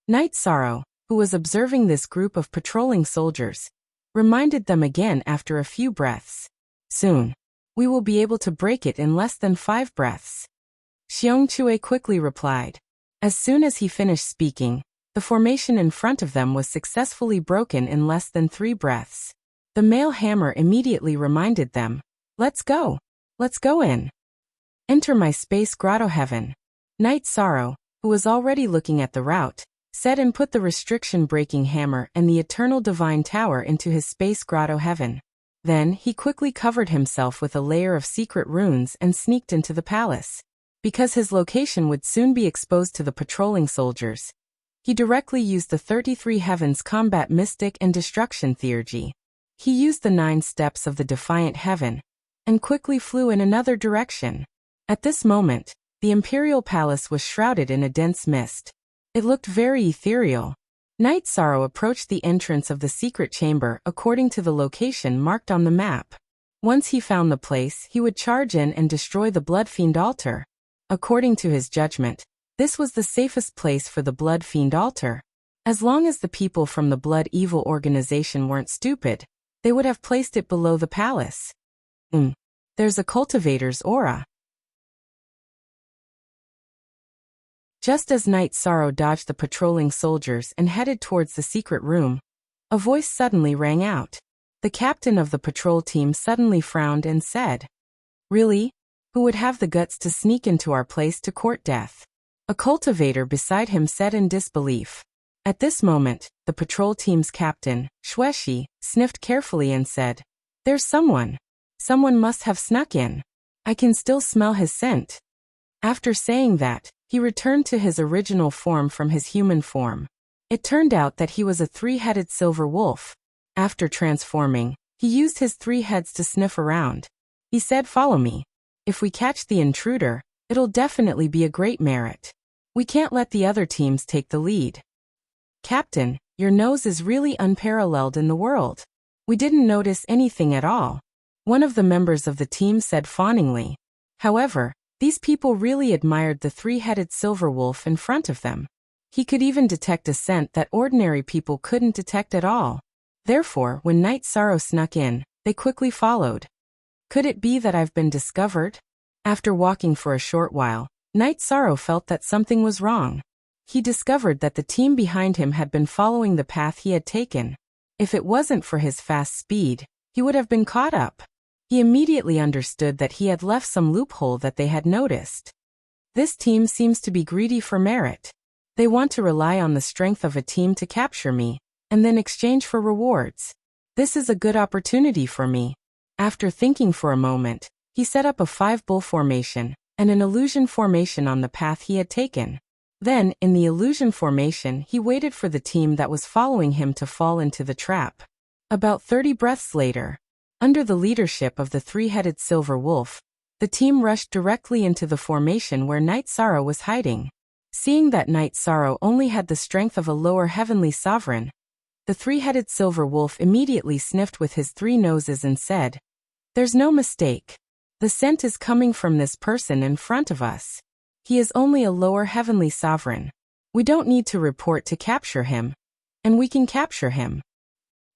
Night Sorrow, who was observing this group of patrolling soldiers, reminded them again after a few breaths. "Soon. We will be able to break it in less than 5 breaths." Xiong Chue quickly replied. As soon as he finished speaking, the formation in front of them was successfully broken in less than 3 breaths. The male hammer immediately reminded them, "Let's go. Let's go in. Enter my space grotto heaven." Night Sorrow, who was already looking at the route, said and put the restriction-breaking hammer and the eternal divine tower into his space grotto heaven. Then he quickly covered himself with a layer of secret runes and sneaked into the palace. Because his location would soon be exposed to the patrolling soldiers, he directly used the 33 Heavens Combat Mystic and Destruction Theurgy. He used the 9 steps of the Defiant Heaven, and quickly flew in another direction. At this moment, the Imperial Palace was shrouded in a dense mist. It looked very ethereal. Night Sorrow approached the entrance of the secret chamber according to the location marked on the map. Once he found the place, he would charge in and destroy the Blood Fiend altar. According to his judgment, this was the safest place for the Blood Fiend altar. As long as the people from the Blood Evil organization weren't stupid, they would have placed it below the palace. There's a cultivator's aura. Just as Night Sorrow dodged the patrolling soldiers and headed towards the secret room, a voice suddenly rang out. The captain of the patrol team suddenly frowned and said, "Really? Who would have the guts to sneak into our place to court death?" A cultivator beside him said in disbelief. At this moment, the patrol team's captain, Shueshi, sniffed carefully and said, "There's someone. Someone must have snuck in. I can still smell his scent." After saying that, he returned to his original form from his human form. It turned out that he was a 3-headed silver wolf. After transforming, he used his 3 heads to sniff around. He said, "Follow me. If we catch the intruder, it'll definitely be a great merit. We can't let the other teams take the lead." "Captain, your nose is really unparalleled in the world. We didn't notice anything at all," one of the members of the team said fawningly. However, these people really admired the 3-headed silver wolf in front of them. He could even detect a scent that ordinary people couldn't detect at all. Therefore, when Night Sorrow snuck in, they quickly followed. Could it be that I've been discovered? After walking for a short while, Night Sorrow felt that something was wrong. He discovered that the team behind him had been following the path he had taken. If it wasn't for his fast speed, he would have been caught up. He immediately understood that he had left some loophole that they had noticed. This team seems to be greedy for merit. They want to rely on the strength of a team to capture me, and then exchange for rewards. This is a good opportunity for me. After thinking for a moment, he set up a 5-bull formation and an illusion formation on the path he had taken. Then, in the illusion formation, he waited for the team that was following him to fall into the trap. About 30 breaths later, under the leadership of the 3-headed silver wolf, the team rushed directly into the formation where Night Sorrow was hiding. Seeing that Night Sorrow only had the strength of a lower heavenly sovereign, the 3-headed silver wolf immediately sniffed with his 3 noses and said, "There's no mistake. The scent is coming from this person in front of us. He is only a lower heavenly sovereign. We don't need to report to capture him, and we can capture him.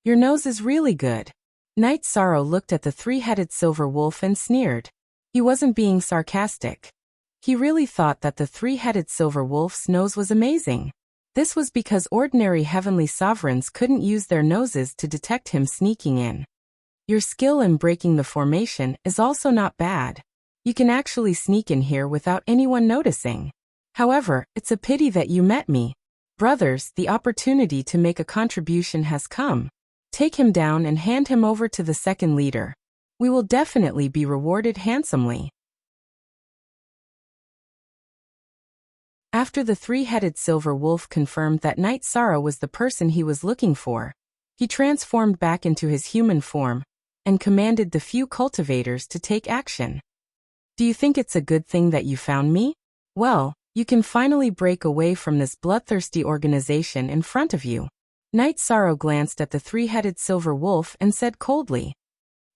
Your nose is really good." Night Sorrow looked at the 3-headed silver wolf and sneered. He wasn't being sarcastic. He really thought that the 3-headed silver wolf's nose was amazing. This was because ordinary heavenly sovereigns couldn't use their noses to detect him sneaking in. Your skill in breaking the formation is also not bad. You can actually sneak in here without anyone noticing. However, it's a pity that you met me. Brothers, the opportunity to make a contribution has come. Take him down and hand him over to the second leader. We will definitely be rewarded handsomely. After the 3-headed silver wolf confirmed that Night Sorrow was the person he was looking for, he transformed back into his human form and commanded the few cultivators to take action. Do you think it's a good thing that you found me? Well, you can finally break away from this bloodthirsty organization in front of you. Night Sorrow glanced at the three-headed silver wolf and said coldly,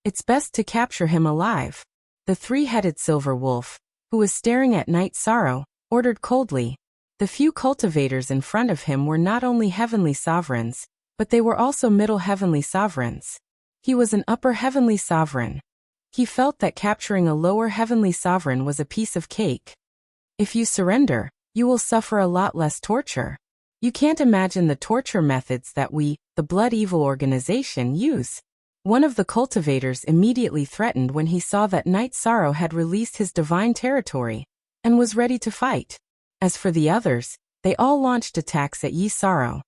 "It's best to capture him alive." The three-headed silver wolf, who was staring at Night Sorrow, ordered coldly. The few cultivators in front of him were not only heavenly sovereigns, but they were also middle heavenly sovereigns. He was an upper heavenly sovereign. He felt that capturing a lower heavenly sovereign was a piece of cake. If you surrender, you will suffer a lot less torture. You can't imagine the torture methods that we, the Blood Evil organization, use. One of the cultivators immediately threatened when he saw that Night Sorrow had released his divine territory and was ready to fight. As for the others, they all launched attacks at Yi Sorrow.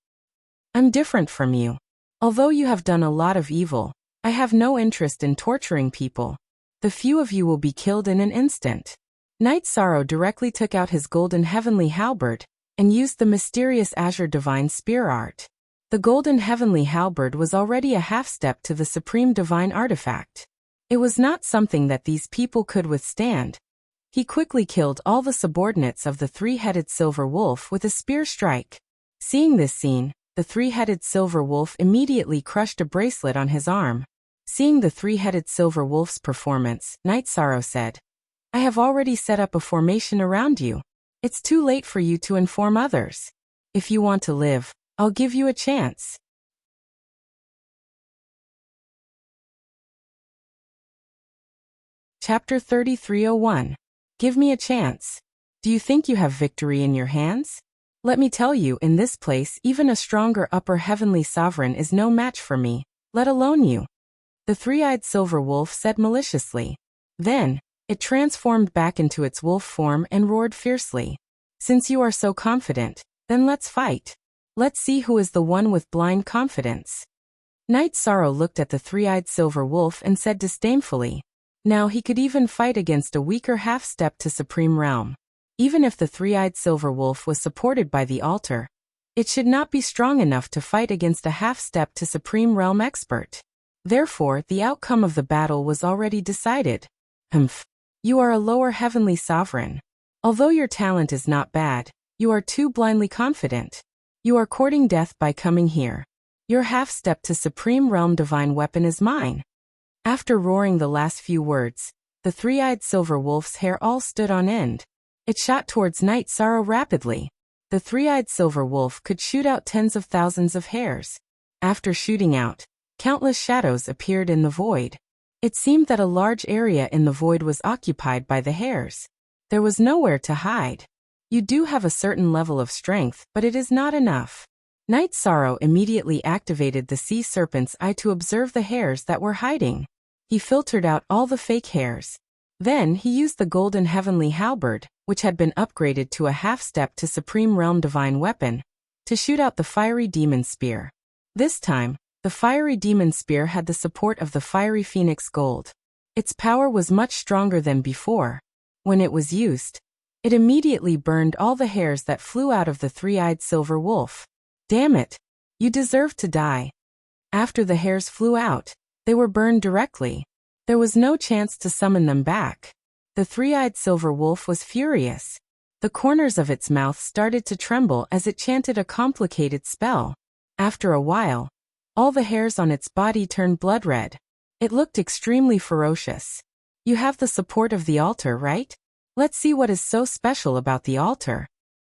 "I'm different from you. Although you have done a lot of evil, I have no interest in torturing people. The few of you will be killed in an instant." Night Sorrow directly took out his golden heavenly halberd and used the mysterious azure divine spear art. The golden heavenly halberd was already a half-step to the supreme divine artifact. It was not something that these people could withstand. He quickly killed all the subordinates of the three-headed silver wolf with a spear strike. Seeing this scene, the three-headed silver wolf immediately crushed a bracelet on his arm. Seeing the three-headed silver wolf's performance, Night Sorrow said, "I have already set up a formation around you. It's too late for you to inform others. If you want to live, I'll give you a chance." Chapter 3301. Give me a chance. Do you think you have victory in your hands? Let me tell you, in this place even a stronger upper heavenly sovereign is no match for me, let alone you. The three-eyed silver wolf said maliciously. Then, it transformed back into its wolf form and roared fiercely. "Since you are so confident, then let's fight. Let's see who is the one with blind confidence." Night Sorrow looked at the three-eyed silver wolf and said disdainfully, "Now he could even fight against a weaker half-step to Supreme Realm. Even if the three-eyed silver wolf was supported by the altar, it should not be strong enough to fight against a half-step to Supreme Realm expert. Therefore, the outcome of the battle was already decided. You are a lower heavenly sovereign. Although your talent is not bad, you are too blindly confident. You are courting death by coming here. Your half-step to Supreme Realm divine weapon is mine." After roaring the last few words, the three-eyed silver wolf's hair all stood on end. It shot towards Night Sorrow rapidly. The three-eyed silver wolf could shoot out tens of thousands of hairs. After shooting out, countless shadows appeared in the void. It seemed that a large area in the void was occupied by the hairs. There was nowhere to hide. "You do have a certain level of strength, but it is not enough." Night Sorrow immediately activated the sea serpent's eye to observe the hairs that were hiding. He filtered out all the fake hairs. Then he used the golden heavenly halberd, which had been upgraded to a half-step to Supreme Realm divine weapon, to shoot out the fiery demon spear. This time, the fiery demon spear had the support of the fiery phoenix gold. Its power was much stronger than before. When it was used, it immediately burned all the hairs that flew out of the three-eyed silver wolf. "Damn it! You deserve to die." After the hairs flew out, they were burned directly. There was no chance to summon them back. The three-eyed silver wolf was furious. The corners of its mouth started to tremble as it chanted a complicated spell. After a while, all the hairs on its body turned blood red. It looked extremely ferocious. "You have the support of the altar, right? Let's see what is so special about the altar."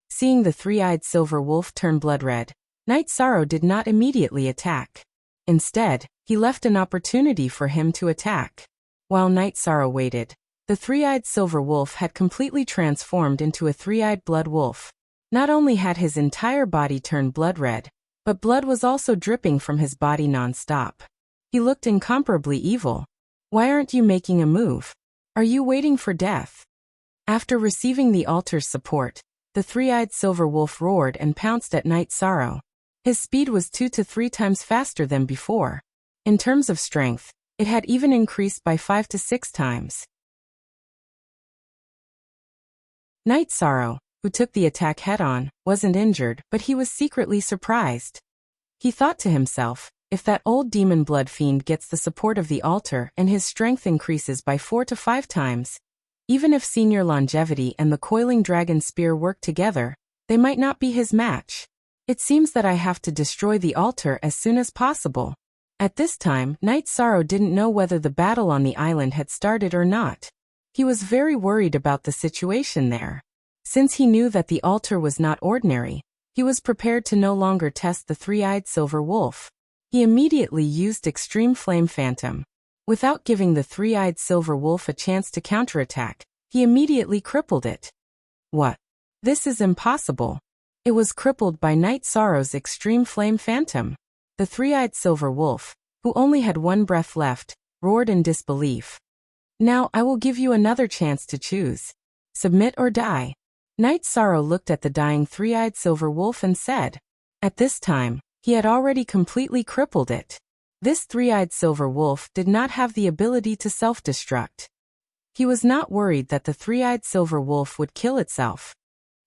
Seeing the three-eyed silver wolf turn blood red, Night Sorrow did not immediately attack. Instead, he left an opportunity for him to attack. While Night Sorrow waited, the three-eyed silver wolf had completely transformed into a three-eyed blood wolf. Not only had his entire body turned blood red, but blood was also dripping from his body non-stop. He looked incomparably evil. "Why aren't you making a move? Are you waiting for death?" After receiving the altar's support, the three-eyed silver wolf roared and pounced at Night Sorrow. His speed was 2 to 3 times faster than before. In terms of strength, it had even increased by 5 to 6 times. Night Sorrow, who took the attack head-on, wasn't injured, but he was secretly surprised. He thought to himself, If that old demon blood fiend gets the support of the altar and his strength increases by 4 to 5 times, even if Senior Longevity and the Coiling Dragon Spear work together, they might not be his match. It seems that I have to destroy the altar as soon as possible. At this time, Knight Sorrow didn't know whether the battle on the island had started or not. He was very worried about the situation there. Since he knew that the altar was not ordinary, he was prepared to no longer test the three-eyed silver wolf. He immediately used Extreme Flame Phantom. Without giving the three-eyed silver wolf a chance to counterattack, he immediately crippled it. What? This is impossible. It was crippled by Knight Sorrow's Extreme Flame Phantom. The three-eyed silver wolf, who only had one breath left, roared in disbelief. Now I will give you another chance to choose. Submit or die. Knight Sorrow looked at the dying three-eyed silver wolf and said. At this time, he had already completely crippled it. This three-eyed silver wolf did not have the ability to self-destruct. He was not worried that the three-eyed silver wolf would kill itself.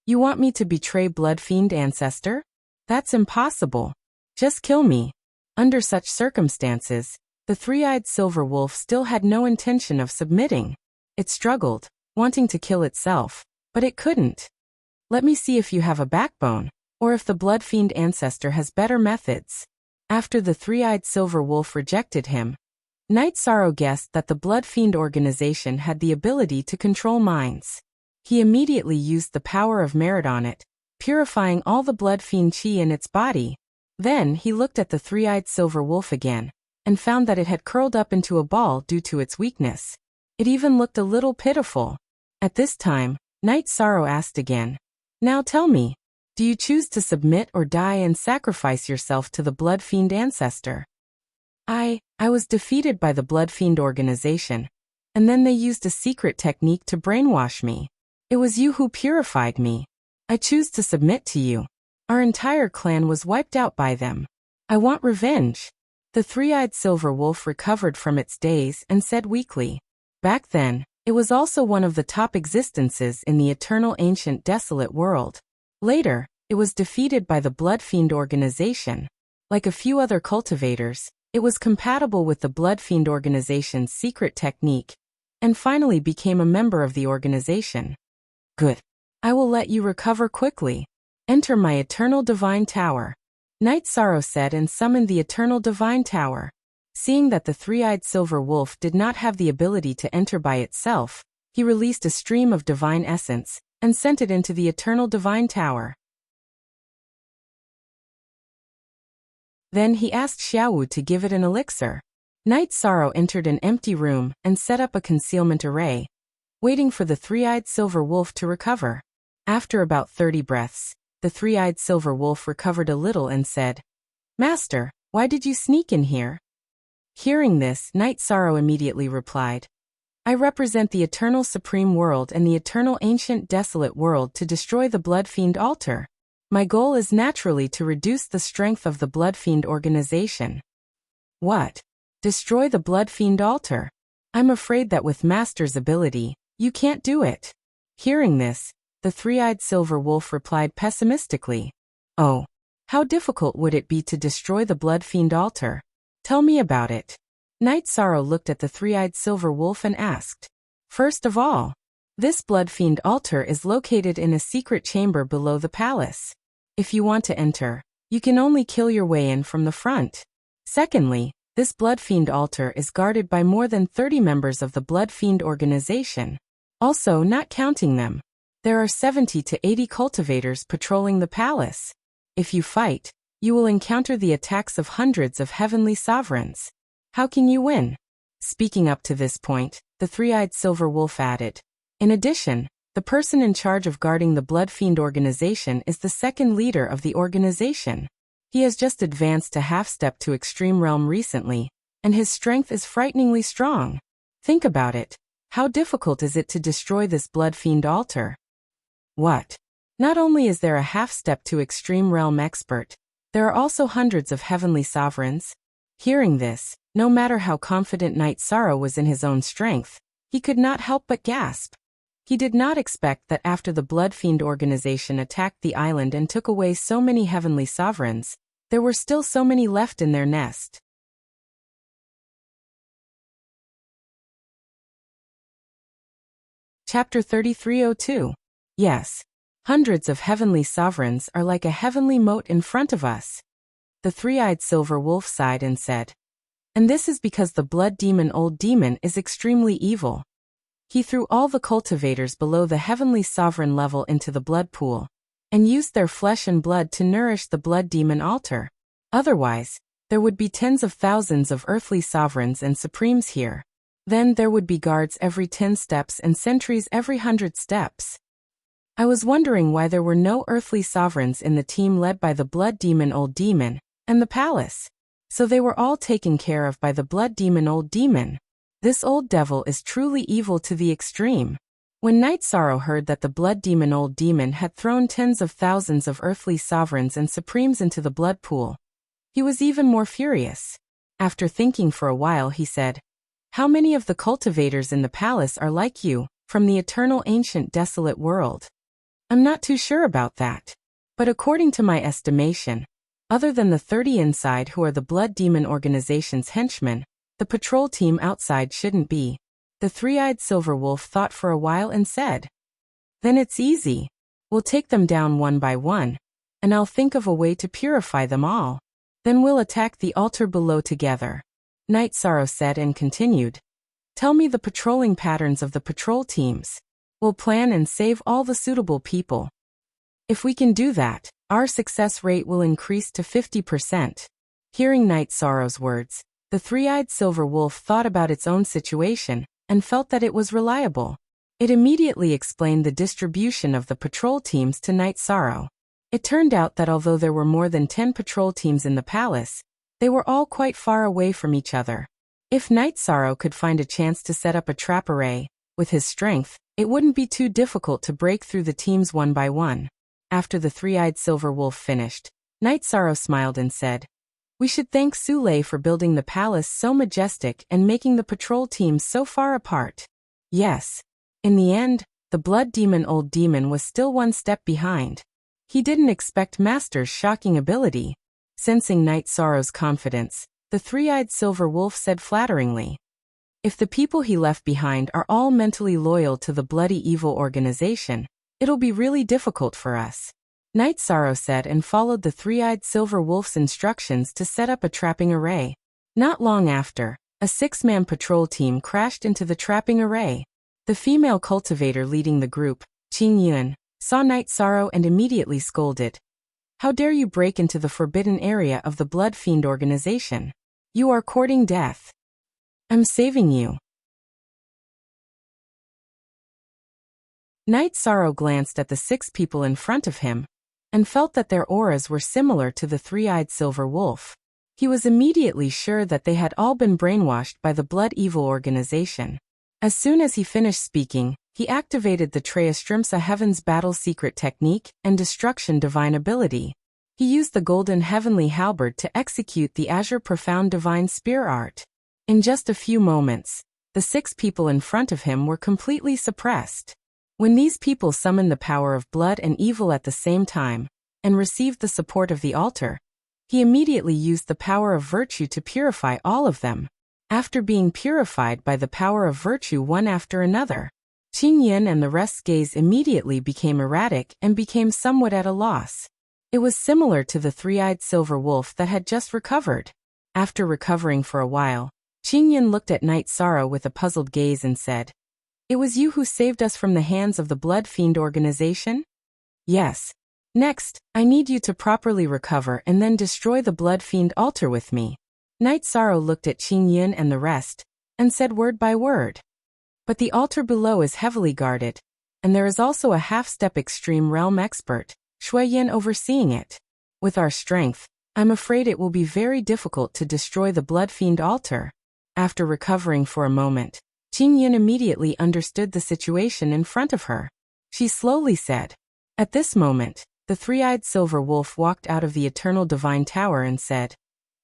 You want me to betray Blood Fiend Ancestor? That's impossible. Just kill me. Under such circumstances, the three-eyed silver wolf still had no intention of submitting. It struggled, wanting to kill itself, but it couldn't. Let me see if you have a backbone, or if the Blood Fiend Ancestor has better methods. After the three-eyed silver wolf rejected him, Knight Sorrow guessed that the Blood Fiend organization had the ability to control minds. He immediately used the power of merit on it, purifying all the Blood Fiend chi in its body. Then he looked at the three-eyed silver wolf again, and found that it had curled up into a ball due to its weakness. It even looked a little pitiful. At this time, Knight Sorrow asked again, Now tell me, do you choose to submit or die and sacrifice yourself to the Blood Fiend Ancestor? I was defeated by the Blood Fiend organization, and then they used a secret technique to brainwash me. It was you who purified me. I choose to submit to you. Our entire clan was wiped out by them. I want revenge. The three-eyed silver wolf recovered from its daze and said weakly. Back then, it was also one of the top existences in the eternal ancient desolate world. Later, it was defeated by the Blood Fiend organization. Like a few other cultivators, it was compatible with the Blood Fiend organization's secret technique, and finally became a member of the organization. Good. I will let you recover quickly. Enter my Eternal Divine Tower. Knight Sorrow said and summoned the Eternal Divine Tower. Seeing that the three-eyed silver wolf did not have the ability to enter by itself, he released a stream of divine essence and sent it into the Eternal Divine Tower. Then he asked Xiaowu to give it an elixir. Knight Sorrow entered an empty room and set up a concealment array, waiting for the three-eyed silver wolf to recover. After about 30 breaths, the three-eyed silver wolf recovered a little and said, Master, why did you sneak in here? Hearing this, Knight Sorrow immediately replied, I represent the eternal supreme world and the eternal ancient desolate world to destroy the Blood Fiend altar. My goal is naturally to reduce the strength of the Blood Fiend organization. What? Destroy the Blood Fiend altar? I'm afraid that with Master's ability, you can't do it. Hearing this, the three-eyed silver wolf replied pessimistically. Oh, how difficult would it be to destroy the Blood Fiend altar? Tell me about it. Knight Sorrow looked at the three-eyed silver wolf and asked. First of all, this Blood Fiend altar is located in a secret chamber below the palace. If you want to enter, you can only kill your way in from the front. Secondly, this Blood Fiend altar is guarded by more than 30 members of the Blood Fiend organization. Also, not counting them, there are 70 to 80 cultivators patrolling the palace. If you fight, you will encounter the attacks of hundreds of heavenly sovereigns. How can you win? Speaking up to this point, the three-eyed silver wolf added. In addition, the person in charge of guarding the Blood Fiend organization is the second leader of the organization. He has just advanced a half-step to Extreme Realm recently, and his strength is frighteningly strong. Think about it. How difficult is it to destroy this Blood Fiend altar? What? Not only is there a half-step to Extreme Realm expert, there are also hundreds of heavenly sovereigns. Hearing this, no matter how confident Knight Sorrow was in his own strength, he could not help but gasp. He did not expect that after the Blood Fiend organization attacked the island and took away so many heavenly sovereigns, There were still so many left in their nest. Chapter 3302. Yes. Hundreds of heavenly sovereigns are like a heavenly moat in front of us. The three-eyed silver wolf sighed and said, and this is because the blood demon old demon is extremely evil. He threw all the cultivators below the heavenly sovereign level into the blood pool, and used their flesh and blood to nourish the blood demon altar. Otherwise, there would be tens of thousands of earthly sovereigns and supremes here. Then there would be guards every 10 steps and sentries every 100 steps. I was wondering why there were no earthly sovereigns in the team led by the blood demon old demon and the palace. So they were all taken care of by the blood demon old demon. This old devil is truly evil to the extreme. When Night Sorrow heard that the blood demon old demon had thrown tens of thousands of earthly sovereigns and supremes into the blood pool, he was even more furious. After thinking for a while, he said, how many of the cultivators in the palace are like you, from the eternal ancient desolate world? I'm not too sure about that. But according to my estimation, other than the 30 inside who are the blood demon organization's henchmen, the patrol team outside shouldn't be. The three-eyed silver wolf thought for a while and said, then it's easy. We'll take them down one by one, and I'll think of a way to purify them all. Then we'll attack the altar below together. Night Sorrow said and continued, tell me the patrolling patterns of the patrol teams. We'll plan and save all the suitable people. If we can do that, our success rate will increase to 50%. Hearing Night Sorrow's words, the three-eyed silver wolf thought about its own situation and felt that it was reliable. It immediately explained the distribution of the patrol teams to Night Sorrow. It turned out that although there were more than 10 patrol teams in the palace, they were all quite far away from each other. If Night Sorrow could find a chance to set up a trap array, with his strength, it wouldn't be too difficult to break through the teams one by one. After the three-eyed silver wolf finished, Night Sorrow smiled and said, we should thank Sule for building the palace so majestic and making the patrol teams so far apart. Yes. In the end, the blood demon old demon was still one step behind. He didn't expect Master's shocking ability. Sensing Night Sorrow's confidence, the three-eyed silver wolf said flatteringly, if the people he left behind are all mentally loyal to the bloody evil organization, it'll be really difficult for us. Night Sorrow said and followed the three-eyed silver wolf's instructions to set up a trapping array. Not long after, a 6-man patrol team crashed into the trapping array. The female cultivator leading the group, Qing Yun, saw Night Sorrow and immediately scolded. How dare you break into the forbidden area of the Blood Fiend organization? You are courting death. I'm saving you. Night Sorrow glanced at the 6 people in front of him, and felt that their auras were similar to the three-eyed silver wolf. He was immediately sure that they had all been brainwashed by the Blood Evil organization. As soon as he finished speaking, he activated the Treastrimsa Heaven's Battle Secret Technique and Destruction Divine Ability. He used the Golden Heavenly Halberd to execute the Azure Profound Divine Spear Art. In just a few moments, the 6 people in front of him were completely suppressed. When these people summoned the power of blood and evil at the same time, and received the support of the altar, he immediately used the power of virtue to purify all of them. After being purified by the power of virtue one after another, Qing Yin and the rest's gaze immediately became erratic and became somewhat at a loss. It was similar to the three-eyed silver wolf that had just recovered. After recovering for a while, Qing Yin looked at Night Sorrow with a puzzled gaze and said, it was you who saved us from the hands of the Blood Fiend organization? Yes. Next, I need you to properly recover and then destroy the Blood Fiend altar with me. Night Sorrow looked at Qing Yin and the rest, and said word by word. But the altar below is heavily guarded, and there is also a half-step extreme realm expert, Shui Yin, overseeing it. With our strength, I'm afraid it will be very difficult to destroy the Blood Fiend altar. After recovering for a moment, Qing Yin immediately understood the situation in front of her. She slowly said, at this moment, the three-eyed silver wolf walked out of the Eternal Divine Tower and said,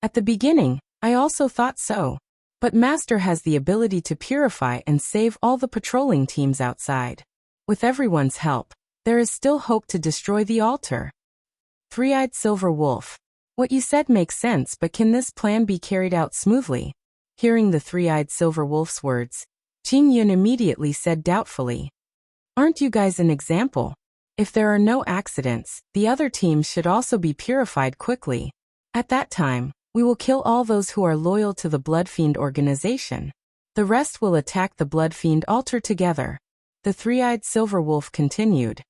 at the beginning, I also thought so. But Master has the ability to purify and save all the patrolling teams outside. With everyone's help, there is still hope to destroy the altar. Three-eyed silver wolf. What you said makes sense, but can this plan be carried out smoothly? Hearing the three-eyed silver wolf's words, Qing Yun immediately said doubtfully, "Aren't you guys an example? If there are no accidents, the other teams should also be purified quickly. At that time, we will kill all those who are loyal to the Blood Fiend organization. The rest will attack the Blood Fiend altar together." The three-eyed silver wolf continued.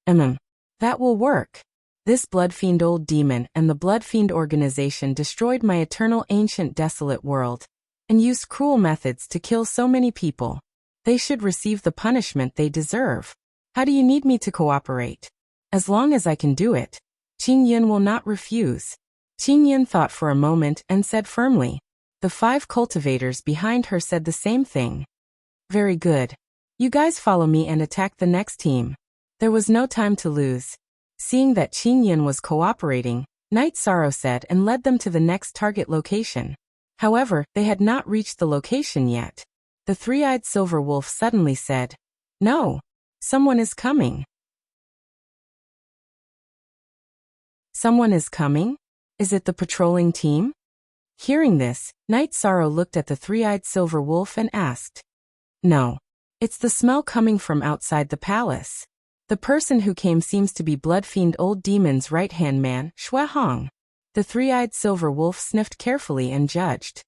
That will work. This Blood Fiend old demon and the Blood Fiend organization destroyed my eternal ancient desolate world and used cruel methods to kill so many people. They should receive the punishment they deserve. How do you need me to cooperate? As long as I can do it, Qing Yun will not refuse. Qing Yun thought for a moment and said firmly. The 5 cultivators behind her said the same thing. Very good. You guys follow me and attack the next team. There was no time to lose. Seeing that Qing Yun was cooperating, Night Sorrow said and led them to the next target location. However, they had not reached the location yet. The three-eyed silver wolf suddenly said, "No, someone is coming." Someone is coming? Is it the patrolling team? Hearing this, Night Sorrow looked at the three-eyed silver wolf and asked, "No. It's the smell coming from outside the palace. The person who came seems to be Blood Fiend Old Demon's right-hand man, Xue Hong." The three-eyed silver wolf sniffed carefully and judged.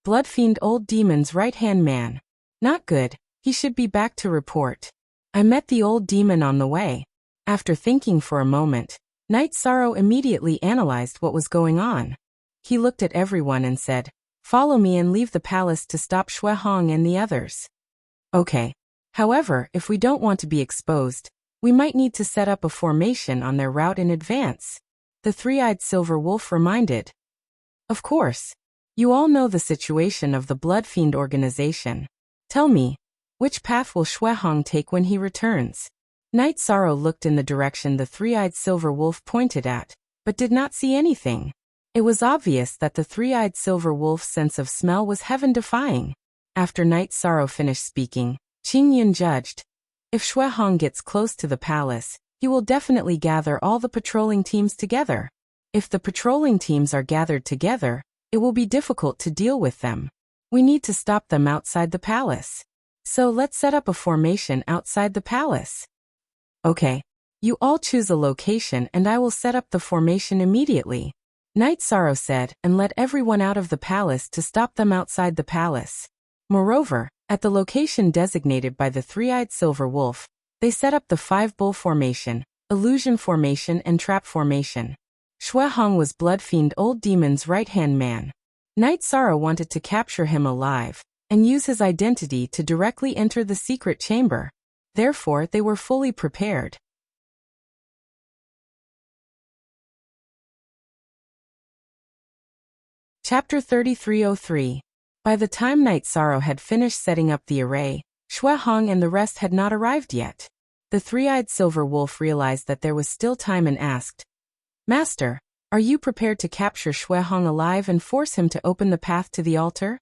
Blood Fiend Old Demon's right-hand man. Not good, he should be back to report. I met the old demon on the way. After thinking for a moment, Night Sorrow immediately analyzed what was going on. He looked at everyone and said, "Follow me and leave the palace to stop Xue Hong and the others." Okay. However, if we don't want to be exposed, we might need to set up a formation on their route in advance. The three-eyed silver wolf reminded. Of course. You all know the situation of the Blood Fiend organization. Tell me, which path will Xue Hong take when he returns? Night Sorrow looked in the direction the three-eyed silver wolf pointed at, but did not see anything. It was obvious that the three-eyed silver wolf's sense of smell was heaven-defying. After Night Sorrow finished speaking, Qing Yun judged, if Xue Hong gets close to the palace, he will definitely gather all the patrolling teams together. If the patrolling teams are gathered together, it will be difficult to deal with them. We need to stop them outside the palace. So let's set up a formation outside the palace. Okay. You all choose a location and I will set up the formation immediately. Night Sorrow said and led everyone out of the palace to stop them outside the palace. Moreover, at the location designated by the three-eyed silver wolf, they set up the 5-bull formation, illusion formation and trap formation. Xue Hong was Blood Fiend Old Demon's right-hand man. Night Sorrow wanted to capture him alive and use his identity to directly enter the secret chamber. Therefore, they were fully prepared. Chapter 3303. By the time Night Sorrow had finished setting up the array, Xue Hong and the rest had not arrived yet. The three-eyed silver wolf realized that there was still time and asked, "Master, are you prepared to capture Xue Hong alive and force him to open the path to the altar?"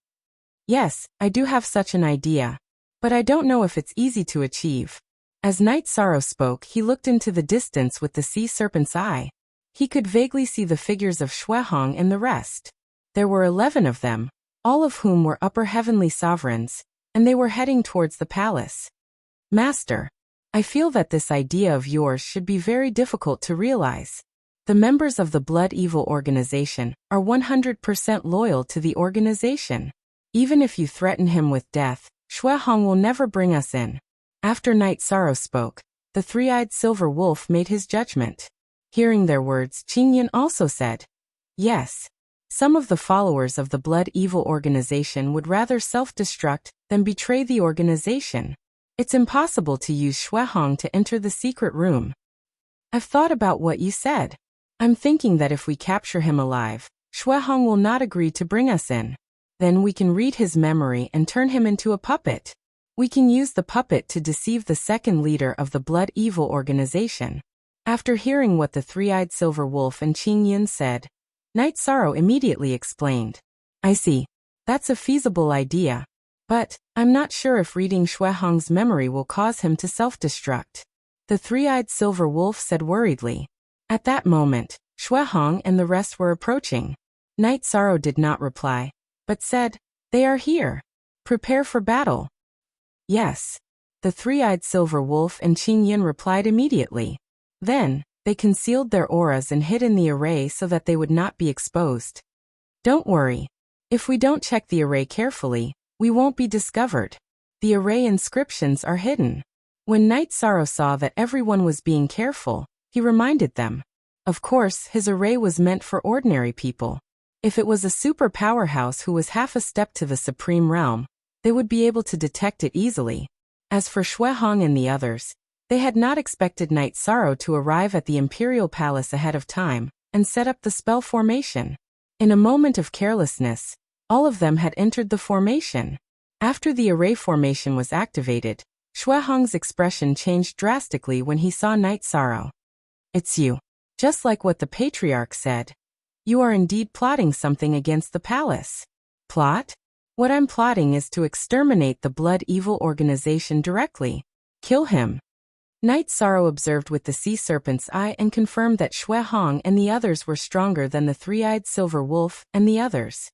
"Yes, I do have such an idea. But I don't know if it's easy to achieve." As Night Sorrow spoke, he looked into the distance with the sea serpent's eye. He could vaguely see the figures of Xue Hong and the rest. There were 11 of them, all of whom were upper heavenly sovereigns, and they were heading towards the palace. "Master, I feel that this idea of yours should be very difficult to realize. The members of the Blood Evil organization are 100% loyal to the organization. Even if you threaten him with death, Xue Hong will never bring us in." After Night Sorrow spoke, the three-eyed silver wolf made his judgment. Hearing their words, Qing Yun also said, "Yes. Some of the followers of the Blood Evil organization would rather self-destruct than betray the organization. It's impossible to use Xue Hong to enter the secret room. I've thought about what you said. I'm thinking that if we capture him alive, Xue Hong will not agree to bring us in. Then we can read his memory and turn him into a puppet. We can use the puppet to deceive the second leader of the Blood Evil organization." After hearing what the three-eyed silver wolf and Qing Yun said, Night Sorrow immediately explained, "I see. That's a feasible idea. But I'm not sure if reading Xue Hong's memory will cause him to self-destruct." The three-eyed silver wolf said worriedly. At that moment, Shui Hong and the rest were approaching. Night Sorrow did not reply, but said, "They are here. Prepare for battle." "Yes." The three-eyed silver wolf and Qing Yun replied immediately. Then, they concealed their auras and hid in the array so that they would not be exposed. "Don't worry. If we don't check the array carefully, we won't be discovered. The array inscriptions are hidden." When Night Sorrow saw that everyone was being careful, he reminded them. Of course, his array was meant for ordinary people. If it was a super powerhouse who was half a step to the supreme realm, they would be able to detect it easily. As for Shui Hong and the others, they had not expected Night Sorrow to arrive at the Imperial Palace ahead of time and set up the spell formation. In a moment of carelessness, all of them had entered the formation. After the array formation was activated, Shui Hong's expression changed drastically when he saw Night Sorrow. "It's you. Just like what the Patriarch said. You are indeed plotting something against the palace." "Plot? What I'm plotting is to exterminate the Blood Evil organization directly. Kill him." Night Sorrow observed with the sea serpent's eye and confirmed that Shui Hong and the others were stronger than the three-eyed silver wolf and the others.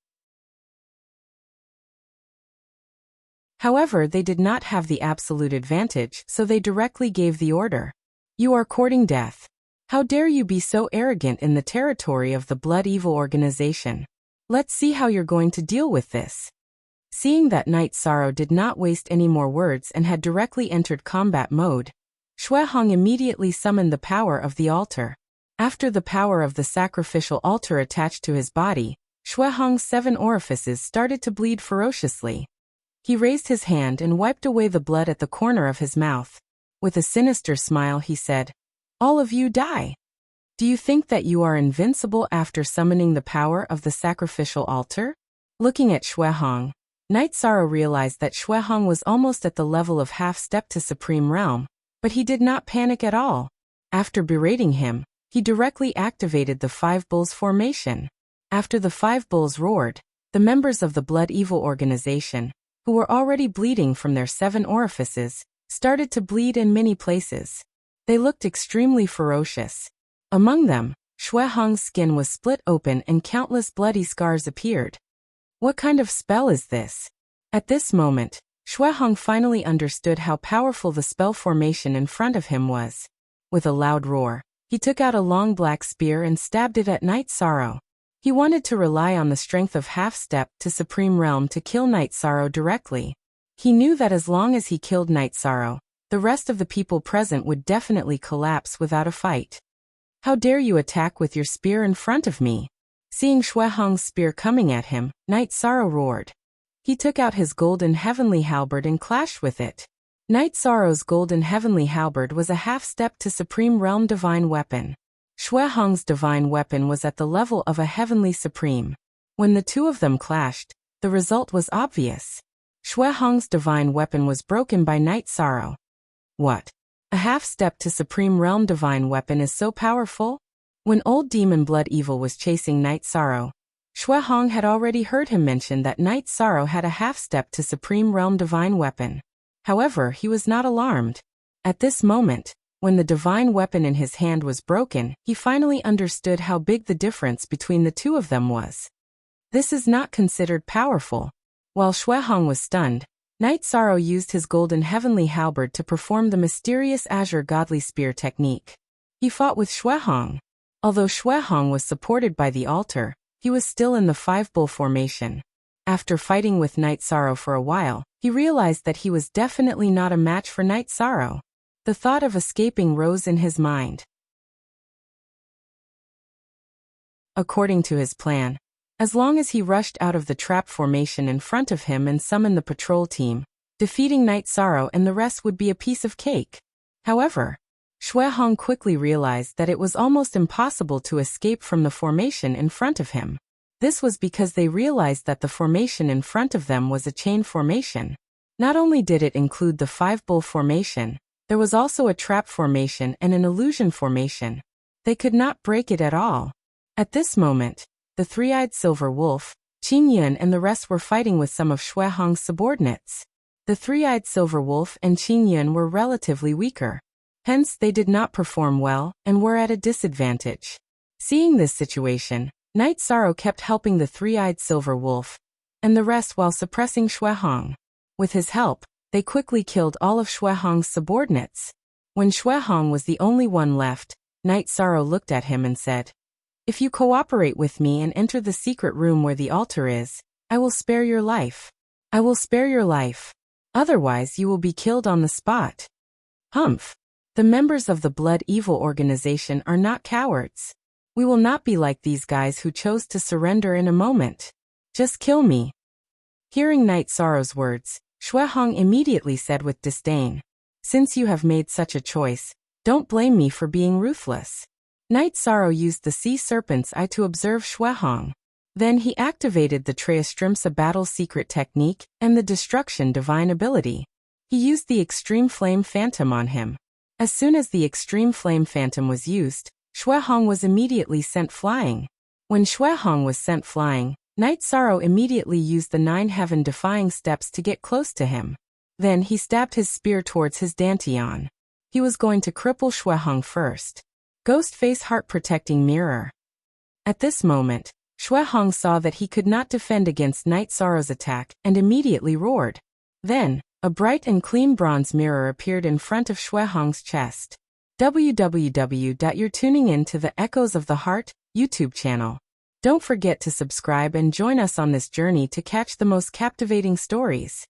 However, they did not have the absolute advantage, so they directly gave the order. "You are courting death. How dare you be so arrogant in the territory of the Blood Evil organization? Let's see how you're going to deal with this." Seeing that Night Sorrow did not waste any more words and had directly entered combat mode, Shui Hong immediately summoned the power of the altar. After the power of the sacrificial altar attached to his body, Shui Hong's 7 orifices started to bleed ferociously. He raised his hand and wiped away the blood at the corner of his mouth. With a sinister smile he said, "All of you die. Do you think that you are invincible after summoning the power of the sacrificial altar?" Looking at Shui Hong, Night Sorrow realized that Shui Hong was almost at the level of half-step to Supreme Realm, but he did not panic at all. After berating him, he directly activated the 5 Bulls formation. After the 5 Bulls roared, the members of the Blood Evil organization, who were already bleeding from their 7 orifices, started to bleed in many places. They looked extremely ferocious. Among them, Shui Hong's skin was split open and countless bloody scars appeared. What kind of spell is this? At this moment, Shui Hong finally understood how powerful the spell formation in front of him was. With a loud roar, he took out a long black spear and stabbed it at Night Sorrow. He wanted to rely on the strength of half-step to Supreme Realm to kill Night Sorrow directly. He knew that as long as he killed Night Sorrow, the rest of the people present would definitely collapse without a fight. "How dare you attack with your spear in front of me?" Seeing Shui Hong's spear coming at him, Night Sorrow roared. He took out his golden heavenly halberd and clashed with it. Night Sorrow's golden heavenly halberd was a half-step to Supreme Realm divine weapon. Shui Hong's divine weapon was at the level of a heavenly supreme. When the two of them clashed, the result was obvious. Shui Hong's divine weapon was broken by Night Sorrow. What? A half-step to Supreme Realm divine weapon is so powerful? When old demon Blood Evil was chasing Night Sorrow, Shui Hong had already heard him mention that Night Sorrow had a half-step to Supreme Realm divine weapon. However, he was not alarmed. At this moment, when the divine weapon in his hand was broken, he finally understood how big the difference between the two of them was. This is not considered powerful. While Shui Hong was stunned, Night Sorrow used his golden heavenly halberd to perform the mysterious Azure Godly Spear technique. He fought with Shui Hong. Although Shui Hong was supported by the altar, he was still in the 5 Bull formation. After fighting with Night Sorrow for a while, he realized that he was definitely not a match for Night Sorrow. The thought of escaping rose in his mind. According to his plan, as long as he rushed out of the trap formation in front of him and summoned the patrol team, defeating Night Sorrow and the rest would be a piece of cake. However, Shui Hong quickly realized that it was almost impossible to escape from the formation in front of him. This was because they realized that the formation in front of them was a chain formation. Not only did it include the 5 Bull formation, there was also a trap formation and an illusion formation. They could not break it at all. At this moment, the 3-eyed silver wolf, Qing Yun and the rest were fighting with some of Shui Hong's subordinates. The 3-eyed silver wolf and Qing Yun were relatively weaker. Hence, they did not perform well and were at a disadvantage. Seeing this situation, Night Sorrow kept helping the three-eyed silver wolf, and the rest while suppressing Xuehong. With his help, they quickly killed all of Xuehong's subordinates. When Xuehong was the only one left, Night Sorrow looked at him and said, "If you cooperate with me and enter the secret room where the altar is, I will spare your life. I will spare your life. Otherwise you will be killed on the spot." Humph! The members of the Blood Evil organization are not cowards. We will not be like these guys who chose to surrender in a moment. Just kill me. Hearing Night Sorrow's words, Xuehong immediately said with disdain, "Since you have made such a choice, don't blame me for being ruthless." Night Sorrow used the sea serpent's eye to observe Xuehong. Then he activated the Treastrimsa battle secret technique and the destruction divine ability. He used the extreme flame phantom on him. As soon as the extreme flame phantom was used, Xuehong was immediately sent flying. When Xuehong was sent flying, Night Sorrow immediately used the 9 heaven-defying steps to get close to him. Then he stabbed his spear towards his dantian. He was going to cripple Xuehong first. Ghostface heart-protecting mirror. At this moment, Xuehong saw that he could not defend against Night Sorrow's attack and immediately roared. Then, a bright and clean bronze mirror appeared in front of Xuehong's chest. You're tuning in to the Echoes of the Heart YouTube channel. Don't forget to subscribe and join us on this journey to catch the most captivating stories.